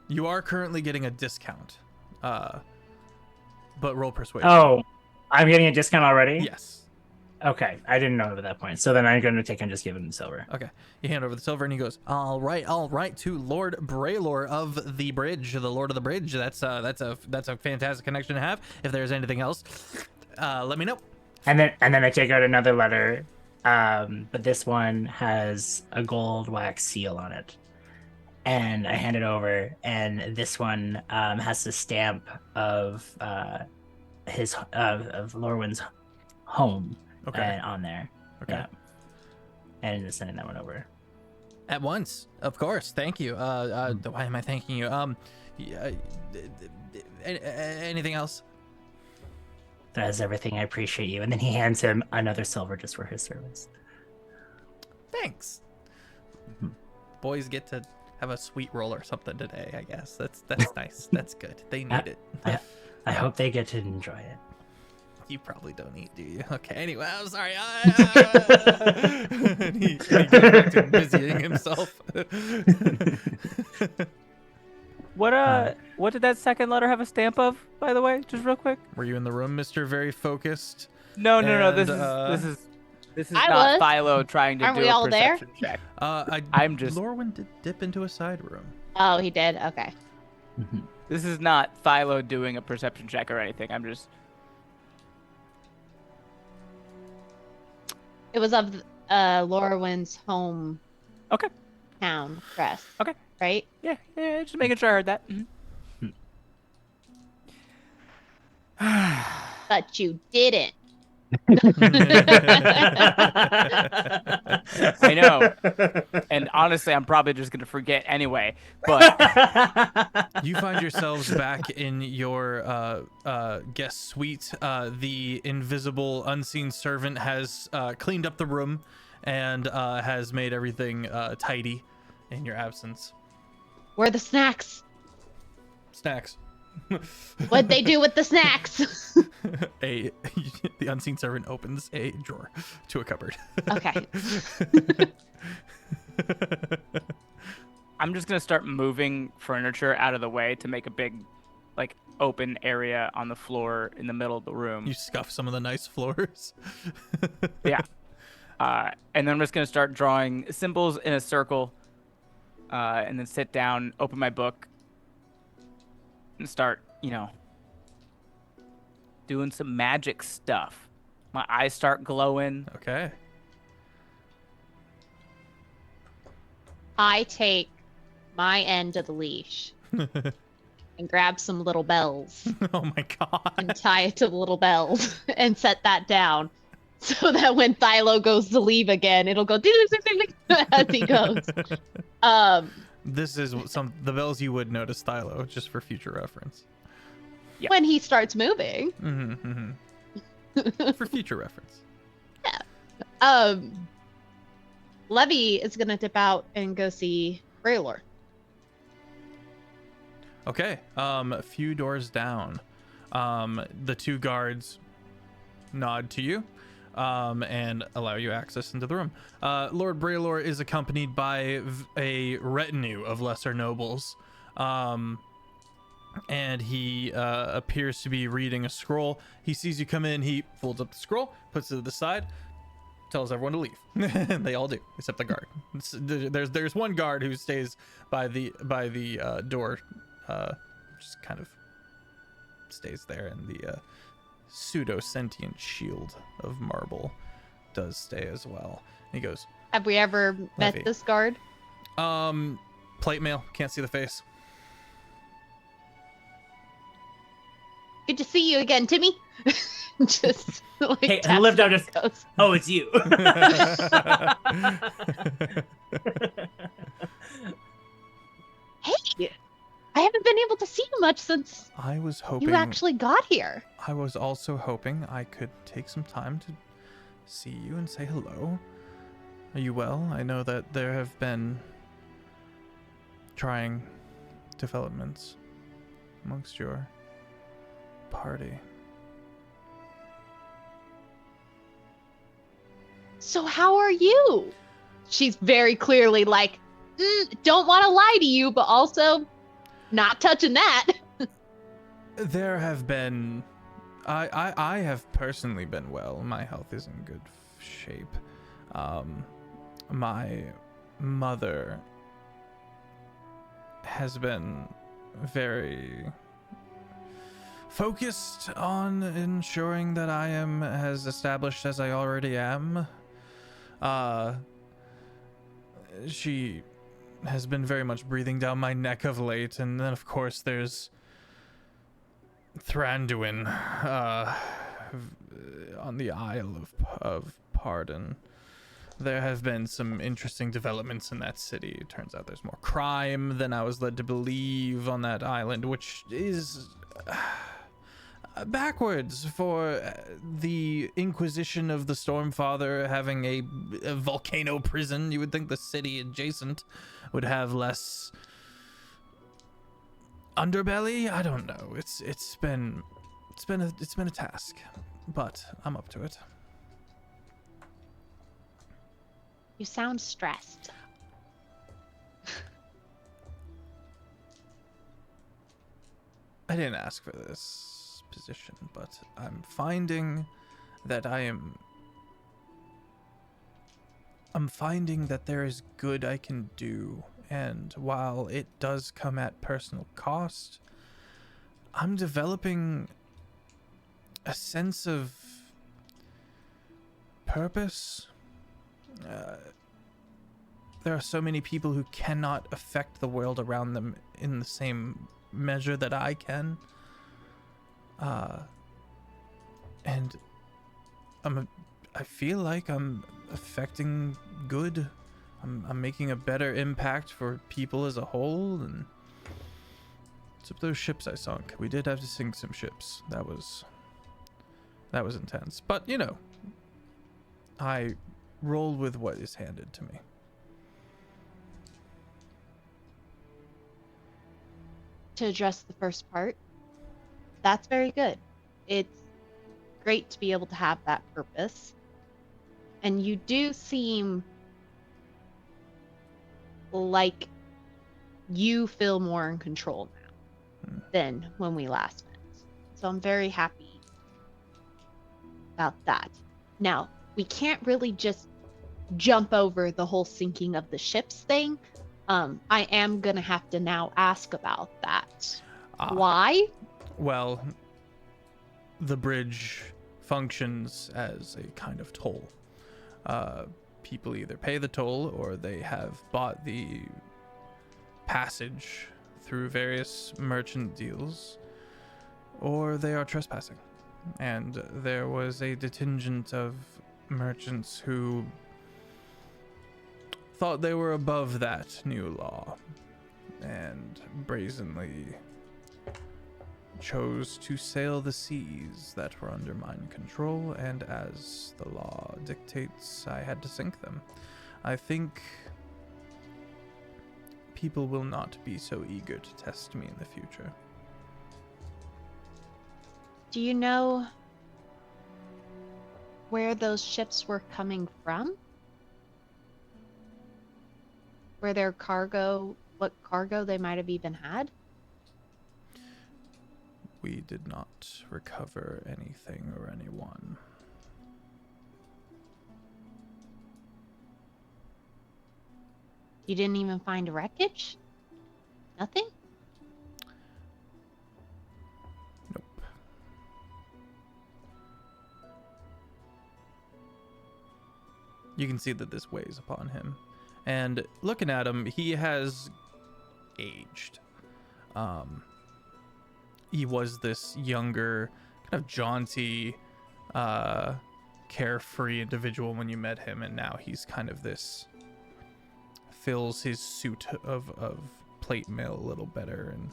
Speaker 1: You are currently getting a discount, but roll persuasion.
Speaker 5: Oh, I'm getting a discount already?
Speaker 1: Yes.
Speaker 5: Okay, I didn't know at that point. So then I'm going to take and just give him the silver.
Speaker 1: Okay. You hand over the silver and he goes, all right, to Lord Braylor of the Bridge, the Lord of the Bridge. That's a fantastic connection to have. If there's anything else, let me know.
Speaker 5: And then I take out another letter, but this one has a gold wax seal on it. And I hand it over, and this one has the stamp of Lorwyn's home.
Speaker 1: Okay.
Speaker 5: On there.
Speaker 1: Okay.
Speaker 5: Yeah. And just sending that one over.
Speaker 1: At once, of course. Thank you. Why am I thanking you? Anything else?
Speaker 5: That is everything. I appreciate you. And then he hands him another silver just for his service.
Speaker 1: Thanks. Boys get to have a sweet roll or something today, I guess. That's nice. That's good. They need it.
Speaker 5: I hope they get to enjoy it.
Speaker 1: You probably don't eat, do you? Okay, anyway, I'm sorry. And he goes back to busying himself.
Speaker 3: What did that second letter have a stamp of, by the way? Just real quick.
Speaker 1: Were you in the room, Mr. Very Focused?
Speaker 3: No.
Speaker 1: And,
Speaker 3: This is
Speaker 6: I
Speaker 3: not
Speaker 6: was.
Speaker 3: Philo trying to
Speaker 6: Aren't
Speaker 3: do
Speaker 6: we
Speaker 3: a
Speaker 6: all there?
Speaker 3: perception check.
Speaker 1: I'm just. Lorwyn did dip into a side room.
Speaker 6: Oh, he did. Okay.
Speaker 3: This is not Philo doing a perception check or anything. I'm just.
Speaker 6: It was of Lorwyn's home.
Speaker 3: Okay.
Speaker 6: Town crest.
Speaker 3: Okay.
Speaker 6: Right.
Speaker 3: Yeah. Just making sure I heard that.
Speaker 6: But you didn't.
Speaker 3: I know. And honestly, I'm probably just gonna forget anyway. But
Speaker 1: You find yourselves back in your guest suite. The invisible, unseen servant has cleaned up the room and has made everything tidy in your absence.
Speaker 6: Where are the snacks?
Speaker 1: Snacks.
Speaker 6: What'd they do with the snacks?
Speaker 1: The unseen servant opens a drawer to a cupboard.
Speaker 6: Okay.
Speaker 3: I'm just gonna start moving furniture out of the way to make a big, like, open area on the floor in the middle of the room.
Speaker 1: You scuff some of the nice floors.
Speaker 3: Yeah. And then I'm just gonna start drawing symbols in a circle, and then sit down, open my book, and start, doing some magic stuff. My eyes start glowing.
Speaker 1: Okay.
Speaker 6: I take my end of the leash and grab some little bells
Speaker 1: Oh my god.
Speaker 6: and tie it to the little bells and set that down so that when Thilo goes to leave again, it'll go ding, ding, ding, ding, as he goes.
Speaker 1: This is the bells you would notice, Thilo, just for future reference.
Speaker 3: Yeah.
Speaker 6: When he starts moving.
Speaker 1: For future reference.
Speaker 6: Levy is gonna dip out and go see Braylor.
Speaker 1: Okay. A few doors down, the two guards nod to you, and allow you access into the room. Lord Braylor is accompanied by a retinue of lesser nobles, and he appears to be reading a scroll. He sees you come in. He folds up the scroll, puts it to the side, tells everyone to leave. And they all do, except the guard. There's one guard who stays by the door, just kind of stays there, and the pseudo sentient shield of marble does stay as well. And he goes,
Speaker 6: Have we ever met
Speaker 1: Levy.
Speaker 6: this guard?
Speaker 1: plate mail, can't see the face.
Speaker 6: Good to see you again, Timmy. Just like
Speaker 5: Hey,
Speaker 6: taps
Speaker 5: lived out
Speaker 6: his
Speaker 5: just.
Speaker 6: ghost.
Speaker 5: Oh, it's you.
Speaker 6: Hey, I haven't been able to see you much since
Speaker 1: I was hoping
Speaker 6: you actually got here.
Speaker 1: I was also hoping I could take some time to see you and say hello. Are you well? I know that there have been trying developments amongst your party.
Speaker 6: So how are you? She's very clearly like, don't want to lie to you, but also not touching that.
Speaker 1: There have been... I have personally been well. My health is in good shape. My mother has been very focused on ensuring that I am as established as I already am. She has been very much breathing down my neck of late, and then of course there's Thranduin on the Isle of Pardon. There have been some interesting developments in that city. It turns out there's more crime than I was led to believe on that island, which is backwards for the Inquisition of the Stormfather having a volcano prison. You would think the city adjacent would have less underbelly. I don't know. It's been a task. but I'm up to it.
Speaker 6: You sound stressed.
Speaker 1: I didn't ask for this position, but I'm finding that I'm finding that there is good I can do, and while it does come at personal cost, I'm developing a sense of purpose. There are so many people who cannot affect the world around them in the same measure that I can. And I feel like I'm affecting good. I'm making a better impact for people as a whole. And except those ships I sunk, we did have to sink some ships. That was intense. But you know, I roll with what is handed to me.
Speaker 6: To address the first part, that's very good. It's great to be able to have that purpose. And you do seem like you feel more in control now than when we last met. So I'm very happy about that. Now, we can't really just jump over the whole sinking of the ships thing. I am going to have to now ask about that. Why?
Speaker 1: Well, the bridge functions as a kind of toll. People either pay the toll or they have bought the passage through various merchant deals, or they are trespassing. And there was a contingent of merchants who thought they were above that new law and brazenly chose to sail the seas that were under mine control, and as the law dictates, I had to sink them. I think people will not be so eager to test me in the future.
Speaker 6: Do you know where those ships were coming from? Where their cargo, what cargo they might have even had?
Speaker 1: We did not recover anything or anyone.
Speaker 6: You didn't even find wreckage? Nothing?
Speaker 1: Nope. You can see that this weighs upon him. And looking at him, he has aged. He was this younger, kind of jaunty, carefree individual when you met him, and now he's kind of this, fills his suit of plate mail a little better and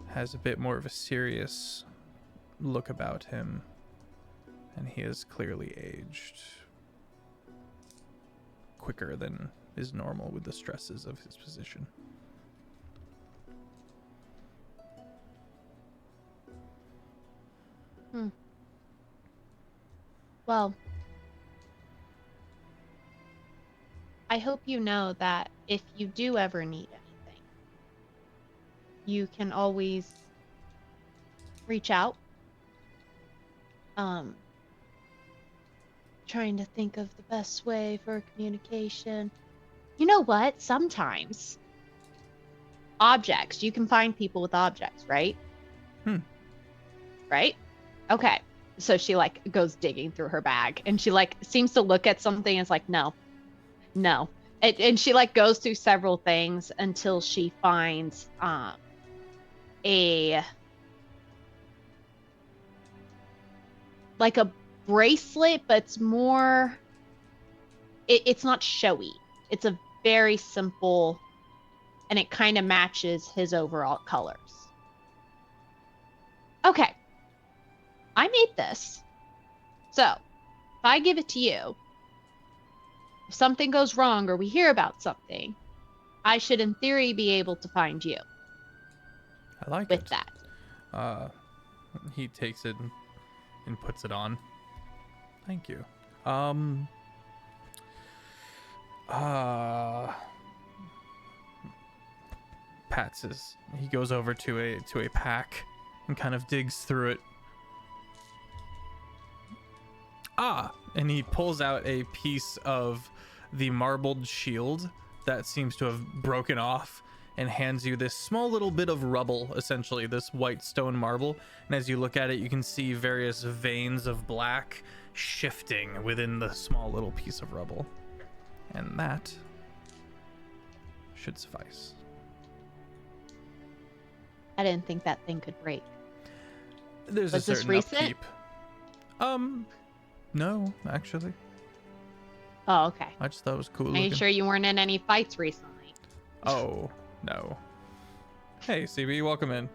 Speaker 1: has a bit more of a serious look about him, and he is clearly aged quicker than is normal with the stresses of his position.
Speaker 6: Well, I hope you know that if you do ever need anything, you can always reach out. Trying to think of the best way for communication. You know what? Sometimes objects, you can find people with objects, right? Right? Okay. So she like goes digging through her bag and she like seems to look at something and it's like, no. And she like goes through several things until she finds a like a bracelet, but it's more it's not showy. It's a very simple, and it kind of matches his overall colors. Okay. I made this. So, if I give it to you, if something goes wrong or we hear about something, I should in theory be able to find you.
Speaker 1: I like
Speaker 6: with
Speaker 1: it.
Speaker 6: that.
Speaker 1: He takes it and and puts it on. Thank you. He goes over to a pack and kind of digs through it. And he pulls out a piece of the marbled shield that seems to have broken off and hands you this small little bit of rubble, essentially this white stone marble. And as you look at it, you can see various veins of black shifting within the small little piece of rubble. And that should suffice.
Speaker 6: I didn't think that thing could break.
Speaker 1: There's
Speaker 6: Was
Speaker 1: a
Speaker 6: this
Speaker 1: certain
Speaker 6: recent?
Speaker 1: upkeep. No, actually.
Speaker 6: Oh, okay.
Speaker 1: I just thought it was cool
Speaker 6: Are you
Speaker 1: looking.
Speaker 6: sure you weren't in any fights recently?
Speaker 1: Oh, no. Hey, CB, welcome in.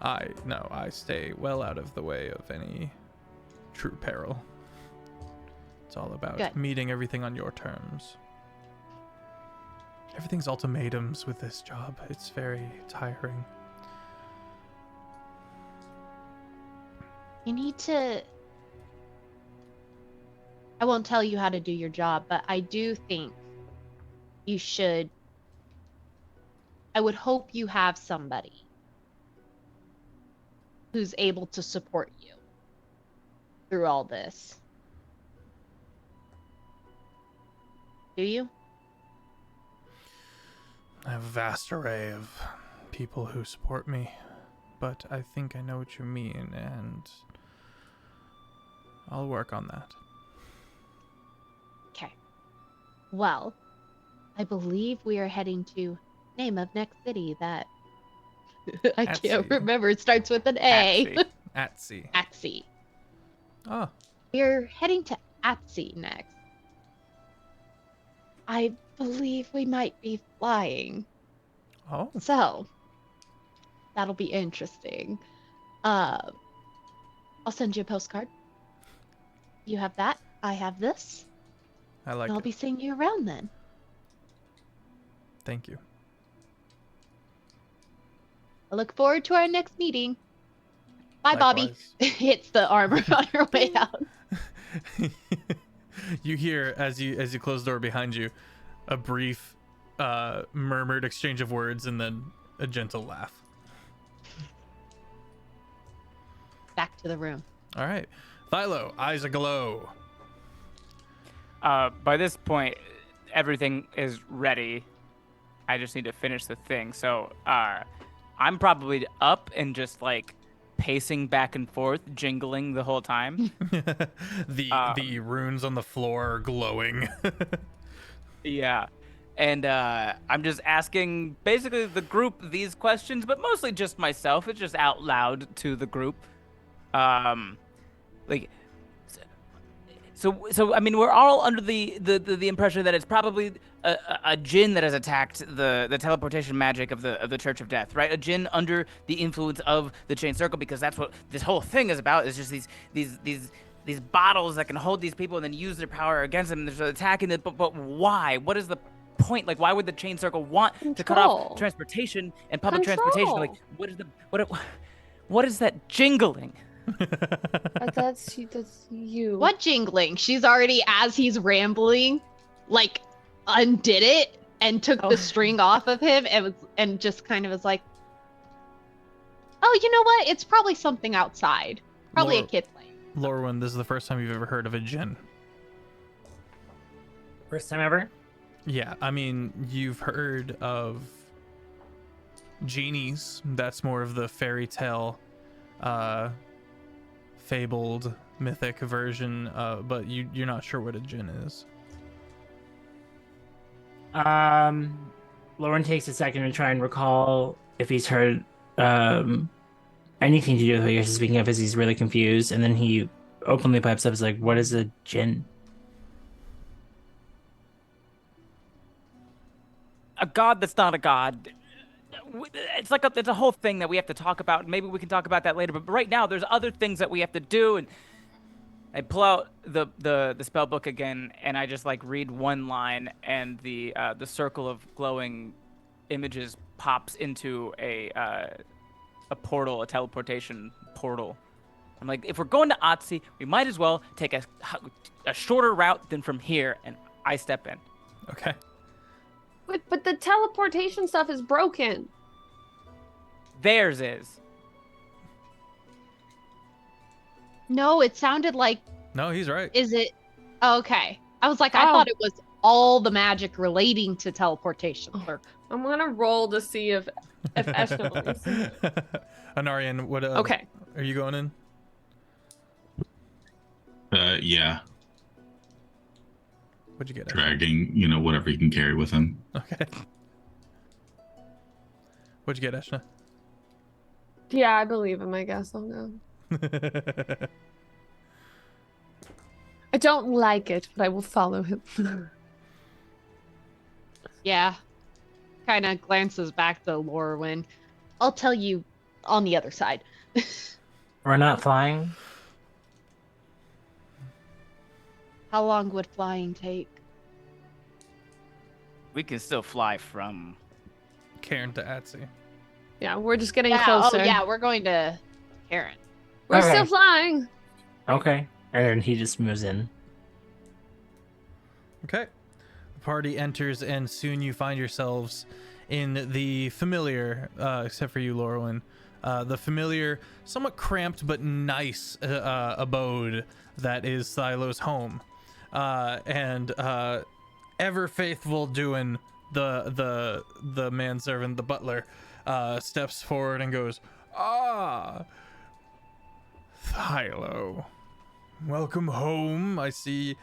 Speaker 1: I stay well out of the way of any true peril. It's all about
Speaker 6: Good.
Speaker 1: meeting everything on your terms. Everything's ultimatums with this job. It's very tiring.
Speaker 6: You need to... I won't tell you how to do your job, but I do think you should... I would hope you have somebody who's able to support you through all this. Do you?
Speaker 1: I have a vast array of people who support me, but I think I know what you mean, and I'll work on that.
Speaker 6: Okay. Well, I believe we are heading to name of next city that I
Speaker 1: At
Speaker 6: can't
Speaker 1: sea.
Speaker 6: remember. It starts with an A.
Speaker 1: At sea.
Speaker 6: Atsy.
Speaker 1: Oh,
Speaker 6: We're heading to Atsy next. I believe we might be flying.
Speaker 1: oh,
Speaker 6: So, that'll be interesting. I'll send you a postcard. You have that. I have this.
Speaker 1: I like
Speaker 6: and I'll
Speaker 1: it.
Speaker 6: be seeing you around then.
Speaker 1: Thank you.
Speaker 6: I look forward to our next meeting. Bye, Bobby.
Speaker 1: Likewise.
Speaker 6: Hits the armor on her way out.
Speaker 1: You hear as you close the door behind you, a brief, murmured exchange of words, and then a gentle laugh.
Speaker 6: Back to the room.
Speaker 1: All right, Philo, eyes aglow.
Speaker 3: By this point, everything is ready. I just need to finish the thing. So, I'm probably up and just like pacing back and forth, jingling the whole time.
Speaker 1: The runes on the floor are glowing.
Speaker 3: Yeah. And I'm just asking basically the group these questions, but mostly just myself. It's just out loud to the group. Like, so I mean, we're all under the impression that it's probably a djinn that has attacked the teleportation magic of the Church of Death, right? A djinn under the influence of the Chain Circle, because that's what this whole thing is about. Is just these bottles that can hold these people and then use their power against them. And they're attacking them, but why? What is the point? Like, why would the Chain Circle want to cut off
Speaker 4: Control.
Speaker 3: transportation and public transportation? Like,
Speaker 4: Control.
Speaker 3: what is that jingling?
Speaker 4: That's you.
Speaker 6: What jingling? She's already, as he's rambling, like undid it and took
Speaker 4: Oh.
Speaker 6: the string off of him and just kind of was like, oh, you know what? It's probably something outside. Probably a
Speaker 1: Laura-
Speaker 6: kid playing.
Speaker 1: Lorwyn, this is the first time you've ever heard of a djinn.
Speaker 5: First time ever?
Speaker 1: Yeah, I mean, you've heard of genies. That's more of the fairy tale, fabled, mythic version, but you're not sure what a djinn is.
Speaker 5: Lauren takes a second to try and recall if he's heard anything to do with what you're speaking of, as he's really confused, and then he openly pipes up, is like, what is a djinn?
Speaker 3: A god that's not a god. It's like it's a whole thing that we have to talk about. Maybe we can talk about that later. But right now, there's other things that we have to do. And I pull out the spell book again, and I just like read one line, and the circle of glowing images pops into a a teleportation portal. I'm like, if we're going to Otzi, we might as well take a shorter route than from here, and I step in.
Speaker 1: Okay.
Speaker 4: But the teleportation stuff is broken.
Speaker 3: Theirs is.
Speaker 6: No, it sounded like.
Speaker 1: No, he's right.
Speaker 6: Is it? Oh, okay. I was like, I thought it was all the magic relating to teleportation.
Speaker 4: I'm gonna roll to see if Eshna believes.
Speaker 1: Anarian, what?
Speaker 4: Okay.
Speaker 1: Are you going in?
Speaker 2: Yeah,
Speaker 1: What'd you get? Ash?
Speaker 2: dragging, whatever he can carry with him.
Speaker 1: Okay. What'd you get, Eshna?
Speaker 4: Yeah, I believe him. I guess I'll go. I don't like it, but I will follow him.
Speaker 6: Yeah. Kind of glances back to Lorwyn. I'll tell you on the other side.
Speaker 5: We're not flying.
Speaker 6: How long would flying take?
Speaker 3: We can still fly from.
Speaker 1: Cairn to Atsi.
Speaker 4: Yeah, we're just getting
Speaker 6: Yeah,
Speaker 4: closer.
Speaker 6: oh yeah, we're going to Karen.
Speaker 4: We're
Speaker 5: Okay.
Speaker 4: still flying.
Speaker 5: Okay. And then he just moves in.
Speaker 1: Okay. The party enters, and soon you find yourselves in the familiar, except for you, Lorwyn, the familiar, somewhat cramped but nice abode that is Thylo's home. And ever faithful Duin, the manservant, the butler, steps forward and goes, "Ah, Thylo, welcome home. I see.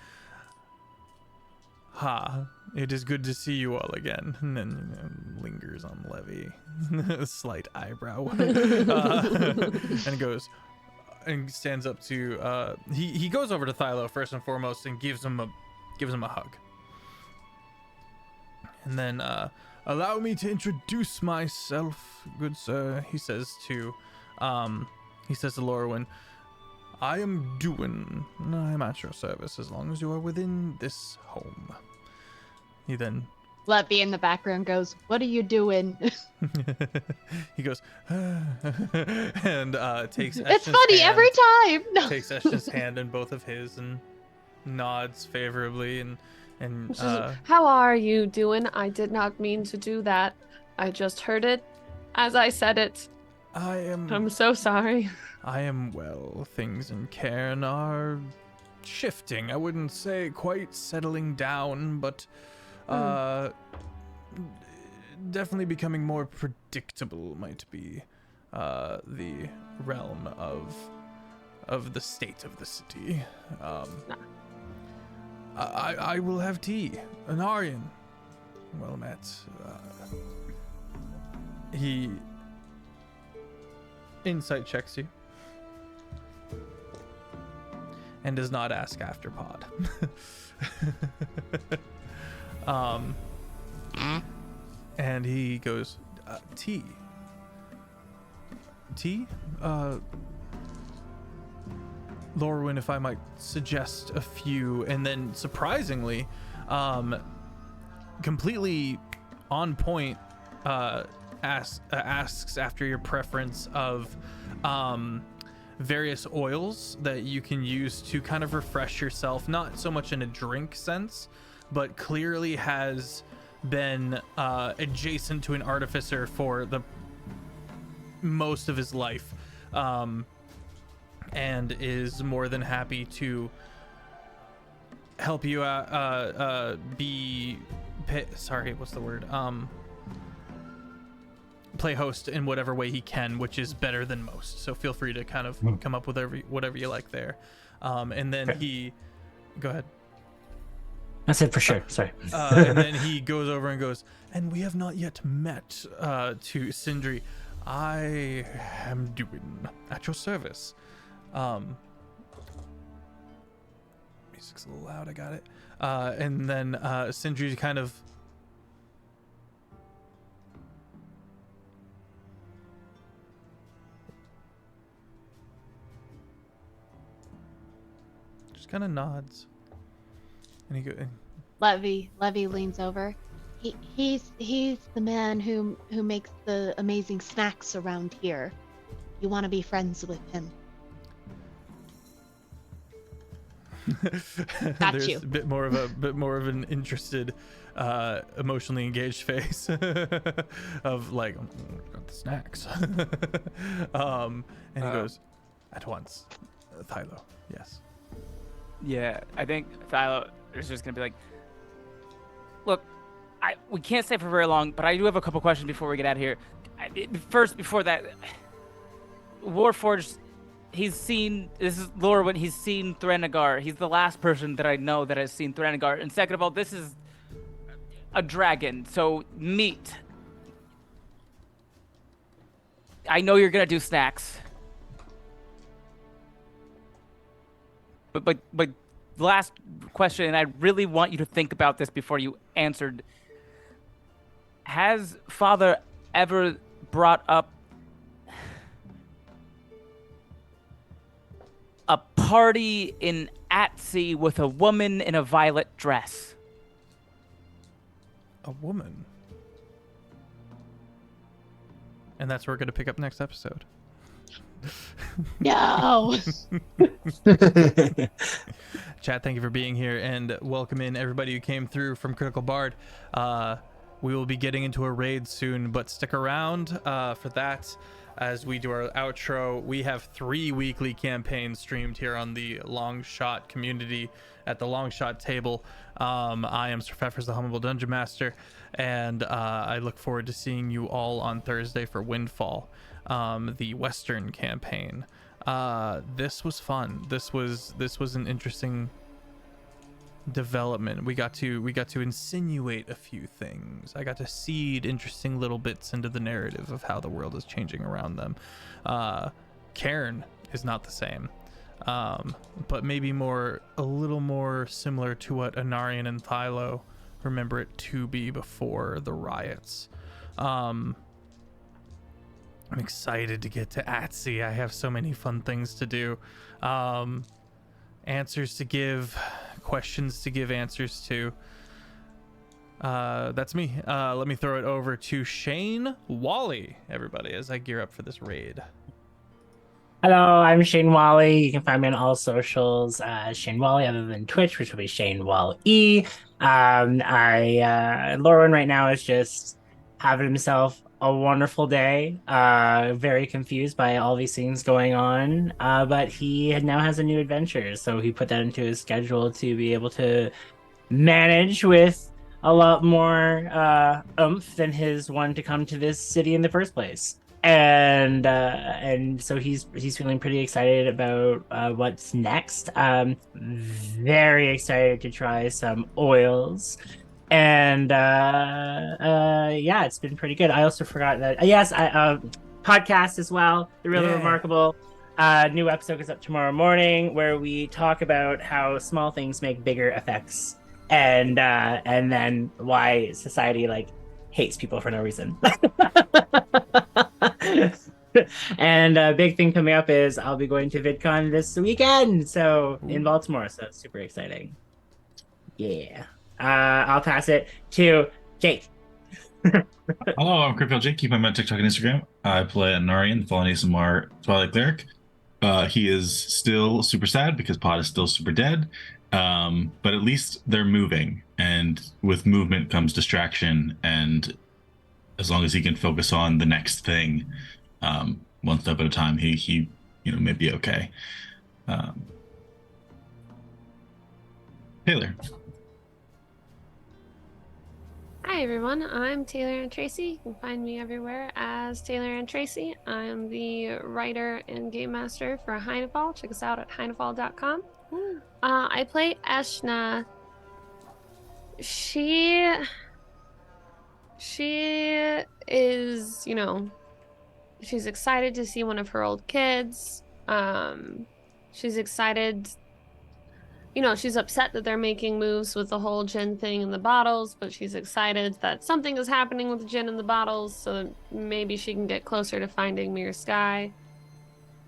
Speaker 1: Ha, it is good to see you all again." And then lingers on Levy, slight eyebrow, and goes and stands up to. He goes over to Thylo first and foremost and gives him a hug. And then, "Allow me to introduce myself, good sir," he says to Lorwyn. "I am Duin. I am at your service as long as you are within this home." He then
Speaker 6: Levy in the background goes, "What are you doing?"
Speaker 1: he goes and takes
Speaker 6: It's
Speaker 1: Eshna's
Speaker 6: funny
Speaker 1: hand,
Speaker 6: every time. No.
Speaker 1: takes Eshna's hand in both of his and nods favorably and
Speaker 4: How are you doing? I did not mean to do that. I just heard it as I said it. I'm so sorry.
Speaker 1: I am well. Things in Cairn are shifting. I wouldn't say quite settling down, but definitely becoming more predictable might be the realm of the state of the city. I will have tea. Anarian. Well met. He insight checks you and does not ask after pod. And he goes, tea. Lorwyn, if I might suggest a few. And then surprisingly, completely on point, asks after your preference of various oils that you can use to kind of refresh yourself, not so much in a drink sense, but clearly has been adjacent to an artificer for the most of his life, and is more than happy to help you play host in whatever way he can, which is better than most. So feel free to kind of come up with whatever you like there. And then he, go ahead.
Speaker 5: That's it for sure. Sorry.
Speaker 1: And then he goes over and goes, "And we have not yet met," to Sindri. "I am Duin, at your service." Music's a little loud, I got it. And then Sindri kind of just kind of nods. And he goes,
Speaker 6: Levy leans over. He's the man who makes the amazing snacks around here. you want to be friends with him. Got
Speaker 1: There's
Speaker 6: you.
Speaker 1: a bit more of an interested, emotionally engaged face of like, got the snacks. And he goes, at once, Thylo. Yes.
Speaker 3: Yeah, I think Thylo is just gonna be like, look, we can't stay for very long, but I do have a couple questions before we get out of here. First, before that, Warforged, this is lore when he's seen Threnagar. He's the last person that I know that has seen Threnagar. And second of all, this is a dragon, so meat. I know you're gonna do snacks. But last question, and I really want you to think about this before you answered. Has Father ever brought up a party in Atsy with a woman in a violet dress?
Speaker 1: A woman. And that's where we're going to pick up next episode.
Speaker 6: No.
Speaker 1: Chat, thank you for being here, and welcome in everybody who came through from Critical Bard. We will be getting into a raid soon, but stick around for that as we do our outro. We have 3 weekly campaigns streamed here on the Long Shot community at the Long Shot table. I am Sir Feffers, the Humble Dungeon Master, and I look forward to seeing you all on Thursday for Windfall, the Western campaign. This was fun. This was an interesting development. We got to insinuate a few things. I got to seed interesting little bits into the narrative of how the world is changing around them. Cairn is not the same, but maybe a little more similar to what Anarian and Thylo remember it to be before the riots. I'm excited to get to Atsy. I have so many fun things to do. Answers to give, questions to give answers to. That's me. Let me throw it over to Shane Whalley, everybody, as I gear up for this raid.
Speaker 5: Hello, I'm Shane Whalley. You can find me on all socials, Shane Whalley, other than Twitch, which will be Shane Whalley. Lauren right now is just having himself a wonderful day. Very confused by all these things going on, but he now has a new adventure, so he put that into his schedule to be able to manage with a lot more oomph than his one to come to this city in the first place. And so he's feeling pretty excited about what's next. Very excited to try some oils. And yeah, it's been pretty good. I also forgot that podcast as well, The Really Remarkable. New episode is up tomorrow morning, where we talk about how small things make bigger effects, and then why society hates people for no reason. And a big thing coming up is I'll be going to VidCon this weekend, so in Baltimore, so it's super exciting. Yeah. I'll pass it to Jake.
Speaker 2: Hello, I'm Critfail Jake. Keep him on TikTok and Instagram. I play Anarian, the Fallen ASMR Twilight Cleric. He is still super sad because Pod is still super dead. But at least they're moving, and with movement comes distraction, and as long as he can focus on the next thing, one step at a time, he may be okay. Taylor.
Speaker 4: Hi everyone, I'm Taylor and Tracy. You can find me everywhere as Taylor and Tracy. I'm the writer and game master for Heinefall. Check us out at heinefall.com. I play Eshna. She is, she's excited to see one of her old kids. She's excited. She's upset that they're making moves with the whole gin thing in the bottles, but she's excited that something is happening with the gin in the bottles, so that maybe she can get closer to finding Mere Sky.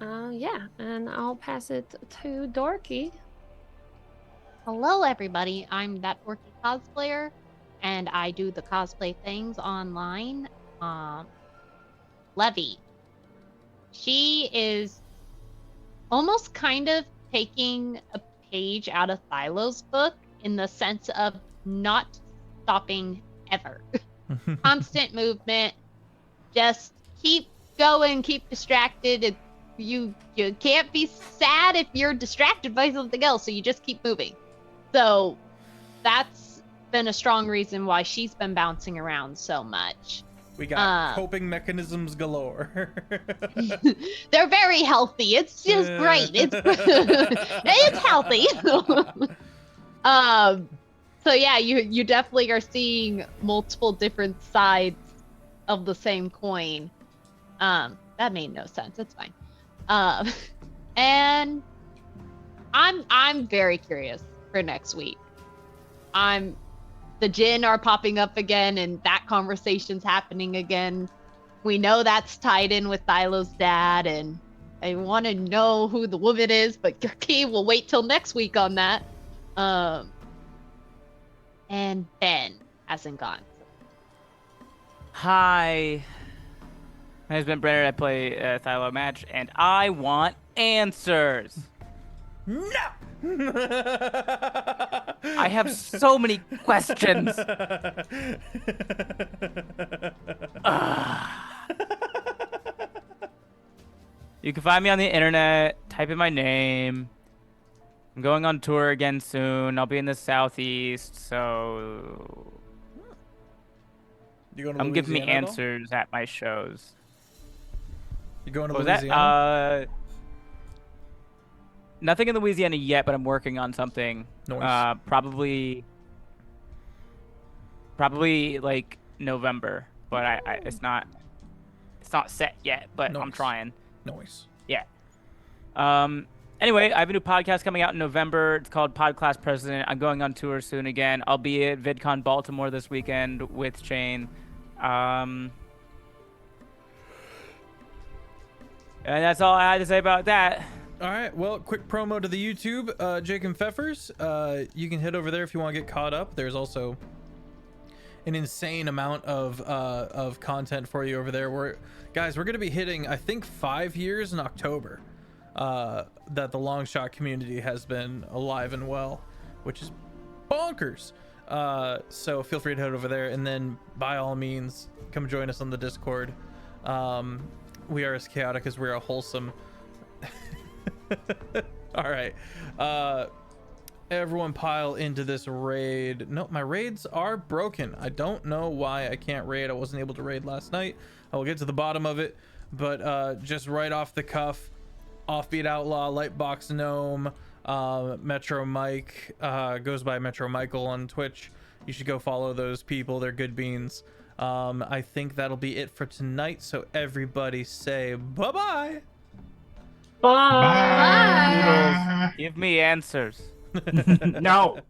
Speaker 4: Yeah, and I'll pass it to Dorky.
Speaker 6: Hello, everybody. I'm that dorky cosplayer, and I do the cosplay things online. Levy. she is almost kind of taking a page out of Thylo's book in the sense of not stopping ever. Constant movement. Just keep going, keep distracted. You can't be sad if you're distracted by something else, so you just keep moving. So that's been a strong reason why she's been bouncing around so much.
Speaker 1: We got coping mechanisms galore.
Speaker 6: They're very healthy. It's just great. It's it's healthy. So yeah, you definitely are seeing multiple different sides of the same coin. That made no sense. It's fine. And I'm very curious for next week. The Jinn are popping up again, and that conversation's happening again. We know that's tied in with Thylo's dad, and I want to know who the woman is, but okay, we'll wait till next week on that. And Ben hasn't gone.
Speaker 3: Hi. My name's Ben Brainard. I play Thylo Match, and I want answers.
Speaker 1: No!
Speaker 3: I have so many questions. You can find me on the internet. Type in my name. I'm going on tour again soon. I'll be in the Southeast, so
Speaker 1: You going to
Speaker 3: come give me
Speaker 1: Louisiana at all?
Speaker 3: answers at my shows.
Speaker 1: You going to
Speaker 3: What was
Speaker 1: Louisiana?
Speaker 3: that? Nothing in Louisiana yet, but I'm working on something.
Speaker 1: Nice.
Speaker 3: Probably like November, but it's not set yet, but I'm
Speaker 1: Nice.
Speaker 3: trying.
Speaker 1: Noise.
Speaker 3: Yeah. Anyway, I have a new podcast coming out in November. It's called Podcast President. I'm going on tour soon again. I'll be at VidCon Baltimore this weekend with Shane. And that's all I had to say about that.
Speaker 1: All right, well, quick promo to the YouTube, Jake and Feffers. You can head over there if you want to get caught up. There's also an insane amount of content for you over there. Guys, we're going to be hitting, I think, 5 years in October that the long shot community has been alive and well, which is bonkers. So feel free to head over there, and then by all means, come join us on the Discord. We are as chaotic as we are wholesome. All right, everyone pile into this raid. No, my raids are broken. I don't know why I can't raid. I wasn't able to raid last night. I will get to the bottom of it, but just right off the cuff, Offbeat Outlaw, Lightbox Gnome, Metro Mike, goes by Metro Michael on Twitch. You should go follow those people. They're good beans. I think that'll be it for tonight, so everybody say bye-bye.
Speaker 5: Bye.
Speaker 3: Give me answers.
Speaker 5: No.